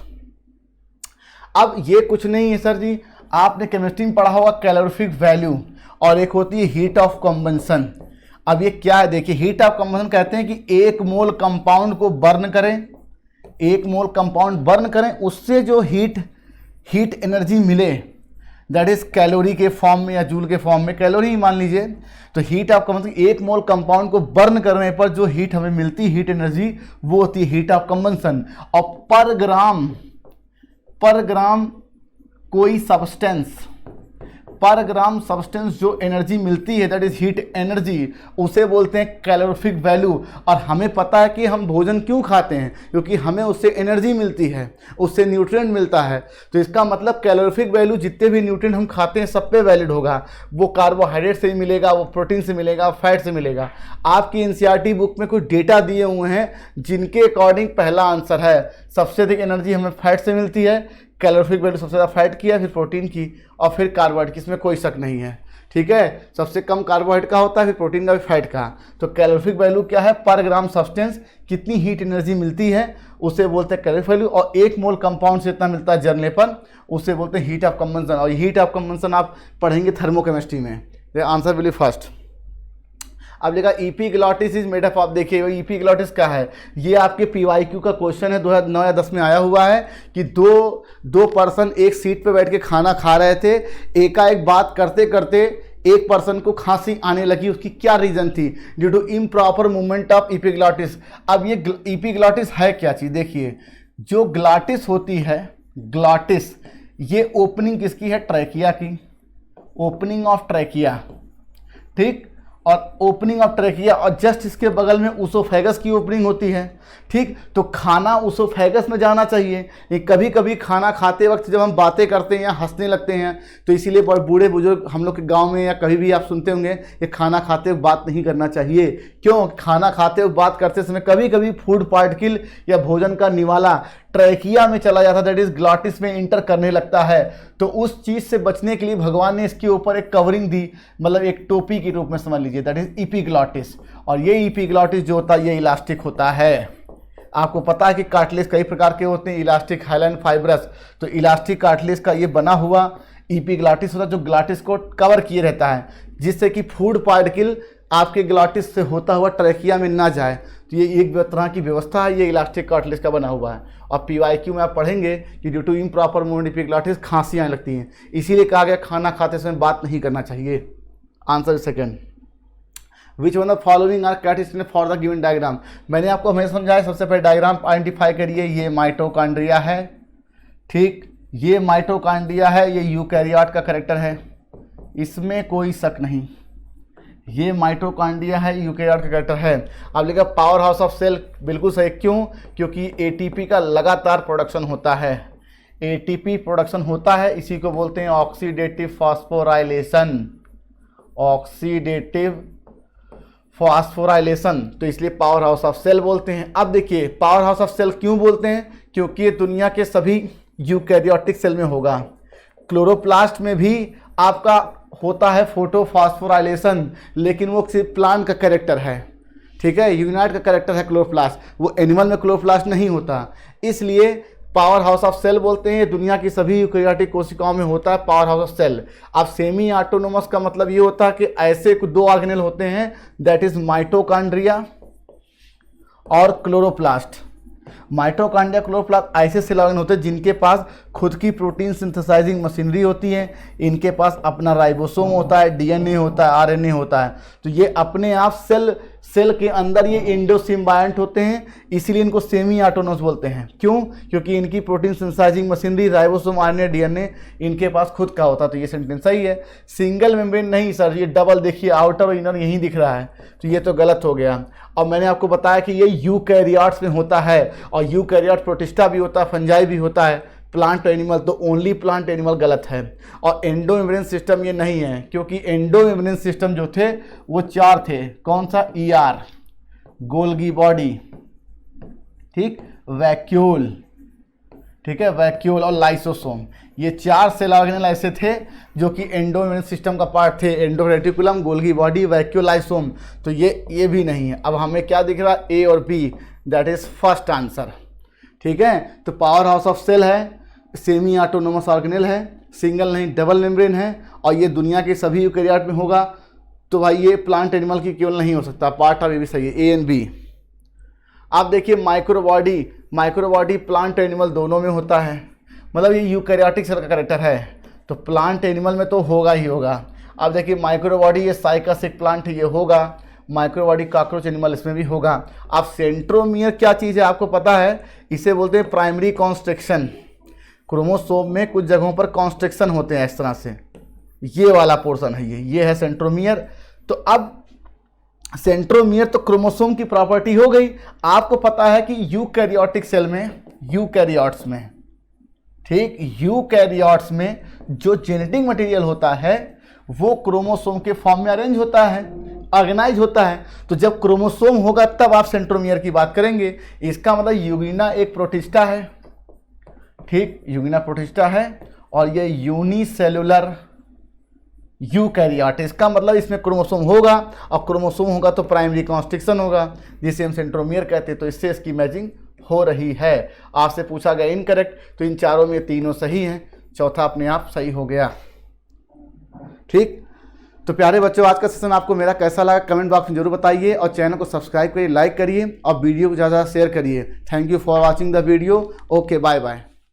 अब ये कुछ नहीं है सर जी, आपने केमिस्ट्री में पढ़ा होगा कैलोरीफिक वैल्यू और एक होती है हीट ऑफ कंबंशन। अब ये क्या है? देखिए हीट ऑफ कंबंशन कहते हैं कि 1 मोल कंपाउंड को बर्न करें, 1 मोल कंपाउंड बर्न करें, उससे जो हीट एनर्जी मिले दैट इज कैलोरी के फॉर्म में या जूल के फॉर्म में, कैलोरी ही मान लीजिए। तो heat of combustion 1 mole compound को बर्न करने पर जो हीट हमें मिलती है, हीट एनर्जी, वो होती है हीट ऑफ कंबंशन। और पर ग्राम कोई सब्सटेंस, पर ग्राम सब्सटेंस जो एनर्जी मिलती है दैट इज हीट एनर्जी, उसे बोलते हैं कैलोरीफिक वैल्यू। और हमें पता है कि हम भोजन क्यों खाते हैं, क्योंकि हमें उससे एनर्जी मिलती है, उससे न्यूट्रिएंट मिलता है। तो इसका मतलब कैलोरीफिक वैल्यू जितने भी न्यूट्रिएंट हम खाते हैं सब पे वैलिड होगा। वो कार्बोहाइड्रेट से ही मिलेगा, वो प्रोटीन से मिलेगा, फैट से मिलेगा। आपकी एनसीईआरटी बुक में कुछ डेटा दिए हुए हैं जिनके अकॉर्डिंग पहला आंसर है सबसे अधिक एनर्जी हमें फैट से मिलती है, कैलोरीफिक वैल्यू सबसे ज़्यादा फैट की है, फिर प्रोटीन की और फिर कार्बोहाइड्रेट की, इसमें कोई शक नहीं है, ठीक है। सबसे कम कार्बोहाइड्रेट का होता है, फिर प्रोटीन का, फिर फैट का। तो कैलोरीफिक वैल्यू क्या है? पर ग्राम सब्सटेंस कितनी हीट एनर्जी मिलती है उसे बोलते हैं कैलोरीफिक वैल्यू। और 1 मोल कंपाउंड से इतना मिलता है जलने पर, उसे बोलते हैं हीट ऑफ कंबंशन। और हीट ऑफ कंबंशन आप पढ़ेंगे थर्मोकेमिस्ट्री में। Answer will B first. अब लिखा ईपीग्लॉटिस इज मेड अप ऑफ, देखिए ईपीग्लॉटिस क्या है, ये आपके PYQ का क्वेश्चन है 2009 या 10 में आया हुआ है कि दो पर्सन एक सीट पे बैठ के खाना खा रहे थे, एकाएक बात करते करते एक पर्सन को खांसी आने लगी, उसकी क्या रीजन थी? Due to improper movement of epiglottis. अब ये ईपीग्लॉटिस है क्या चीज़? देखिए जो ग्लॉटिस होती है, ग्लॉटिस ये ओपनिंग किसकी है? ट्रैकिया की, ओपनिंग ऑफ ट्रैकिया, ठीक, और ओपनिंग ऑफ ट्रैकिया, और जस्ट इसके बगल में उसोफेगस की ओपनिंग होती है, ठीक। तो खाना उसोफेगस में जाना चाहिए। ये कभी कभी खाना खाते वक्त जब हम बातें करते हैं या हंसने लगते हैं, तो इसीलिए बूढ़े बुजुर्ग हम लोग के गांव में या कभी भी आप सुनते होंगे ये खाना खाते हुए बात नहीं करना चाहिए। क्यों? खाना खाते हुए बात करते समय कभी कभी फूड पार्टिकल या भोजन का निवाला ट्रैकिया में चला जाता है, दैट इज ग्लॉटिस में इंटर करने लगता है। तो उस चीज़ से बचने के लिए भगवान ने इसके ऊपर एक कवरिंग दी, मतलब एक टोपी के रूप में समझ लीजिए, दैट इज ईपीग्लॉटिस। और ये ईपीग्लॉटिस जो होता है ये इलास्टिक होता है। आपको पता है कि कार्टिलेज कई प्रकार के होते हैं, इलास्टिक, हाइलाइन, फाइब्रस। तो इलास्टिक कार्टिलेज का ये बना हुआ ईपीग्लॉटिस होता है जो ग्लॉटिस को कवर किए रहता है, जिससे कि फूड पार्टिकल आपके ग्लॉटिस से होता हुआ ट्रैकिया में ना जाए। तो ये एक तरह की व्यवस्था है, ये इलास्टिक कार्टिलेज का बना हुआ है। और PYQ में आप पढ़ेंगे कि ड्यू टू इम्प्रॉपर मूवमेंट ईपीग्लॉटिस खांसी आने लगती हैं, इसीलिए कहा गया खाना खाते समय बात नहीं करना चाहिए। Answer second, which one of following are characteristic for the given diagram. मैंने आपको हमें समझाया, सबसे पहले डायग्राम आइडेंटिफाई करिए, ये माइटोकॉन्ड्रिया है, ठीक, ये माइटोकॉन्ड्रिया है, ये यूकैरियोट का कैरेक्टर है, इसमें कोई शक नहीं, ये माइटोकॉन्ड्रिया है, यूकैरियोट का कैरेक्टर है। अब लिखा पावर हाउस ऑफ सेल, बिल्कुल सही। क्यों? क्योंकि ATP का लगातार प्रोडक्शन होता है, ATP प्रोडक्शन होता है, इसी को बोलते हैं ऑक्सीडेटिव फॉस्फोराइलेशन, ऑक्सीडेटिव फॉस्फोराइलेशन। तो इसलिए पावर हाउस ऑफ सेल बोलते हैं। अब देखिए पावर हाउस ऑफ सेल क्यों बोलते हैं? क्योंकि ये दुनिया के सभी यूकैरियोटिक सेल में होगा। क्लोरोप्लास्ट में भी आपका होता है फोटोफॉस्फोराइलेशन, लेकिन वो सिर्फ प्लांट का कैरेक्टर है, ठीक है, यूनिट का कैरेक्टर है क्लोरोप्लास्ट, वो एनिमल में क्लोरोप्लास्ट नहीं होता। इसलिए पावर हाउस ऑफ सेल बोलते हैं, दुनिया की सभी यूकैरियोटिक कोशिकाओं में होता है पावर हाउस ऑफ सेल। अब सेमी ऑटोनोमस का मतलब ये होता है कि ऐसे दो ऑर्गेनेल होते हैं, दैट इज माइटोकॉन्ड्रिया और क्लोरोप्लास्ट। माइटोकॉन्ड्रिया, क्लोरोप्लास्ट ऐसे सेल ऑर्गेन होते हैं जिनके पास खुद की प्रोटीन सिंथेसाइजिंग मशीनरी होती है, इनके पास अपना राइबोसोम होता है, DNA होता है, RNA होता है। तो ये अपने आप सेल के अंदर ये एंडोसिम्बायंट होते हैं, इसीलिए इनको सेमी ऑटोनोमस बोलते हैं। क्यों? क्योंकि इनकी protein synthesising machinery, ribosome, RNA, DNA इनके पास खुद का होता है। तो ये सेंटेंस सही है। सिंगल मेम्ब्रेन नहीं सर, ये डबल, देखिए आउटर और इनर यहीं दिख रहा है, तो ये तो गलत हो गया। और मैंने आपको बताया कि ये यूकैरियोट्स में होता है, और यूकैरियोट प्रोटिस्टा भी होता है, फंजाई भी होता है, प्लांट एनिमल तो ओनली प्लांट एनिमल गलत है। और एंडोमेम्ब्रेन सिस्टम ये नहीं है, क्योंकि एंडोमेम्ब्रेन सिस्टम जो थे वो 4 थे। कौन सा? ER, गोल्गी बॉडी, ठीक, वैक्यूल, ठीक है, वैक्यूल और लाइसोसोम, ये 4 सेल ऑर्गेनेल ऐसे थे जो कि एंडोमेम्ब्रेन सिस्टम का पार्ट थे, एंडोरेटिकुलम, गोल्गी बॉडी, वैक्यूल, लाइसोम। तो ये भी नहीं है। अब हमें क्या दिख रहा है? A और B, that is first answer, ठीक है। तो पावर हाउस ऑफ सेल है, सेमी ऑटोनोमस ऑर्गेनेल है, सिंगल नहीं डबल मेम्ब्रेन है, और ये दुनिया के सभी यूकैरियोट में होगा। तो भाई ये प्लांट एनिमल की केवल नहीं हो सकता, पार्ट ऑफ ये भी सही है, A एंड B। आप देखिए माइक्रोबॉडी प्लांट एनिमल दोनों में होता है, मतलब ये यूकैरियोटिक सेल का कैरेक्टर है, तो प्लांट एनिमल में तो होगा ही होगा। आप देखिए माइक्रोबॉडी, ये साइकस एक प्लांट है, ये होगा। माइक्रोबॉडी कॉकरोच एनिमल, इसमें भी होगा। अब सेंट्रोमियर क्या चीज़ है आपको पता है? इसे बोलते हैं प्राइमरी कॉन्स्ट्रिक्शन। क्रोमोसोम में कुछ जगहों पर कॉन्स्ट्रिक्शन होते हैं इस तरह से, ये वाला पोर्शन है, ये है सेंट्रोमियर। तो अब सेंट्रोमियर तो क्रोमोसोम की प्रॉपर्टी हो गई। आपको पता है कि यूकैरियोटिक सेल में, यूकैरियोट्स में, ठीक, यूकैरियोट्स में जो जेनेटिक मटेरियल होता है वो क्रोमोसोम के फॉर्म में अरेंज होता है, ऑर्गेनाइज होता है। तो जब क्रोमोसोम होगा तब आप सेंट्रोमियर की बात करेंगे। इसका मतलब यूगिना एक प्रोटिस्टा है, ठीक, यूगिना प्रोटिस्टा है, और ये यूनिसेलुलर यूकैरियोट, इसका मतलब इसमें क्रोमोसोम होगा, और क्रोमोसोम होगा तो प्राइमरी कॉन्स्ट्रिक्शन होगा, जिसे हम सेंट्रोमियर कहते हैं। तो इससे इसकी मैचिंग हो रही है। आपसे पूछा गया इनकरेक्ट, तो इन चारों में तीनों सही हैं, चौथा अपने आप सही हो गया, ठीक। तो प्यारे बच्चों, आज का सेशन आपको मेरा कैसा लगा कमेंट बॉक्स में जरूर बताइए और चैनल को सब्सक्राइब करिए, लाइक करिए और वीडियो को ज़्यादा शेयर करिए। Thank you for watching the video. Okay, bye bye.